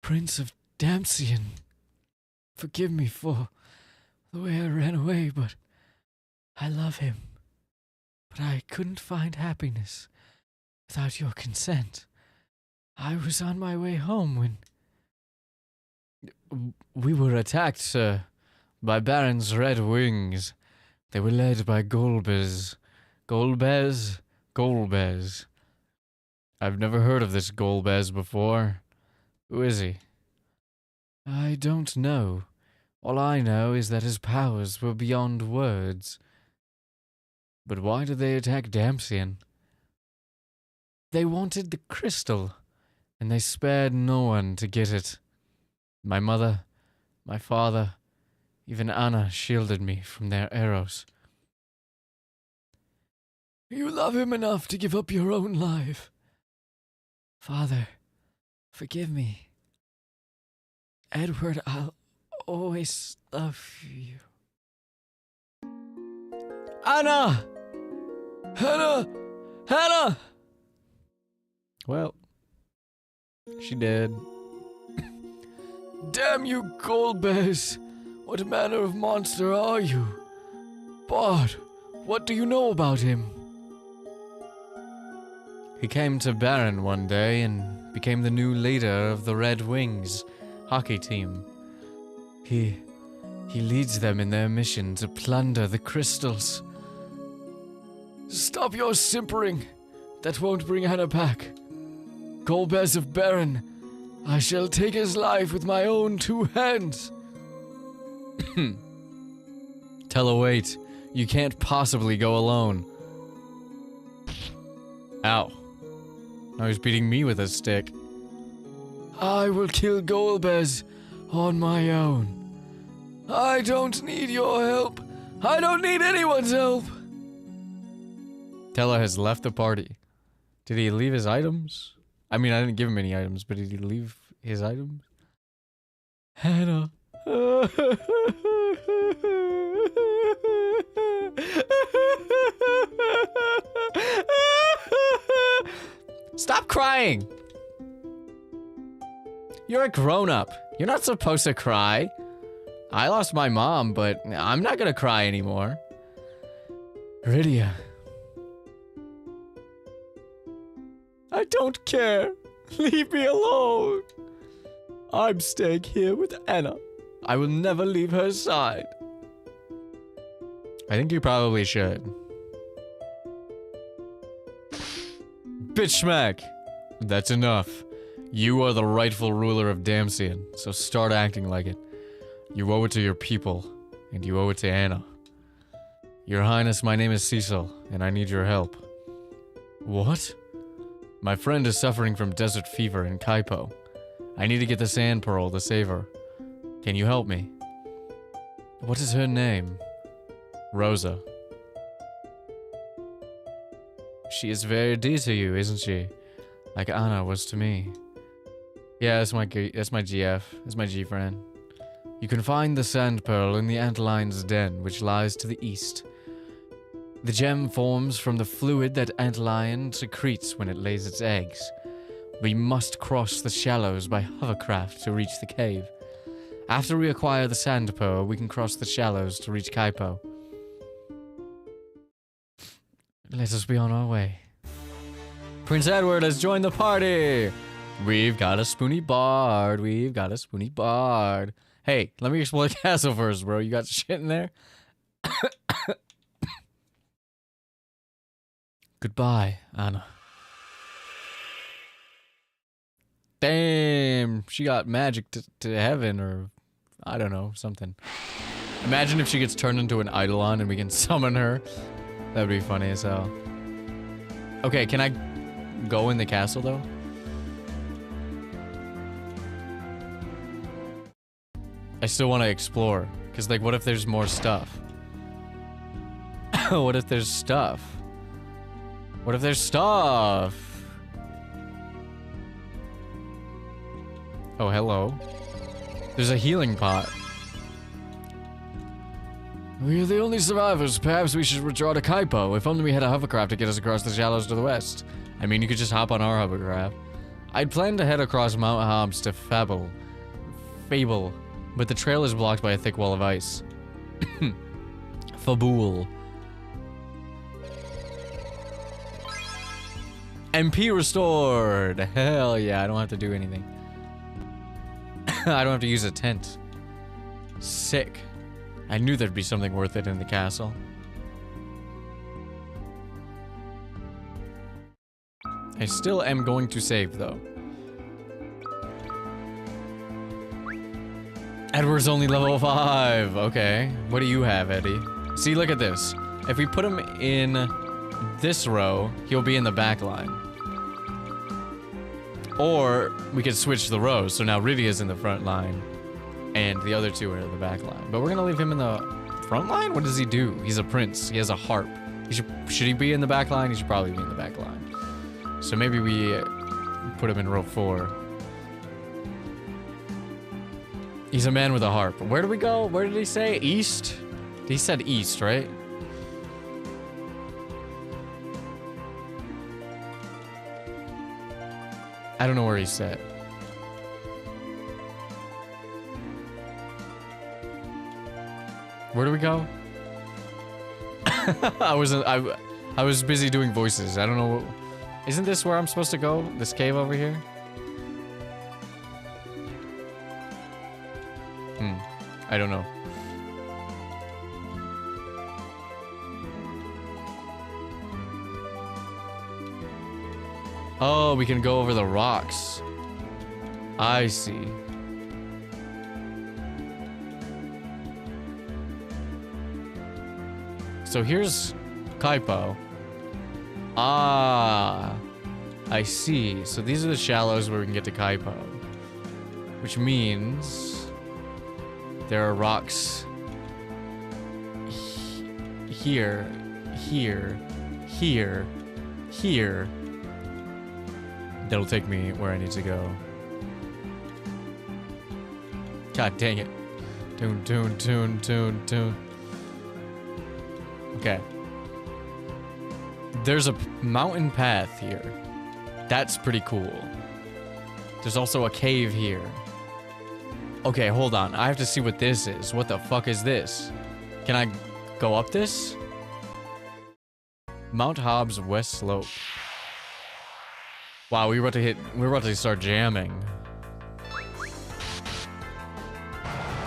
Prince of Damsian. Forgive me for the way I ran away, but I love him. But I couldn't find happiness without your consent. I was on my way home when we were attacked, sir, by Baron's Red Wings. They were led by Golbez. Golbez. I've never heard of this Golbez before. Who is he? I don't know. All I know is that his powers were beyond words. But why did they attack Damsian? They wanted the crystal, and they spared no one to get it. My mother, my father, even Anna shielded me from their arrows. You love him enough to give up your own life. Father, forgive me. Edward, I'll always love you. Anna! Hannah! Well, she did. Damn you, Golbez! What manner of monster are you? Bard, what do you know about him? He came to Baron one day and became the new leader of the Red Wings hockey team. He leads them in their mission to plunder the crystals. Stop your simpering. That won't bring Hannah back. Golbez of Baron, I shall take his life with my own two hands. Tell her, wait. You can't possibly go alone. Ow. Now he's beating me with a stick. I will kill Golbez on my own. I don't need your help. I don't need anyone's help. Teller has left the party. Did he leave his items? I mean, I didn't give him any items, but did he leave his items? Hannah. Stop crying! You're a grown-up. You're not supposed to cry. I lost my mom, but I'm not gonna cry anymore. Rydia. I don't care. Leave me alone. I'm staying here with Anna. I will never leave her side. I think you probably should. Bitch smack. That's enough. You are the rightful ruler of Damsian, so start acting like it. You owe it to your people, and you owe it to Anna. Your Highness, my name is Cecil, and I need your help. What? My friend is suffering from desert fever in Kaipo. I need to get the sand pearl to save her. Can you help me? What is her name? Rosa. She is very dear to you, isn't she? like Anna was to me. Yeah, that's my GF. That's my G friend. You can find the sand pearl in the antlion's den, which lies to the east. The gem forms from the fluid that antlion secretes when it lays its eggs. We must cross the shallows by hovercraft to reach the cave. After we acquire the sand pearl, we can cross the shallows to reach Kaipo. Let us be on our way. Prince Edward has joined the party! We've got a spoony bard. We've got a spoony bard. Hey, let me explore the castle first, bro. You got shit in there? Goodbye, Anna. Damn, she got magic to heaven, or I don't know, something. Imagine if she gets turned into an eidolon and we can summon her. That'd be funny as hell. Okay, can I go in the castle though? I still want to explore, because like what if there's more stuff? What if there's stuff? What if there's stuff? Oh, hello. There's a healing pot. We are the only survivors. Perhaps we should withdraw to Kaipo. If only we had a hovercraft to get us across the shallows to the west. I mean, you could just hop on our hovercraft. I'd planned to head across Mount Hobbs to Fable, but the trail is blocked by a thick wall of ice. Fabool. MP restored! Hell yeah, I don't have to do anything. I don't have to use a tent. Sick. I knew there'd be something worth it in the castle. I still am going to save, though. Edward's only level 5. Okay. What do you have, Eddie? See, look at this. If we put him in this row, he'll be in the back line. Or we could switch the rows, so now Rydia's in the front line, and the other two are in the back line. But we're gonna leave him in the front line? What does he do? He's a prince. He has a harp. Should he be in the back line? He should probably be in the back line. So maybe we put him in row 4. He's a man with a harp. Where do we go? Where did he say? East? He said east, right? I don't know where he's set. Where do we go? I was busy doing voices. I don't know. Isn't this where I'm supposed to go? This cave over here? I don't know. Oh, we can go over the rocks. I see. So here's Kaipo. Ah, I see. So these are the shallows where we can get to Kaipo. Which means there are rocks here, here, here, here. That'll take me where I need to go. God dang it. Tune. Okay. There's a mountain path here. That's pretty cool. There's also a cave here. Okay, hold on. I have to see what this is. What the fuck is this? Can I go up this? Mount Hobbs West Slope. Wow, we're about to start jamming.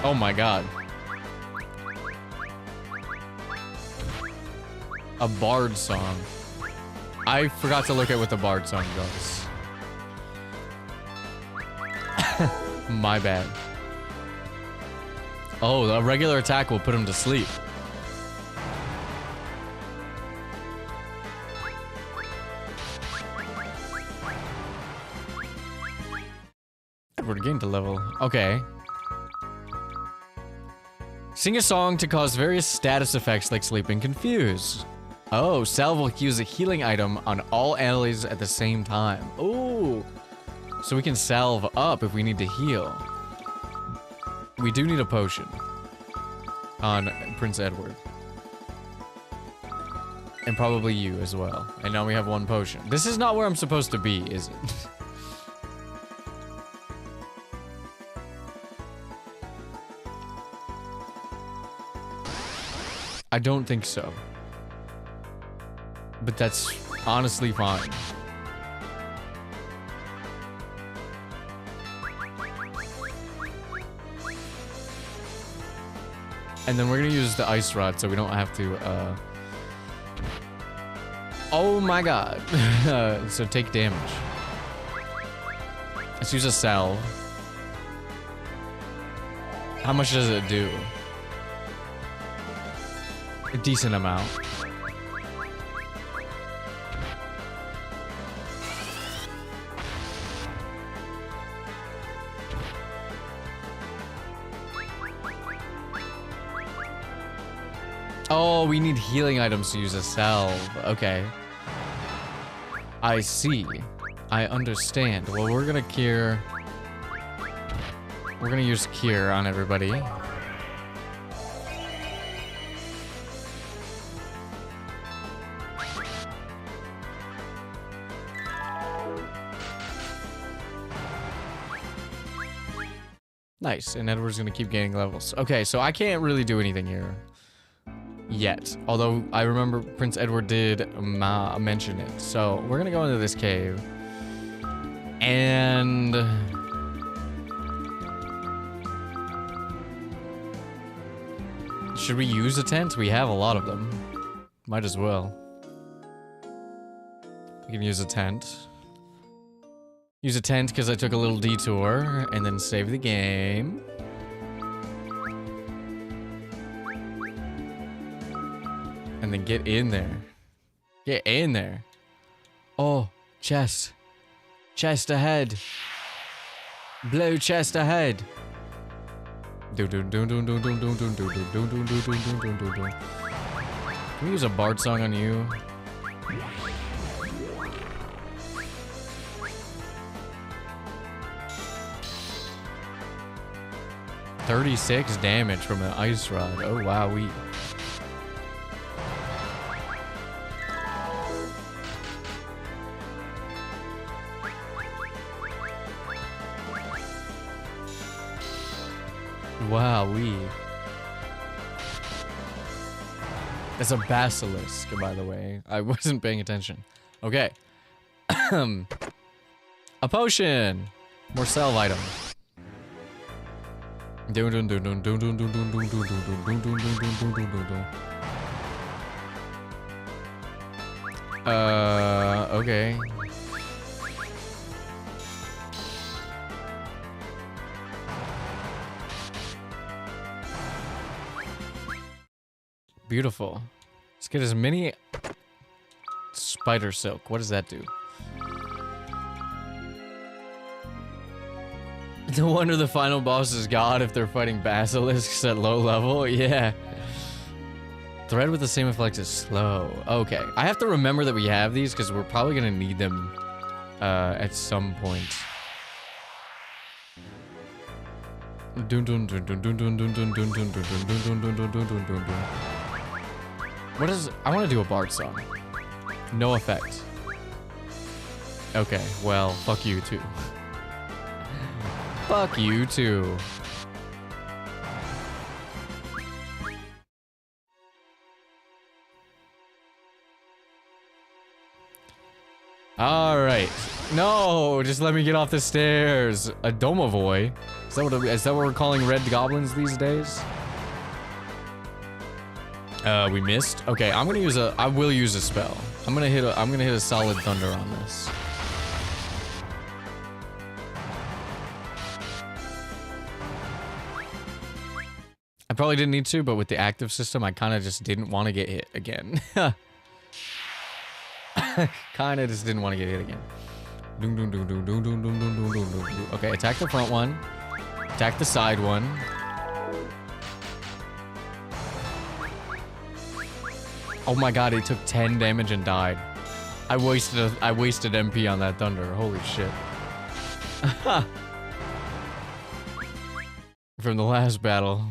Oh my god. A bard song. I forgot to look at what the bard song does. My bad. Oh, a regular attack will put him to sleep. Edward gained a level. Okay. Sing a song to cause various status effects like sleep and confuse. Oh, salve will use a healing item on all allies at the same time. Ooh. So we can salve up if we need to heal. We do need a potion on Prince Edward. And probably you as well. And now we have one potion. This is not where I'm supposed to be, is it? I don't think so. But that's honestly fine. And then we're gonna use the ice rod so we don't have to, oh my god. So take damage. Let's use a salve. How much does it do? A decent amount. Oh, we need healing items to use a salve. Okay. I see. I understand. Well, we're gonna cure. We're gonna use cure on everybody. Nice, and Edward's gonna keep gaining levels. Okay, so I can't really do anything here. Yet. Although, I remember Prince Edward did mention it. So, we're gonna go into this cave. And... should we use a tent? We have a lot of them. Might as well. We can use a tent. Use a tent because I took a little detour. And then save the game. And then get in there. Get in there. Oh, chest. Chest ahead. Blue chest ahead. Can we use a Bard song on you? $36 damage from an ice rod. Oh wowee. Wowee. That's a basilisk, by the way. I wasn't paying attention. Okay. A potion! More salve item. Okay. Beautiful. Let's get as many spider silk. What does that do? No wonder the final boss is God if they're fighting basilisks at low level. Yeah. Thread with the same effect is slow. Okay. I have to remember that we have these because we're probably going to need them at some point. What is... I want to do a Bard song. No effect. Okay, well, fuck you too. Fuck you too. Alright. No, just let me get off the stairs. A Domovoy? Is that what we're calling red goblins these days? We missed. Okay, I will use a spell. I'm gonna hit a solid thunder on this. I probably didn't need to, but with the active system, I kind of just didn't want to get hit again. Kind of just didn't want to get hit again. Okay, attack the front one. Attack the side one. Oh my god, it took 10 damage and died. I wasted MP on that thunder. Holy shit. From the last battle.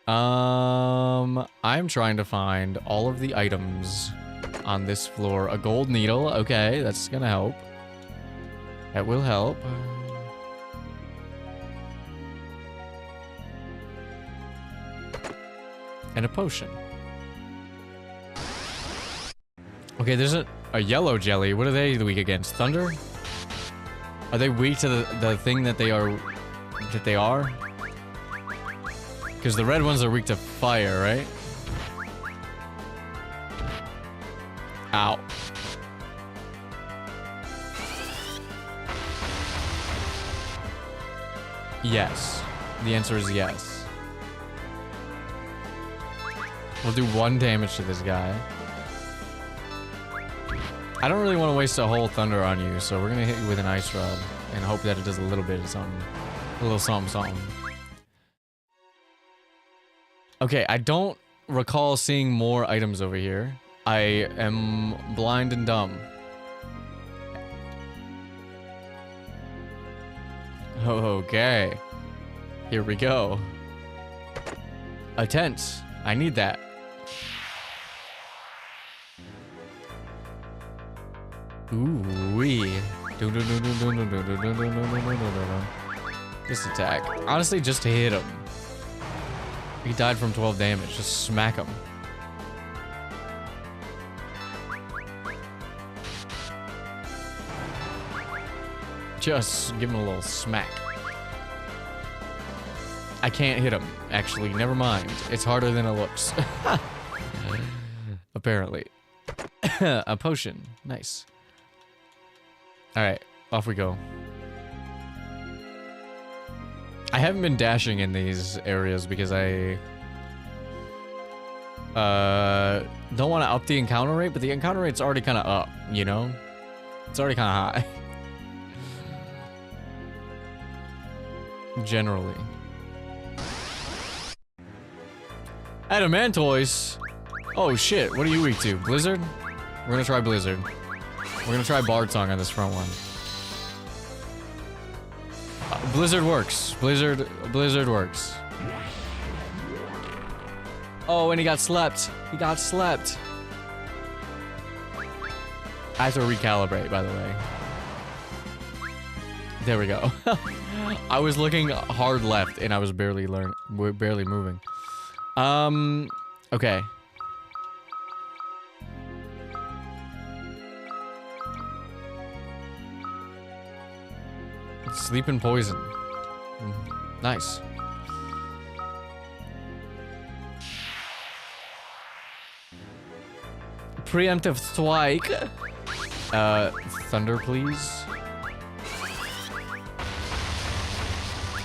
I'm trying to find all of the items on this floor. A gold needle. Okay, that's gonna help. That will help. And a potion. Okay, there's a yellow jelly. What are they weak against? Thunder? Are they weak to the thing that they are? Because the red ones are weak to fire, right? Ow. Yes. The answer is yes. We'll do 1 damage to this guy. I don't really want to waste a whole thunder on you, so we're gonna hit you with an ice rod and hope that it does a little bit of something. A little something. Okay, I don't recall seeing more items over here. I am blind and dumb. Okay. Here we go. A tent. I need that. Ooh-wee. Just attack. Honestly, just to hit him. He died from 12 damage. Just smack him. Just give him a little smack. I can't hit him, actually. Never mind. It's harder than it looks. Apparently. A potion. Nice. Alright, off we go. I haven't been dashing in these areas because I don't want to up the encounter rate, but the encounter rate's already kind of up, you know? It's already kind of high. Generally. Adamantoise? Oh shit, what are you weak to? Blizzard? We're gonna try Blizzard. We're gonna try Bard Song on this front one. Blizzard works. Blizzard works. Oh, and he got slept. He got slept. I have to recalibrate, by the way. There we go. I was looking hard left, and I was barely moving. Okay. Sleep and poison. Nice. Preemptive strike. Thunder, please.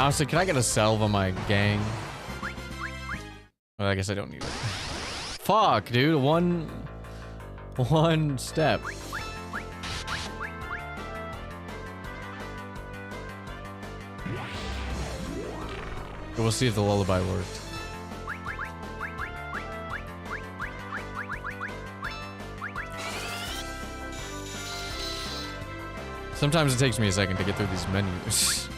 Honestly, can I get a salve on my gang? Well, I guess I don't need it. Fuck, dude. One step. We'll see if the lullaby worked. Sometimes it takes me a second to get through these menus.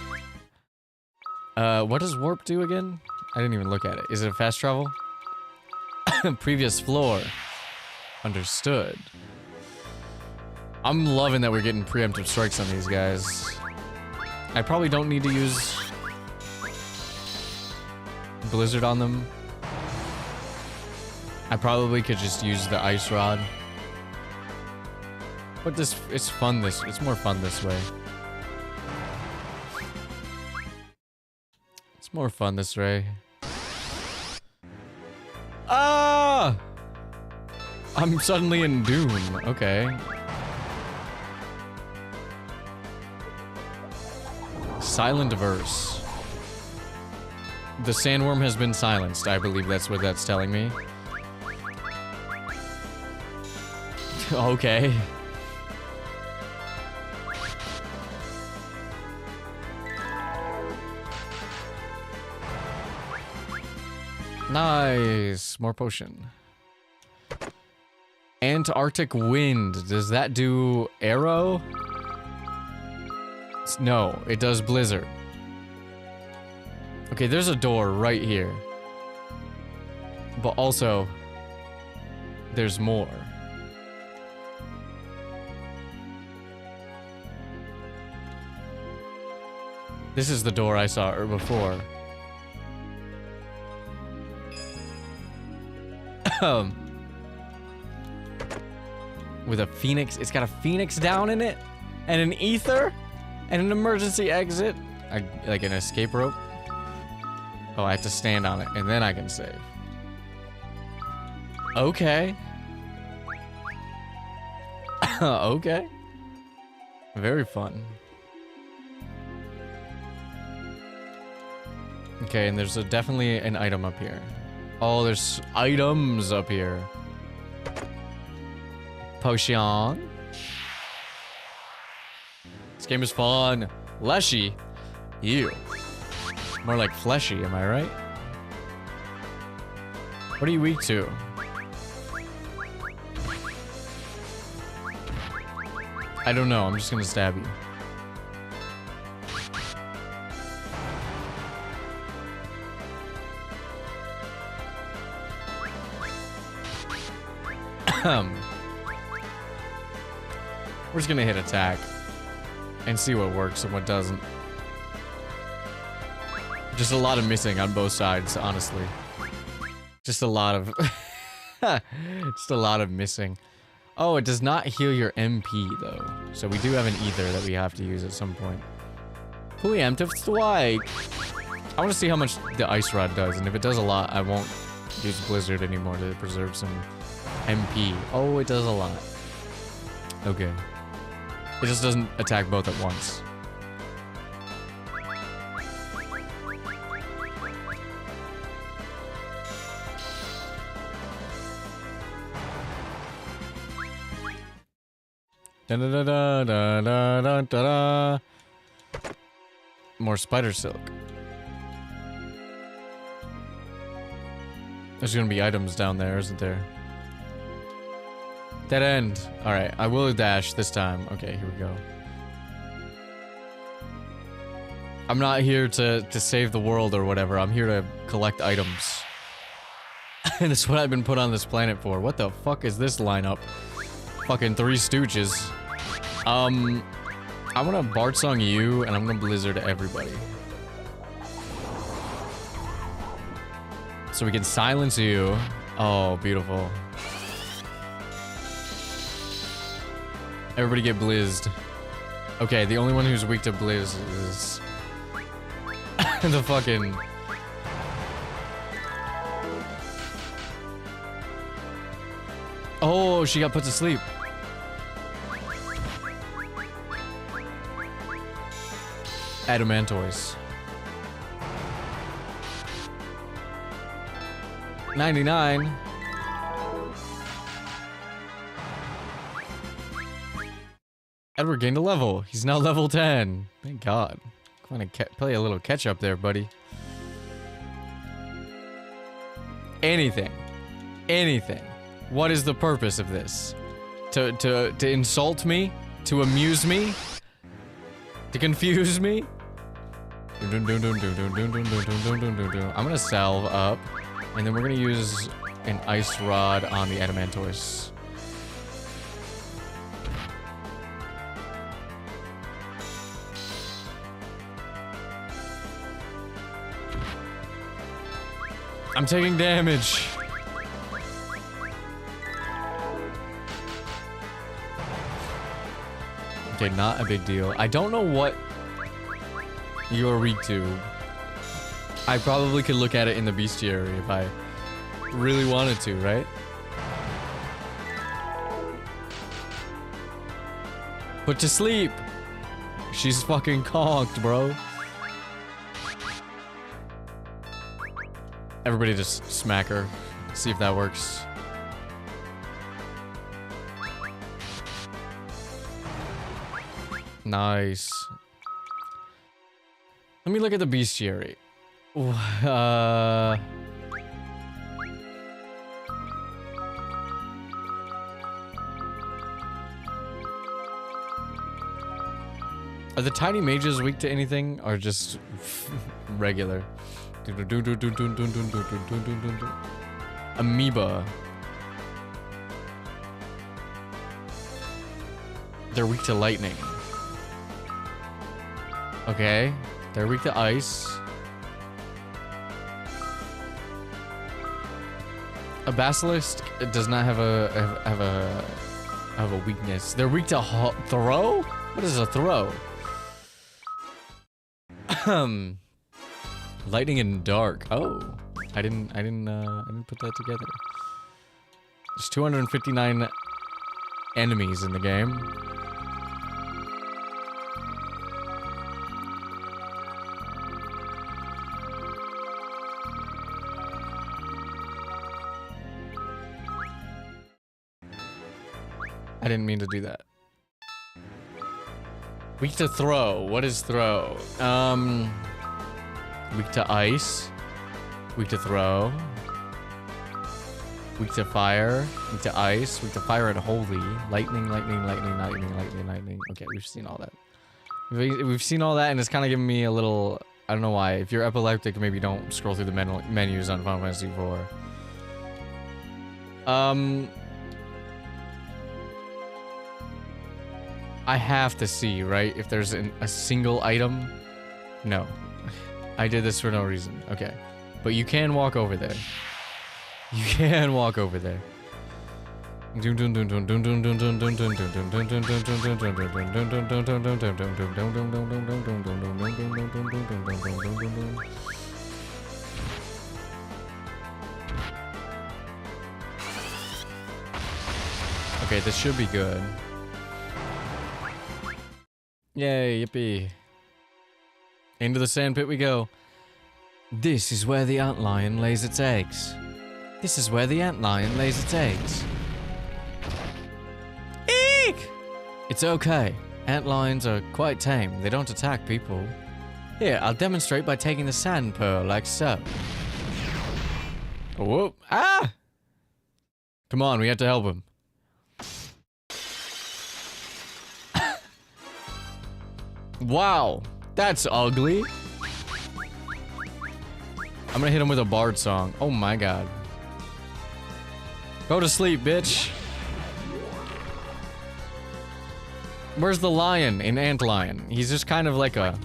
What does warp do again? I didn't even look at it. Is it a fast travel? Previous floor. Understood. I'm loving that we're getting preemptive strikes on these guys. I probably don't need to use Blizzard on them. I probably could just use the ice rod. But it's fun it's more fun this way. It's more fun this way. Ah! I'm suddenly in Dune. Okay. Silent verse. The sandworm has been silenced. I believe that's what that's telling me. Okay. Nice. More potion. Antarctic wind. Does that do arrow? No, it does blizzard. Okay, there's a door right here. But also, there's more. This is the door I saw before. With a phoenix. It's got a phoenix down in it. And an ether. And an emergency exit. Like an escape rope. Oh, I have to stand on it. And then I can save. Okay. Okay. Very fun. Okay, and there's definitely an item up here. Oh, there's items up here. Potion. This game is fun. Leshy. Ew. More like fleshy, am I right? What are you weak to? I don't know, I'm just gonna stab you. We're just gonna hit attack and see what works and what doesn't. Just a lot of missing on both sides, honestly. Just a lot of just a lot of missing. Oh, it does not heal your MP though. So we do have an ether that we have to use at some point. Preemptive strike. I want to see how much the ice rod does, and if it does a lot, I won't use blizzard anymore to preserve some MP. Oh, it does a lot. Okay. It just doesn't attack both at once. Da da da da da da da da. More spider silk. There's gonna be items down there, isn't there? Dead end. Alright, I will dash this time. Okay, here we go. I'm not here to save the world or whatever. I'm here to collect items. And it's what I've been put on this planet for. What the fuck is this lineup? Fucking Three Stooges. I'm gonna Bart Song you, and I'm gonna Blizzard everybody. So we can silence you. Oh, beautiful. Everybody get blizzed. Okay, the only one who's weak to blizz is the fucking... Oh, she got put to sleep. Adamantoise. 99. Edward gained a level. He's now level 10. Thank God. Come on, play a little catch up there, buddy. Anything. Anything. What is the purpose of this? To insult me? To amuse me? To confuse me? I'm gonna salve up, and then we're gonna use an ice rod on the Adamantoise. I'm taking damage. Okay, not a big deal. I don't know what you're weak to. I probably could look at it in the bestiary if I really wanted to, right? Put to sleep. She's fucking conked, bro. Everybody just smack her. See if that works. Nice. Let me look at the bestiary. Are the tiny mages weak to anything or just regular? Amoeba. They're weak to lightning. Okay. They're weak to ice. A basilisk does not have a weakness. They're weak to throw? What is a throw? Lightning and dark. Oh, I didn't put that together. There's 259 enemies in the game. I didn't mean to do that. Weak to throw. What is throw? Weak to ice. Weak to throw. Weak to fire. Weak to ice. Weak to fire and holy. Lightning, lightning, lightning, lightning, lightning, lightning. Okay, we've seen all that. We've seen all that, and it's kind of giving me a little... I don't know why. If you're epileptic, maybe don't scroll through the menus on Final Fantasy IV. I have to see, right? If there's a single item. No. I did this for no reason. Okay. But you can walk over there. You can walk over there. Okay, this should be good. Yay, yippee. Into the sandpit we go. This is where the antlion lays its eggs. This is where the antlion lays its eggs. Eek! It's okay. Antlions are quite tame. They don't attack people. Here, I'll demonstrate by taking the sand pearl like so. Whoop. Ah! Come on, we have to help him. Wow, that's ugly. I'm gonna hit him with a bard song. Oh my god. Go to sleep, bitch. Where's the lion in Antlion? He's just kind of like a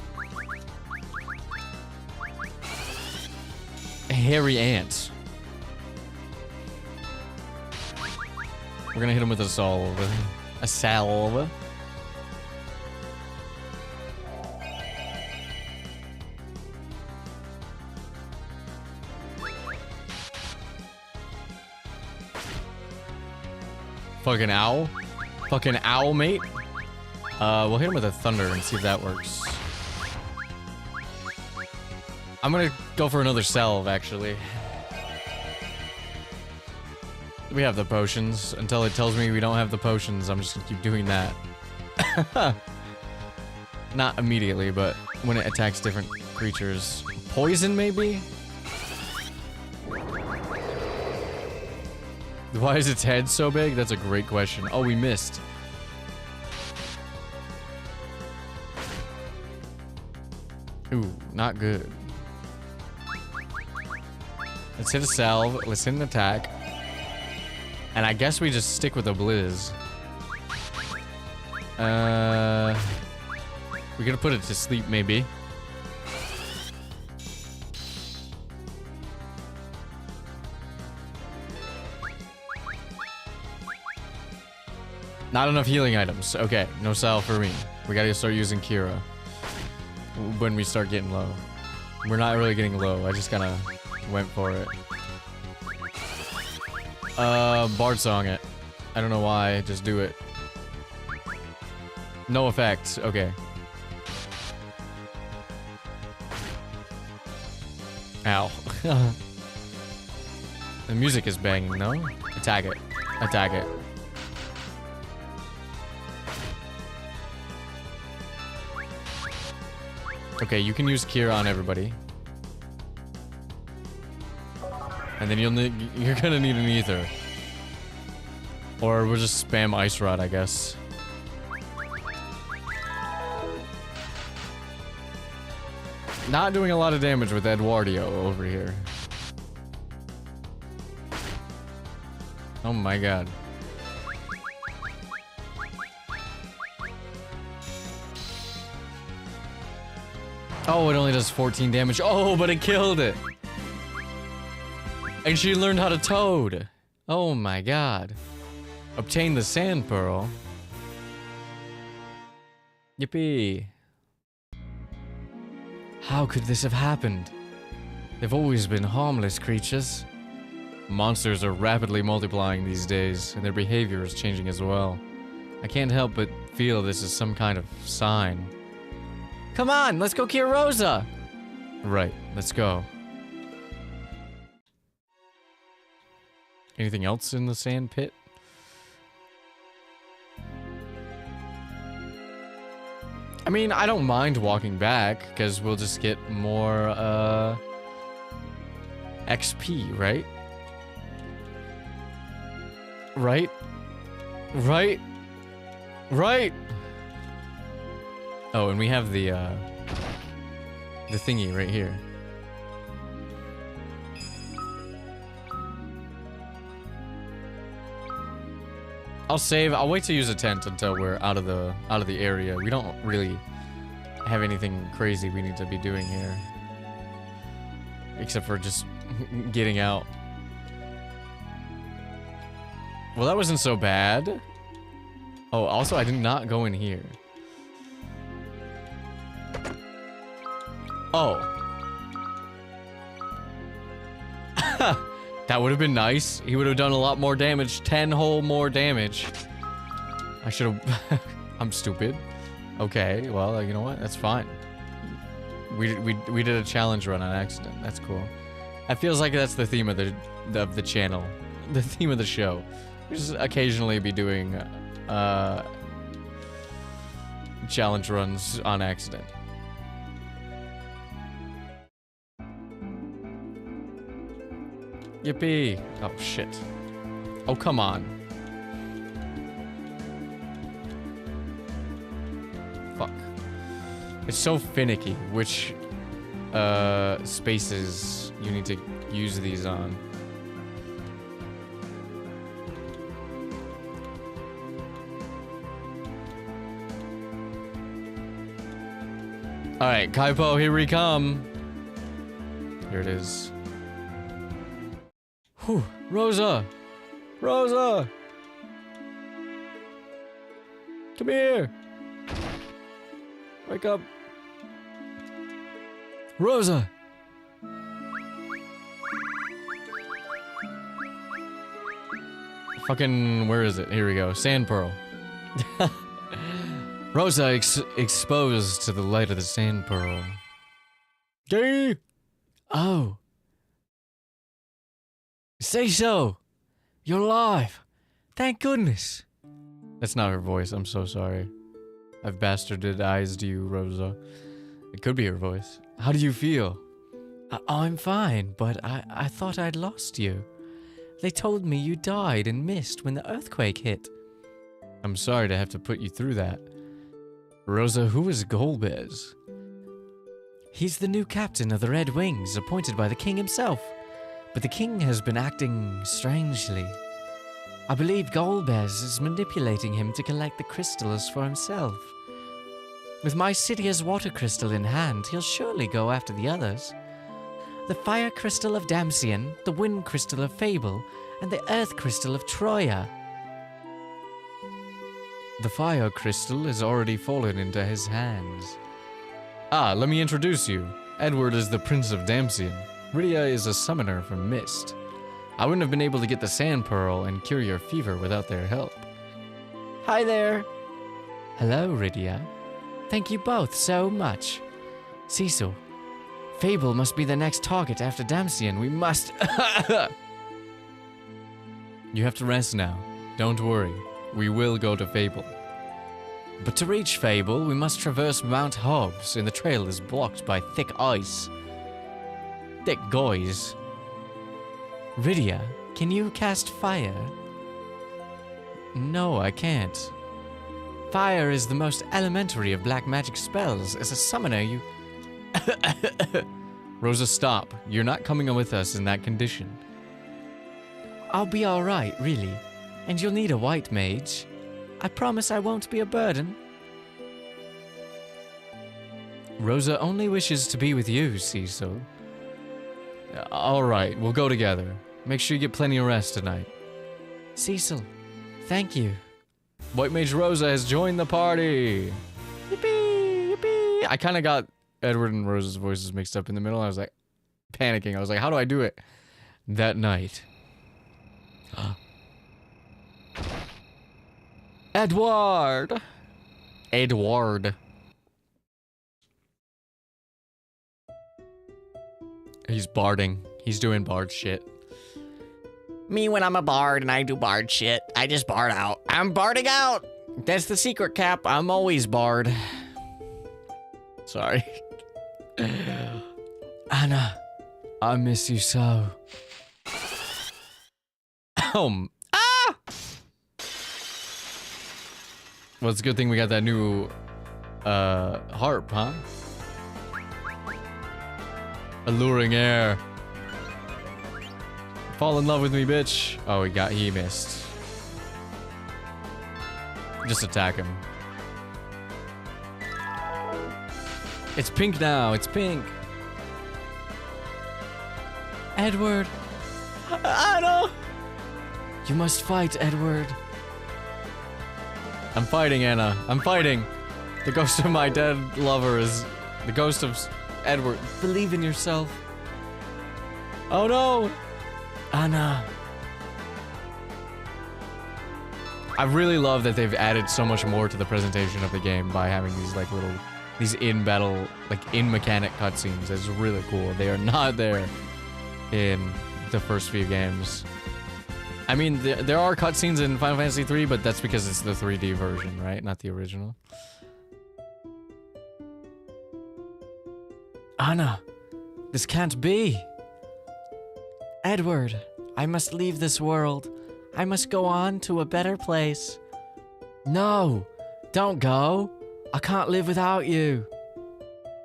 hairy ant. We're gonna hit him with a salve. A salve. Fucking owl. Fucking owl, mate. We'll hit him with a thunder and see if that works. I'm gonna go for another salve, actually. We have the potions. Until it tells me we don't have the potions, I'm just gonna keep doing that. Not immediately, but when it attacks different creatures. Poison, maybe? Why is its head so big? That's a great question. Oh, we missed. Ooh, not good. Let's hit a salve. Let's hit an attack. And I guess we just stick with a blizz. We're gonna put it to sleep, maybe. Not enough healing items. Okay, no salve for me. We gotta start using Kira when we start getting low. We're not really getting low. I just kind of went for it. Bard song it. I don't know why. Just do it. No effect. Okay. Ow. The music is banging, no? Attack it. Attack it. Okay, you can use Kira on everybody. And then you're gonna need an ether. Or we'll just spam Ice Rod, I guess. Not doing a lot of damage with Eduardio over here. Oh my god. Oh, it only does 14 damage. Oh, but it killed it. And she learned how to toad. Oh my god. Obtain the sand pearl. Yippee. How could this have happened? They've always been harmless creatures. Monsters are rapidly multiplying these days, and their behavior is changing as well. I can't help but feel this is some kind of sign. Come on, let's go cure Rosa! Right, let's go. Anything else in the sand pit? I mean, I don't mind walking back, because we'll just get more, XP, right? Right? Right? Right! Oh, and we have the thingy right here. I'll save. I'll wait to use a tent until we're out of the area. We don't really have anything crazy we need to be doing here, except for just getting out. Well, that wasn't so bad. Oh, also, I did not go in here. Oh. That would have been nice. He would have done a lot more damage. 10 whole more damage. I should have... I'm stupid. Okay, well, you know what? That's fine. We did a challenge run on accident. That's cool. It feels like that's the theme of the channel. The theme of the show. We just occasionally be doing challenge runs on accident. Yippee! Oh shit. Oh come on. Fuck. It's so finicky which spaces you need to use these on. Alright, Kaipo, here we come. Here it is. Whew, Rosa! Rosa! Come here! Wake up! Rosa! Fucking, where is it? Here we go. Sand pearl. Rosa exposed to the light of the sand pearl. Gay! Oh. Say so. You're alive. Thank goodness. That's not her voice. I'm so sorry. I've bastardized you, Rosa. It could be her voice. How do you feel? I'm fine, but I thought I'd lost you. They told me you died in mist when the earthquake hit. I'm sorry to have to put you through that. Rosa, who is Golbez? He's the new captain of the Red Wings, appointed by the king himself. But the king has been acting strangely. I believe Golbez is manipulating him to collect the crystals for himself. With my Cydia's water crystal in hand, he'll surely go after the others. The fire crystal of Damcian, the wind crystal of Fable, and the earth crystal of Troya. The fire crystal has already fallen into his hands. Ah, let me introduce you. Edward is the Prince of Damcian. Rydia is a summoner from Mist. I wouldn't have been able to get the sand pearl and cure your fever without their help. Hi there. Hello, Rydia. Thank you both so much. Cecil, Fable must be the next target after Damcian. We must... You have to rest now. Don't worry. We will go to Fable. But to reach Fable, we must traverse Mount Hobbs, and the trail is blocked by thick ice. Thick guys. Rydia, can you cast fire? No, I can't. Fire is the most elementary of black magic spells. As a summoner, you... Rosa, stop. You're not coming with us in that condition. I'll be alright, really. And you'll need a white mage. I promise I won't be a burden. Rosa only wishes to be with you, Cecil. Alright, we'll go together. Make sure you get plenty of rest tonight. Cecil, thank you. White Mage Rosa has joined the party. Yippee, yippee. I kind of got Edward and Rosa's voices mixed up in the middle. I was like panicking. I was like, how do I do it? That night. Edward. Edward. He's barding. He's doing bard shit. Me when I'm a bard and I do bard shit, I just bard out. I'm barding out! That's the secret, Cap. I'm always bard. Sorry. Anna, I miss you so. Ah! Well, it's a good thing we got that new harp, huh? Alluring air. Fall in love with me, bitch. Oh, he missed. Just attack him. It's pink now, it's pink. Edward. Anna. You must fight, Edward. I'm fighting, Anna. I'm fighting. The ghost of my dead lover is the ghost of Edward. Believe in yourself. Oh no. Anna. I really love that they've added so much more to the presentation of the game by having these like these in-battle, like in-mechanic cutscenes. It's really cool. They are not there in the first few games. I mean, there are cutscenes in Final Fantasy III, but that's because it's the 3D version, right? Not the original. Anna, this can't be. Edward, I must leave this world. I must go on to a better place. No, don't go. I can't live without you.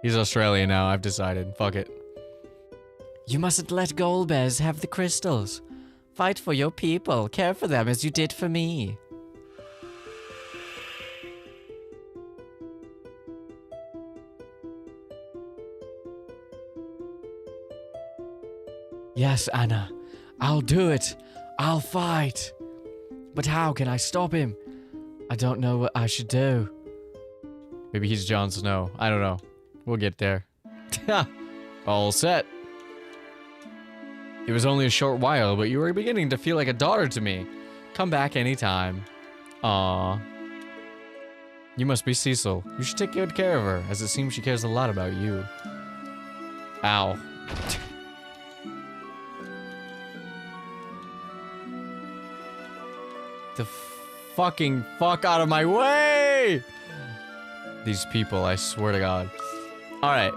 He's Australian now, I've decided. Fuck it. You mustn't let Golbez have the crystals. Fight for your people. Care for them as you did for me. Yes, Anna. I'll do it. I'll fight. But how can I stop him? I don't know what I should do. Maybe he's Jon Snow. I don't know. We'll get there. All set. It was only a short while, but you were beginning to feel like a daughter to me. Come back anytime. Aww. You must be Cecil. You should take good care of her, as it seems she cares a lot about you. Ow. The fucking fuck out of my way! These people, I swear to God. Alright,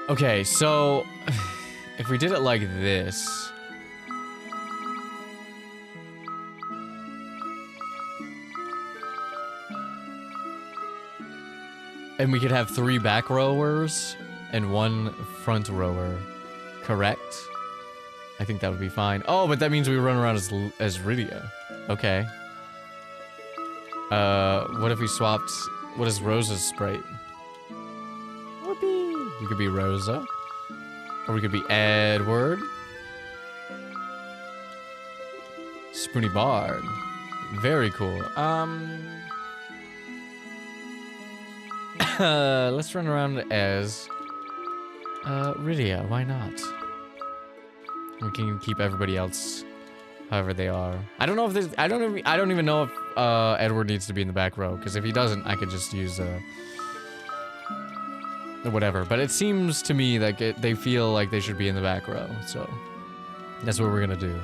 okay, so if we did it like this, and we could have 3 back rowers and 1 front rower, correct? I think that would be fine. Oh, but that means we run around as Rydia. Okay. What if we swapped? What is Rosa's sprite? Whoopee. You could be Rosa, or we could be Edward. Spoony Bard. Very cool. Let's run around as Rydia. Why not? We can keep everybody else however they are. I don't know if there's. I don't even know if Edward needs to be in the back row, because if he doesn't, I could just use whatever. But it seems to me like they feel like they should be in the back row, so that's what we're gonna do.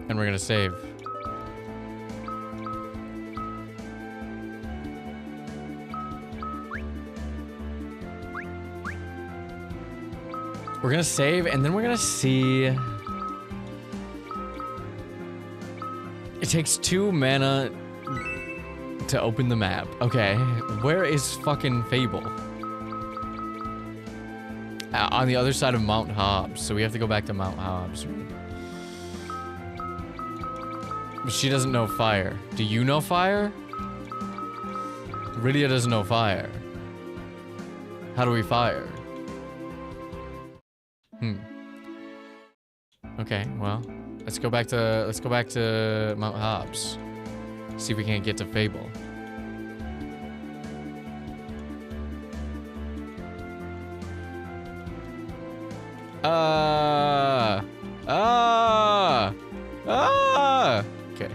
And we're gonna save. We're gonna save, and then we're gonna see. It takes 2 mana to open the map. Okay, where is fucking Fable? On the other side of Mount Hobbs, so we have to go back to Mount Hobbs. But she doesn't know fire. Do you know fire? Rydia doesn't know fire. How do we fire? Okay, well, let's go back to Mount Hobbs. See if we can't get to Fable. Okay.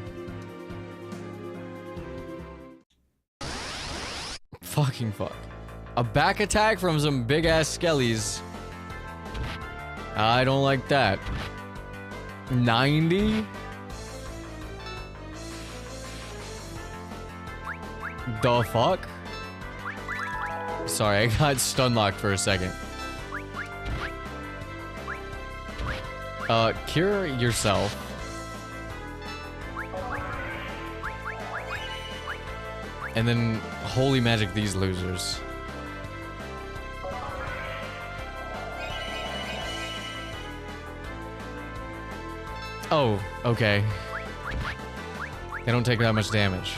Fucking fuck. A back attack from some big ass skellies. I don't like that. 90? The fuck? Sorry, I got stun locked for a second. Cure yourself. And then holy magic these losers. Oh, okay. They don't take that much damage.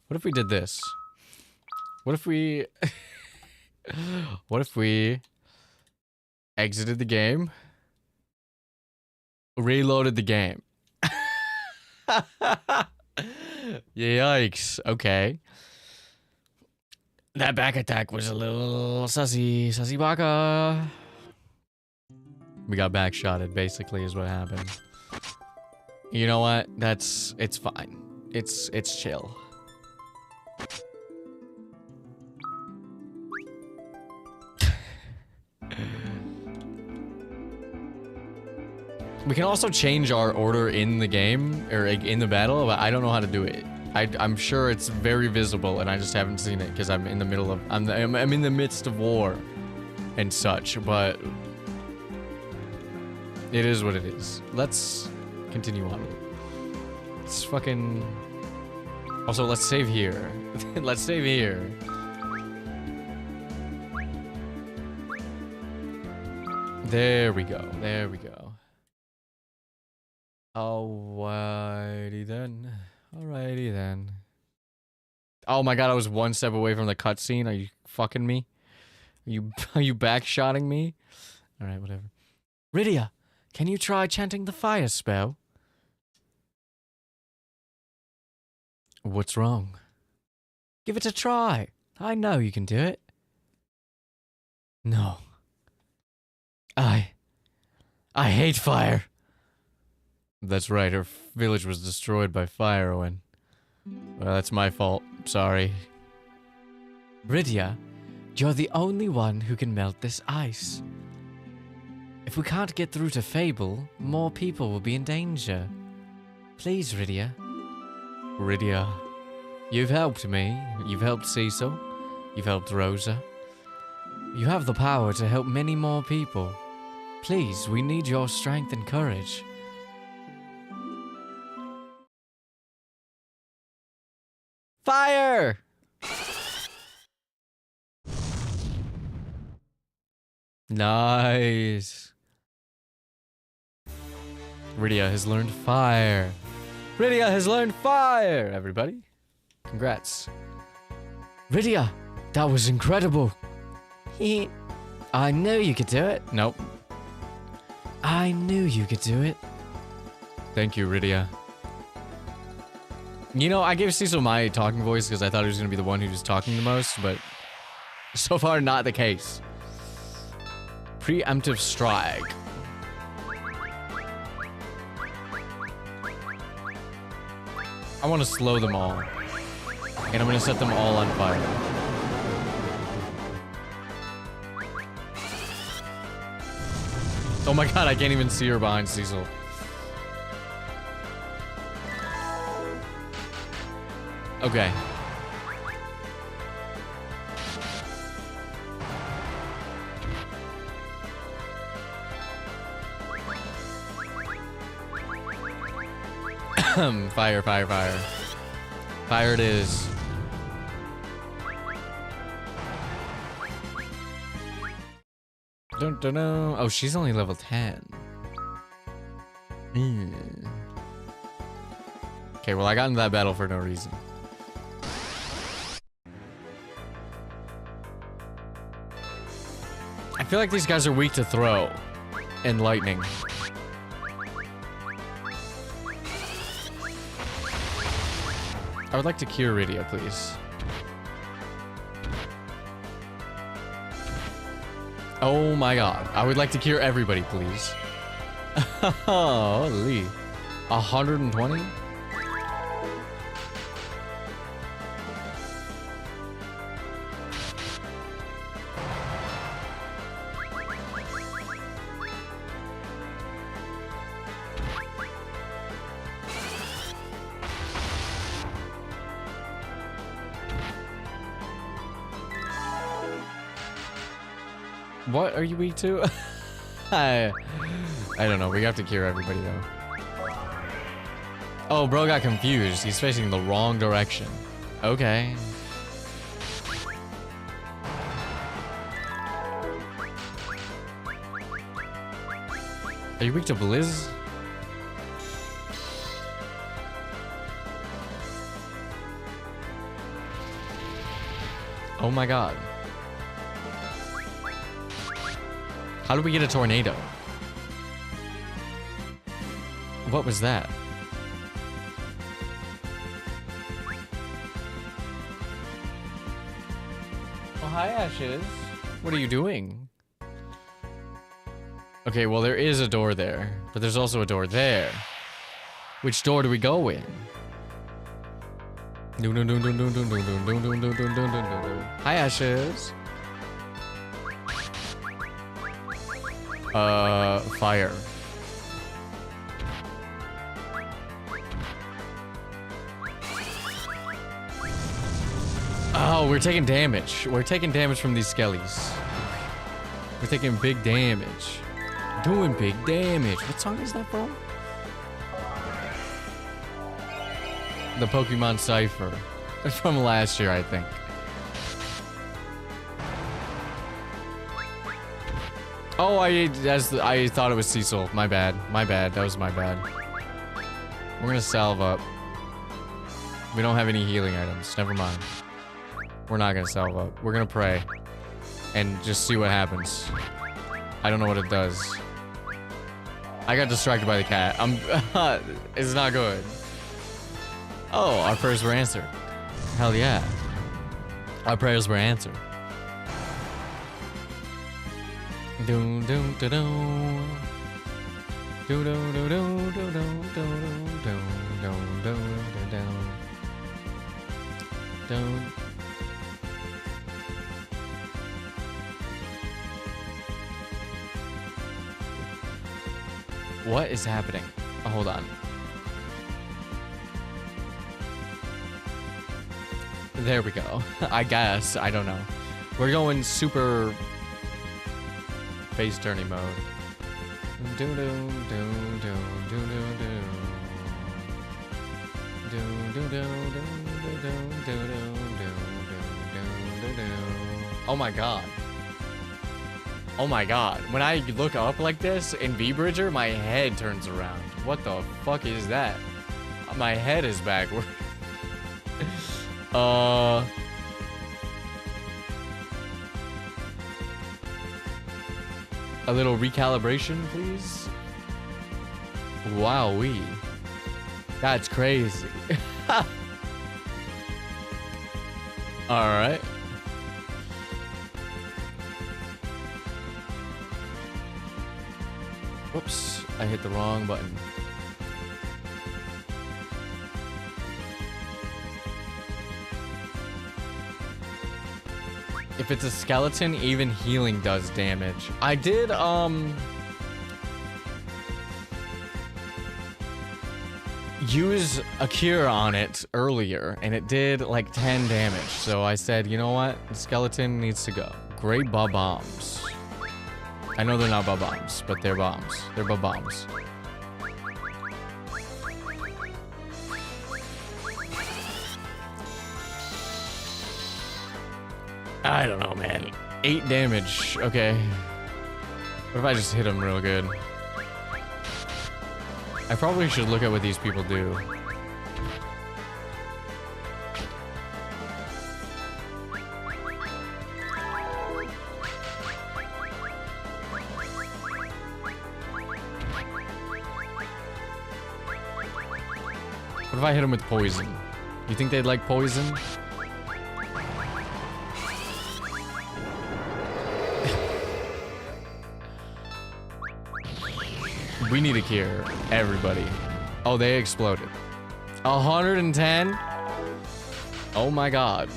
What if we did this? What if we... what if we... exited the game? Reloaded the game. Yikes. Okay. That back attack was a little sussy. Sussy baka. We got backshotted, basically, is what happened. You know what? It's fine. It's chill. We can also change our order in the game, or in the battle, but I don't know how to do it. I'm sure it's very visible, and I just haven't seen it, because I'm in the middle of... I'm in the midst of war and such, but... it is what it is. Let's continue on. Let's fucking... Also, let's save here. Let's save here. There we go. There we go. Alrighty then. Alrighty then. Oh my god, I was one step away from the cutscene. Are you fucking me? Are you backshotting me? Alright, whatever. Rydia, can you try chanting the fire spell? What's wrong? Give it a try. I know you can do it. No. I hate fire. That's right, her village was destroyed by fire, Owen. Well, that's my fault. Sorry. Rydia, you're the only one who can melt this ice. If we can't get through to Fable, more people will be in danger. Please, Rydia. Rydia, you've helped me. You've helped Cecil. You've helped Rosa. You have the power to help many more people. Please, we need your strength and courage. Fire! Nice. Rydia has learned fire. Rydia has learned fire, everybody. Congrats. Rydia, that was incredible. I knew you could do it. Nope. I knew you could do it. Thank you, Rydia. You know, I gave Cecil my talking voice because I thought he was going to be the one who was talking the most, but so far not the case. Preemptive strike. I want to slow them all. And I'm going to set them all on fire. Oh my god, I can't even see her behind Cecil. Okay. Fire, fire, fire. Fire it is. Dun, dun, dun. Oh, she's only level 10. Okay, well, I got into that battle for no reason. I feel like these guys are weak to throw and lightning. I would like to cure radio, please. Oh my god. I would like to cure everybody, please. Holy. 120? What are you weak to? I don't know. We have to cure everybody though. Oh, bro got confused. He's facing the wrong direction. Okay. Are you weak to Blizz? Oh my god. How do we get a tornado? What was that? Oh, hi, Ashes. What are you doing? Okay, well, there is a door there, but there's also a door there. Which door do we go in? Hi, Ashes. Fire. Oh, we're taking damage. We're taking damage from these skellies. We're taking big damage. Doing big damage. What song is that from? The Pokemon Cypher. It's from last year, I think. Oh, I thought it was Cecil. My bad. My bad. That was my bad. We're gonna salve up. We don't have any healing items. Never mind. We're not gonna salve up. We're gonna pray. And just see what happens. I don't know what it does. I got distracted by the cat. It's not good. Oh, our prayers were answered. Hell yeah. Our prayers were answered. Do do do do. Do do do do do do do do do do do. What is happening? Oh, hold on. There we go. I guess. I don't know. We're going super face turning mode. Do do do do do do do. Do do do do do do do do do. Oh my god. Oh my god. When I look up like this in V-Bridger, my head turns around. What the fuck is that? My head is backward. A little recalibration, please. Wowee. That's crazy. Alright. Whoops, I hit the wrong button. If it's a skeleton, even healing does damage. I did use a cure on it earlier, and it did like 10 damage. So I said, you know what? The skeleton needs to go. Great bombs. I know they're not bombs, but they're bombs. They're bombs. I don't know, man. 8 damage. Okay. What if I just hit him real good? I probably should look at what these people do. What if I hit him with poison? You think they'd like poison? We need a cure. Everybody. Oh, they exploded. 110? Oh my god.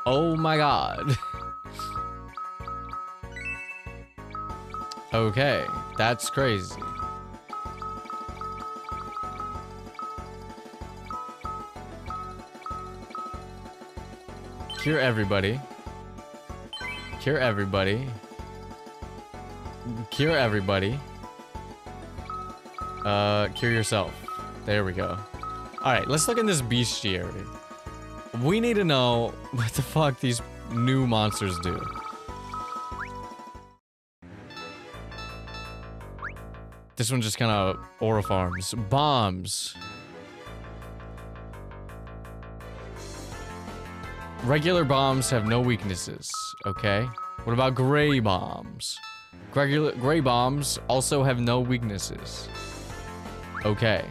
Oh my god. Okay, that's crazy. Cure everybody. Cure everybody. Cure everybody. Cure yourself. There we go. Alright, let's look in this bestiary. We need to know what the fuck these new monsters do. This one just kind of aura farms. Bombs. Regular bombs have no weaknesses, okay? What about gray bombs? Gray bombs also have no weaknesses. Okay.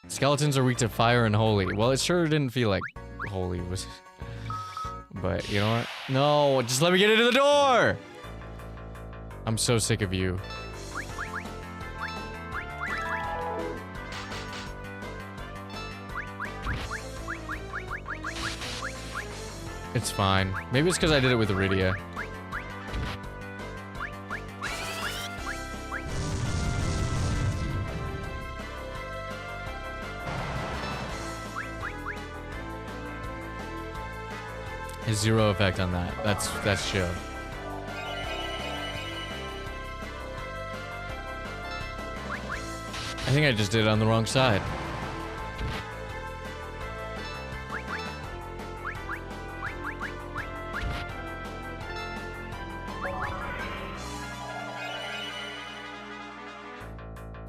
Skeletons are weak to fire and holy. Well, it sure didn't feel like holy was... But, you know what? No, just let me get into the door! I'm so sick of you. It's fine. Maybe it's because I did it with Iridia. Has zero effect on that. That's chill. I think I just did it on the wrong side.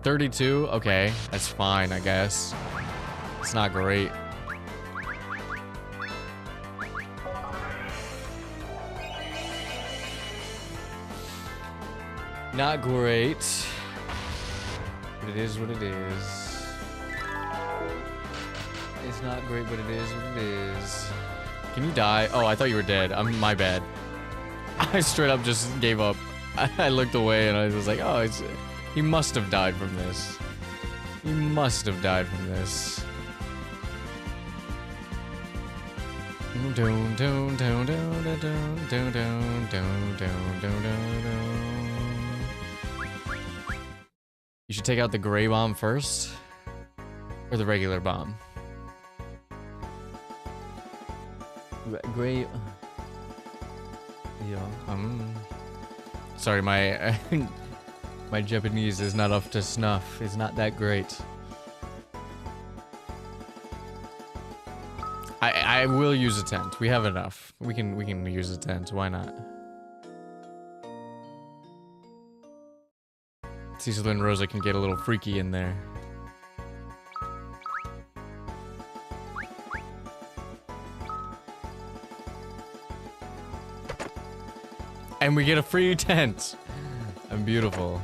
$32? Okay, that's fine, I guess. It's not great. Not great. But it is what it is. It's not great, but it is what it is. Can you die? Oh, I thought you were dead. My bad. I straight up just gave up. I looked away and I was like, oh, he must have died from this. He must have died from this. You should take out the gray bomb first, or the regular bomb. Gray. Yeah. Sorry, my my Japanese is not up to snuff. It's not that great. I will use a tent. We have enough. We can use a tent. Why not? Cecil and Rosa can get a little freaky in there. And we get a free tent. And beautiful.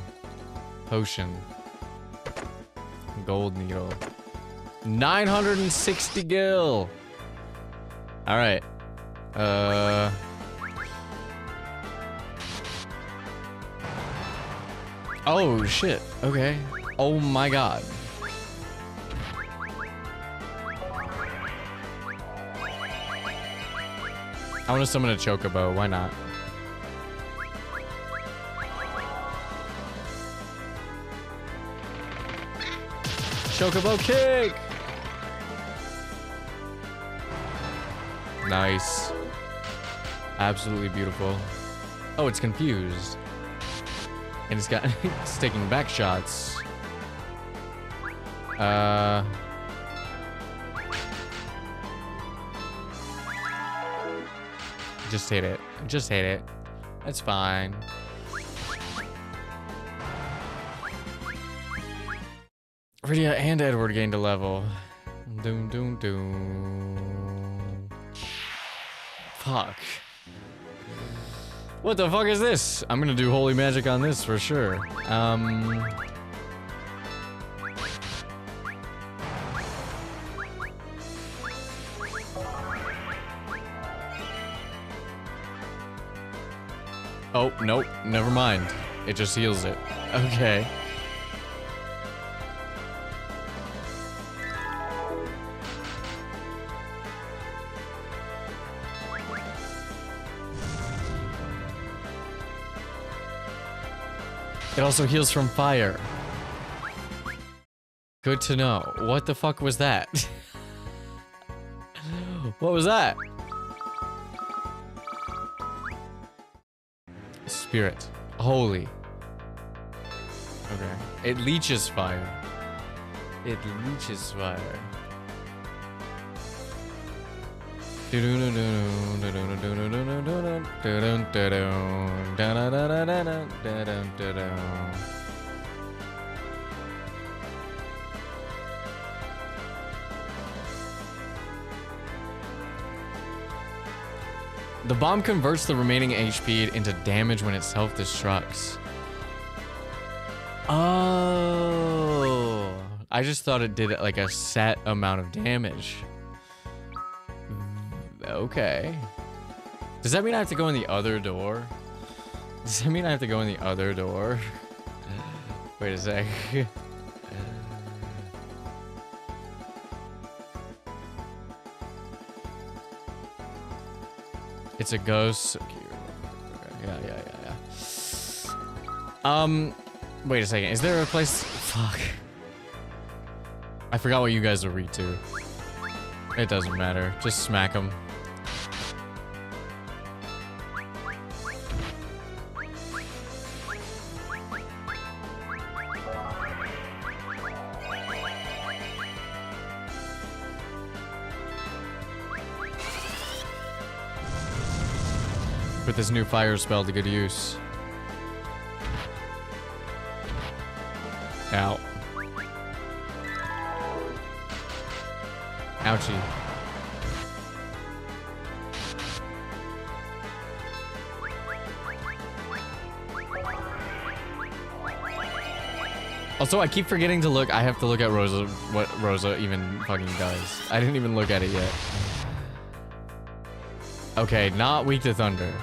Potion. Gold needle. 960 gil. All right. Oh shit. Okay. Oh my god. I want to summon a chocobo. Why not? Chocobo kick! Nice. Absolutely beautiful. Oh, it's confused. And it's got it's taking back shots. Just hit it. Just hit it. That's fine. Rydia and Edward gained a level. Doom, doom, doom. Fuck. What the fuck is this? I'm gonna do holy magic on this for sure. Oh, nope. Never mind. It just heals it. Okay. It also heals from fire. Good to know. What the fuck was that? What was that? Spirit. Holy. Okay. It leeches fire. It leeches fire. The bomb converts the remaining HP into damage when it self-destructs. Oh. I just thought it did like a set amount of damage. Okay. Does that mean I have to go in the other door? Does that mean I have to go in the other door? Wait a sec. It's a ghost. Yeah. Wait a second. Is there a place? Fuck. I forgot what you guys will read to. It doesn't matter. Just smack them. Put this new fire spell to good use. Ow. Ouchie. Also, I keep forgetting to look. I have to look at Rosa, what Rosa even fucking does. I didn't even look at it yet. Okay, not weak to thunder.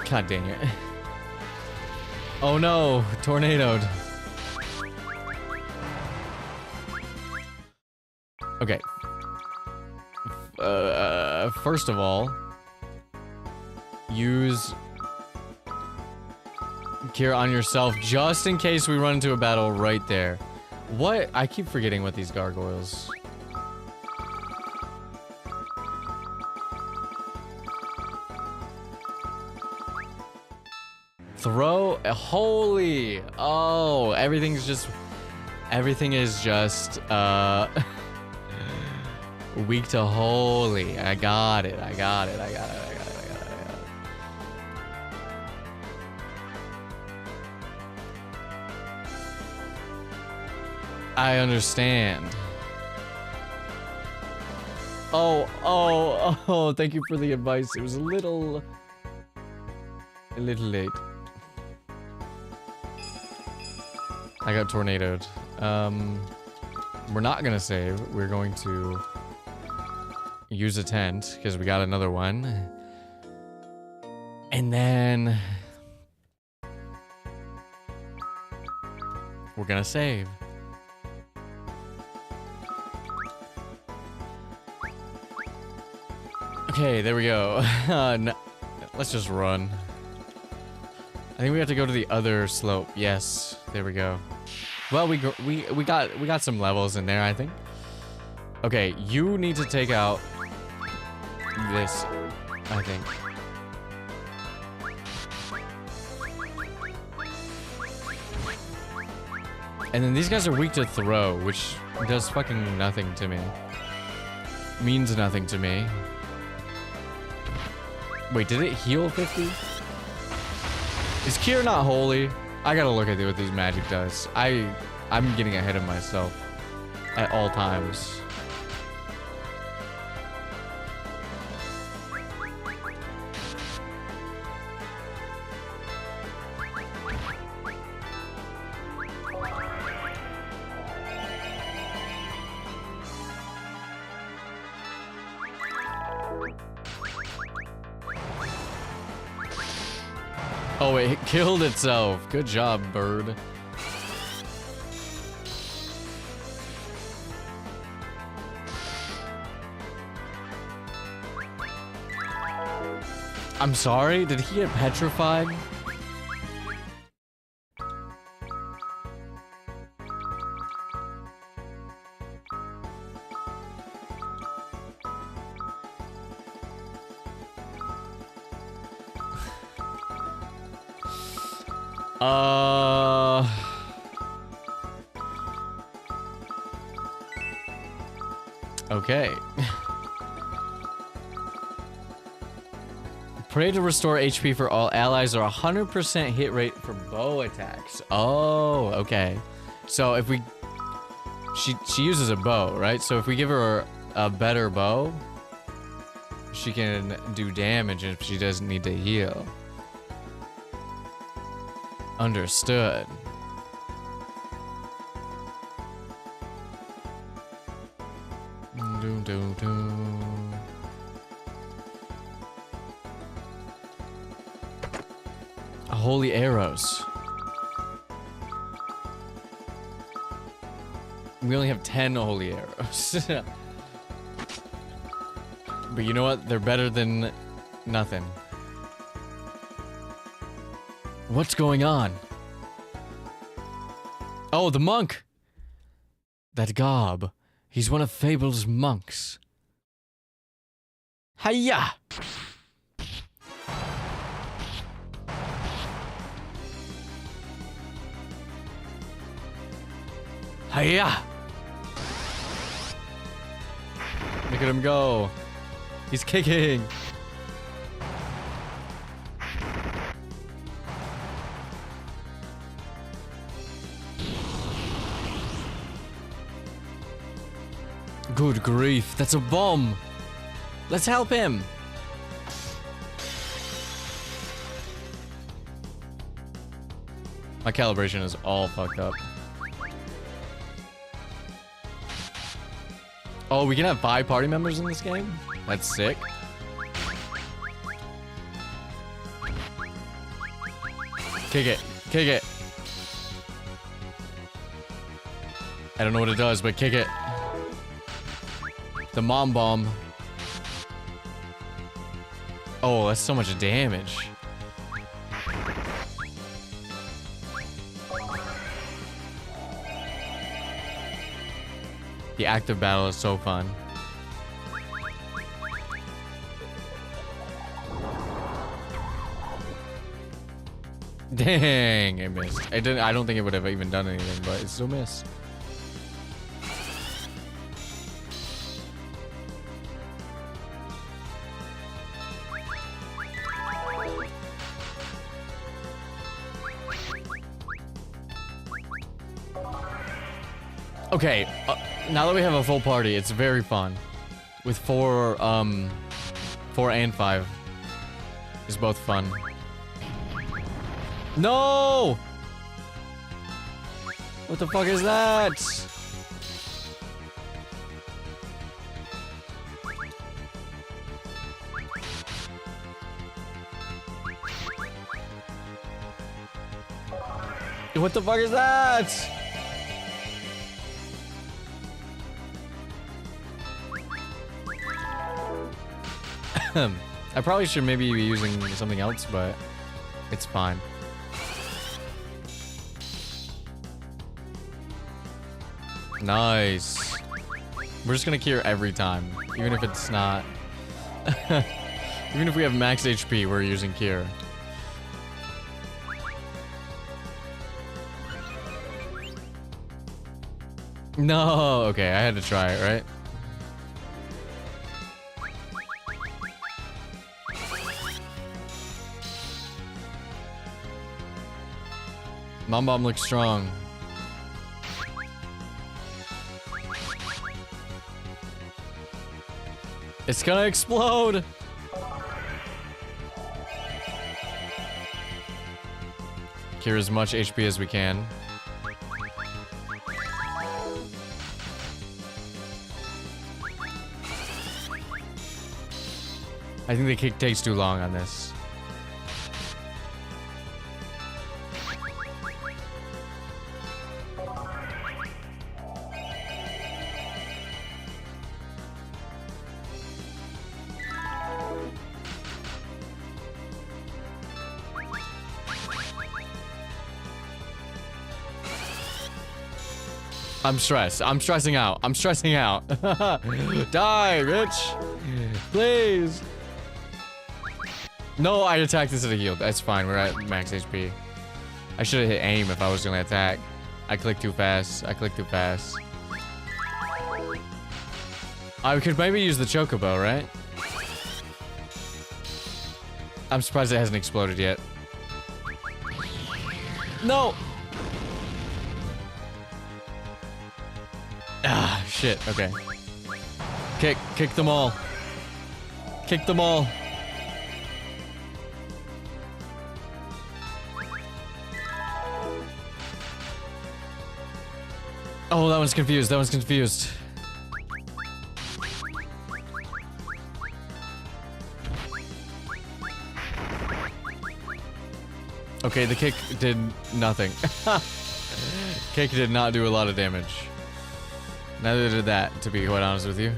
God dang it. Oh no, tornadoed. Okay. First of all, use cure on yourself just in case we run into a battle right there. What? I keep forgetting what these gargoyles. Throw, holy, oh, everything is just weak to holy. I got it. I understand. Oh, thank you for the advice. It was a little late. I got tornadoed. we're not gonna save. We're going to use a tent because we got another one. And then we're gonna save. Okay, there we go. No, let's just run. I think we have to go to the other slope. Yes, there we go. Well, we got some levels in there, I think. Okay, you need to take out this, I think. And then these guys are weak to throw, which does fucking nothing to me. Means nothing to me. Wait, did it heal 50? Is Cure not holy? I gotta look at what these magic does. I'm getting ahead of myself at all times. Oh, it killed itself. Good job, bird. I'm sorry, did he get petrified? Okay. Pray to restore HP for all allies or 100% hit rate for bow attacks. Oh, okay. So if we... She uses a bow, right? So if we give her a better bow, she can do damage if she doesn't need to heal. Understood. Holy arrows. We only have 10 holy arrows. But you know what? They're better than nothing. What's going on? Oh, the monk! That Garb. He's one of Fable's monks. Hiya! Hiya! Look at him go. He's kicking. Good grief, that's a bomb. Let's help him. My calibration is all fucked up. Oh, we can have 5 party members in this game? That's sick. Kick it. Kick it. I don't know what it does, but kick it. The mom bomb. Oh, that's so much damage. The active battle is so fun. Dang, it missed. I don't think it would have even done anything, but it still missed. Okay, now that we have a full party, it's very fun. With 4 and 5 is both fun. No! What the fuck is that? What the fuck is that? I probably should maybe be using something else, but it's fine. Nice. We're just gonna cure every time, even if it's not. Even if we have max HP, we're using cure. No, okay, I had to try it, right? Mom Bomb looks strong. It's gonna explode! Cure as much HP as we can. I think the kick takes too long on this. I'm stressed. I'm stressing out. I'm stressing out. Die, Rich. Please. No, I attacked instead of healed. That's fine. We're at max HP. I should have hit aim if I was going to attack. I clicked too fast. I clicked too fast. I could maybe use the chocobo, right? I'm surprised it hasn't exploded yet. No! Ah, shit. Okay. Kick them all. Kick them all. Oh, that one's confused. That one's confused. Okay, the kick did nothing. Kick did not do a lot of damage. Neither did that, to be quite honest with you.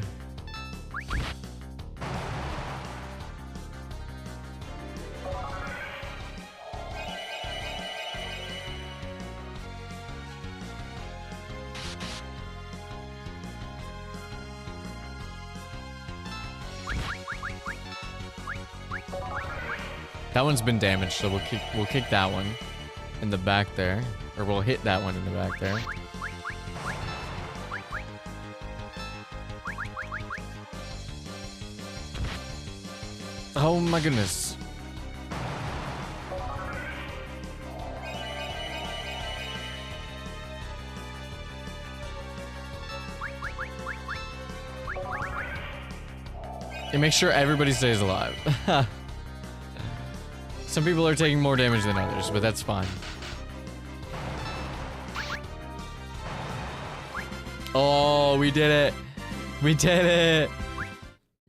That one's been damaged, so we'll kick that one in the back there, or we'll hit that one in the back there. Oh my goodness. And make sure everybody stays alive. Some people are taking more damage than others, but that's fine. Oh, we did it. We did it.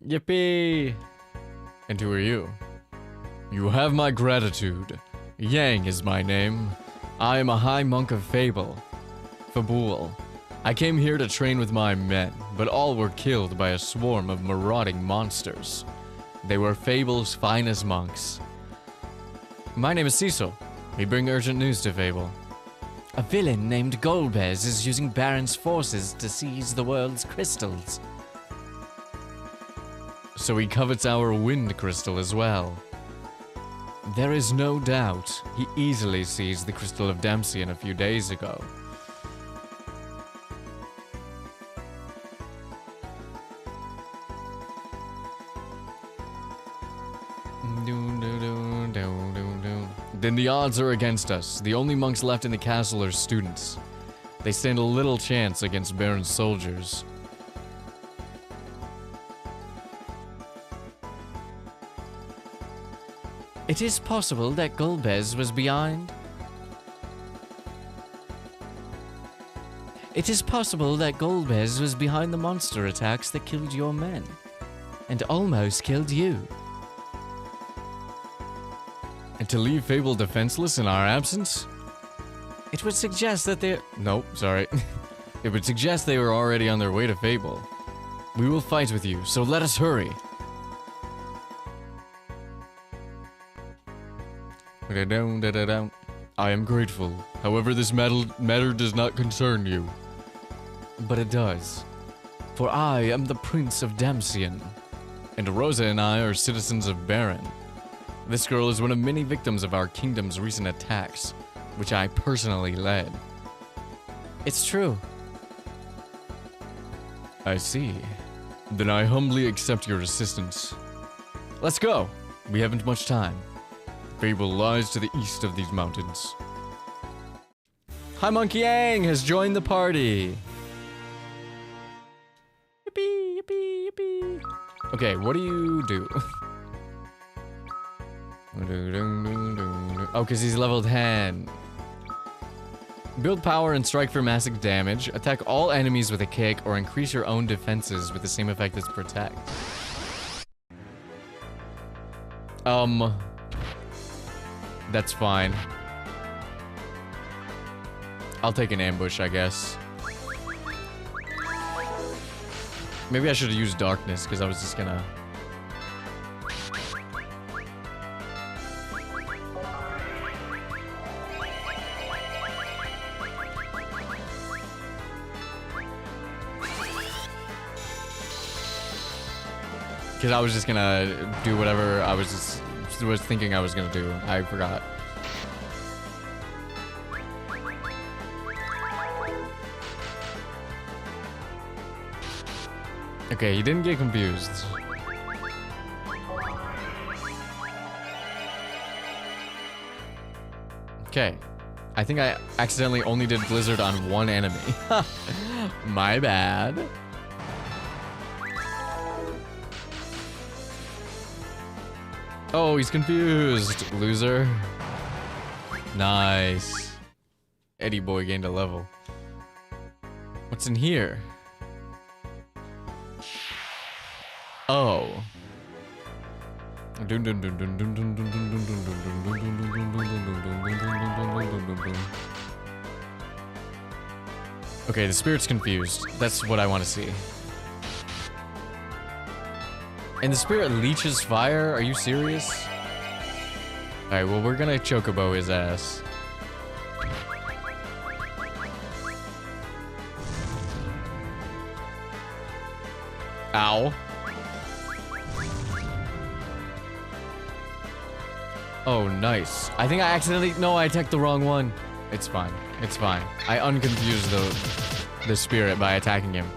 Yippee. And who are you? You have my gratitude. Yang is my name. I am a high monk of Fable. Fabul. I came here to train with my men, but all were killed by a swarm of marauding monsters. They were Fable's finest monks. My name is Cecil. We bring urgent news to Fable. A villain named Golbez is using Baron's forces to seize the world's crystals. So he covets our wind crystal as well. There is no doubt he easily seized the Crystal of Dempsey a few days ago. Then the odds are against us. The only monks left in the castle are students. They stand a little chance against Baron's soldiers. It is possible that Golbez was behind. It is possible that Golbez was behind the monster attacks that killed your men, and almost killed you. And to leave Fable defenseless in our absence? It which would suggest that they... Nope, sorry. It would suggest they were already on their way to Fable. We will fight with you, so let us hurry. I am grateful. However, this matter does not concern you. But it does. For I am the Prince of Damsian, and Rosa and I are citizens of Baron. This girl is one of many victims of our kingdom's recent attacks, which I personally led. It's true. I see. Then I humbly accept your assistance. Let's go. We haven't much time. Fable lies to the east of these mountains. Hi Monkey Yang has joined the party. Yippee, yippee, yippee. Okay, what do you do? Oh, because he's level 10. Build power and strike for massive damage. Attack all enemies with a kick or increase your own defenses with the same effect as protect. That's fine. I'll take an ambush, I guess. Maybe I should have used darkness because I was just gonna... Because I was just gonna do whatever I was thinking I was gonna do. I forgot. Okay, he didn't get confused. Okay. I think I accidentally only did Blizzard on one enemy. My bad. Oh, he's confused, loser. Nice. Eddie boy gained a level. What's in here? Oh. Okay, the spirit's confused. That's what I want to see. And the spirit leeches fire? Are you serious? Alright, well, we're gonna chocobo his ass. Ow. Oh, nice. I think I accidentally... No, I attacked the wrong one. It's fine. It's fine. I unconfused the spirit by attacking him.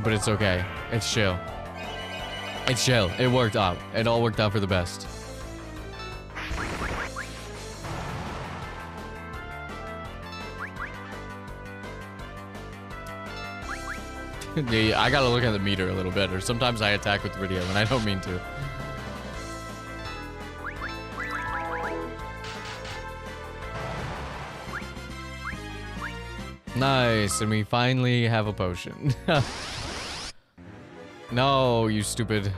But it's okay. It's chill. It's chill. It worked out. It all worked out for the best. Yeah, I gotta look at the meter a little better. Sometimes I attack with radio and I don't mean to. Nice, and we finally have a potion. No, you stupid.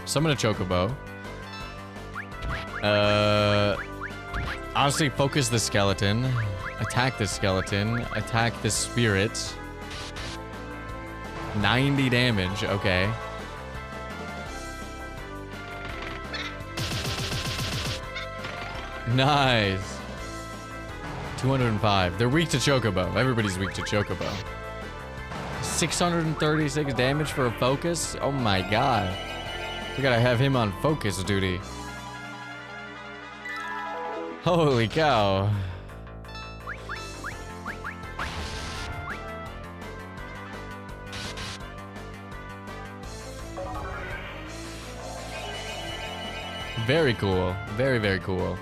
Summon a chocobo. Honestly, focus the skeleton. Attack the skeleton. Attack the spirit. 90 damage, okay. Nice. 205. They're weak to chocobo. Everybody's weak to chocobo. 636 damage for a focus? Oh my god. We gotta have him on focus duty. Holy cow. Very cool. Very, very cool.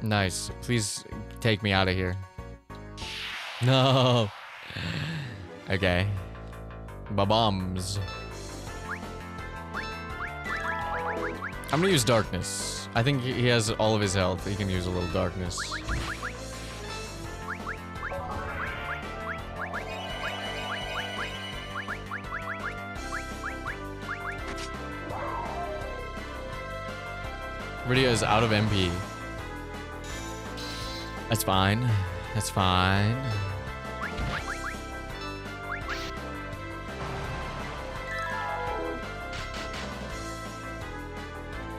Nice. Please take me out of here. No. Okay. Ba-bombs. I'm gonna use darkness. I think he has all of his health. He can use a little darkness. Rydia is out of MP. That's fine. That's fine.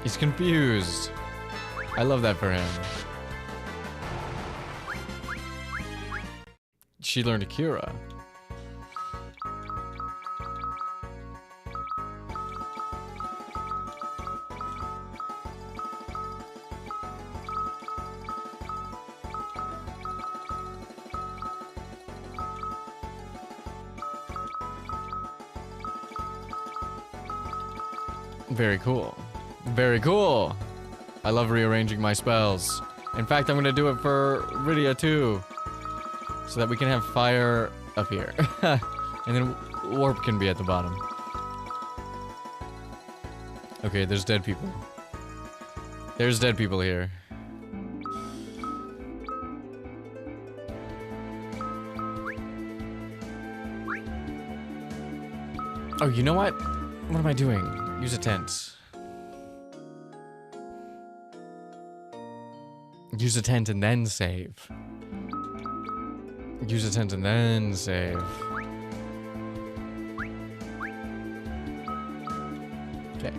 He's confused. I love that for him. She learned Akira. Very cool. Very cool. I love rearranging my spells. In fact, I'm gonna do it for Rydia too. So that we can have fire up here. And then warp can be at the bottom. Okay, there's dead people. There's dead people here. Oh, you know what? What am I doing? Use a tent. Use a tent and then save. Use a tent and then save. Okay.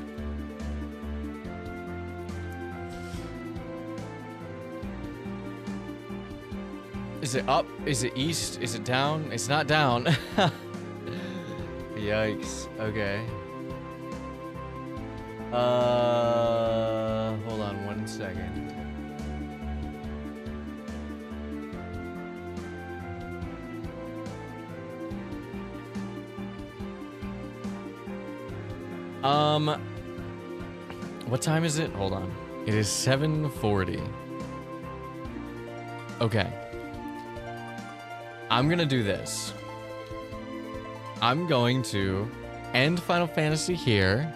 Is it up? Is it east? Is it down? It's not down. Yikes. Okay. Hold on 1 second. What time is it? Hold on. It is 7:40. Okay. I'm gonna do this. I'm going to end Final Fantasy here.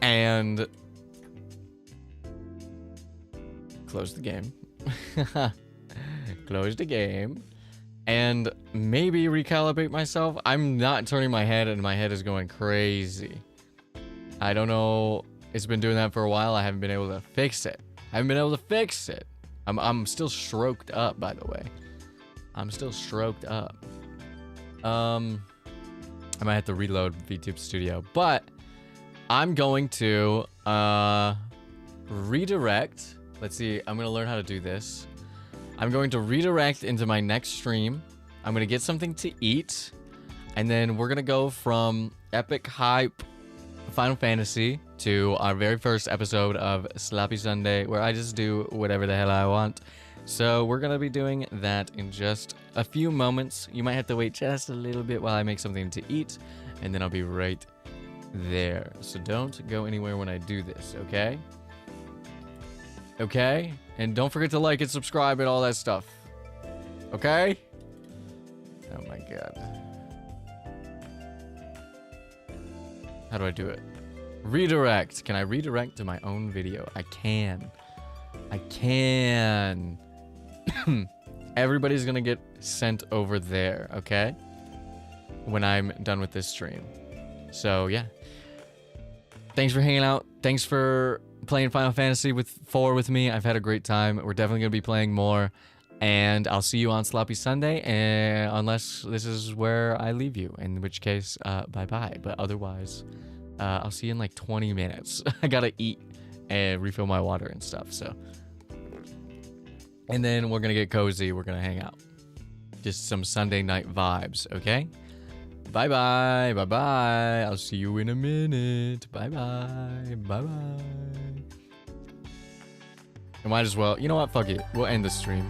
And close the game. Close the game. And maybe recalibrate myself. I'm not turning my head and my head is going crazy. I don't know. It's been doing that for a while. I haven't been able to fix it. I'm still stroked up, by the way. I'm still stroked up. I might have to reload VTube Studio, but I'm going to redirect. Let's see. I'm going to learn how to do this. I'm going to redirect into my next stream. I'm going to get something to eat. And then we're going to go from Epic Hype Final Fantasy to our very first episode of Sloppy Sunday, where I just do whatever the hell I want. So we're going to be doing that in just a few moments. You might have to wait just a little bit while I make something to eat. And then I'll be right there. So don't go anywhere when I do this, okay? Okay? And don't forget to like and subscribe and all that stuff. Okay? Oh my god. How do I do it? Redirect. Can I redirect to my own video? I can. I can. Everybody's gonna get sent over there, okay? When I'm done with this stream. So, yeah. Thanks for hanging out. Thanks for playing Final Fantasy 4 with me. I've had a great time. We're definitely going to be playing more. And I'll see you on Sloppy Sunday, unless this is where I leave you. In which case, bye-bye. But otherwise, I'll see you in like 20 minutes. I got to eat and refill my water and stuff, so. And then we're going to get cozy. We're going to hang out. Just some Sunday night vibes, okay? Bye-bye. Bye-bye. I'll see you in a minute. Bye-bye. Bye-bye. I might as well. You know what? Fuck it. We'll end the stream.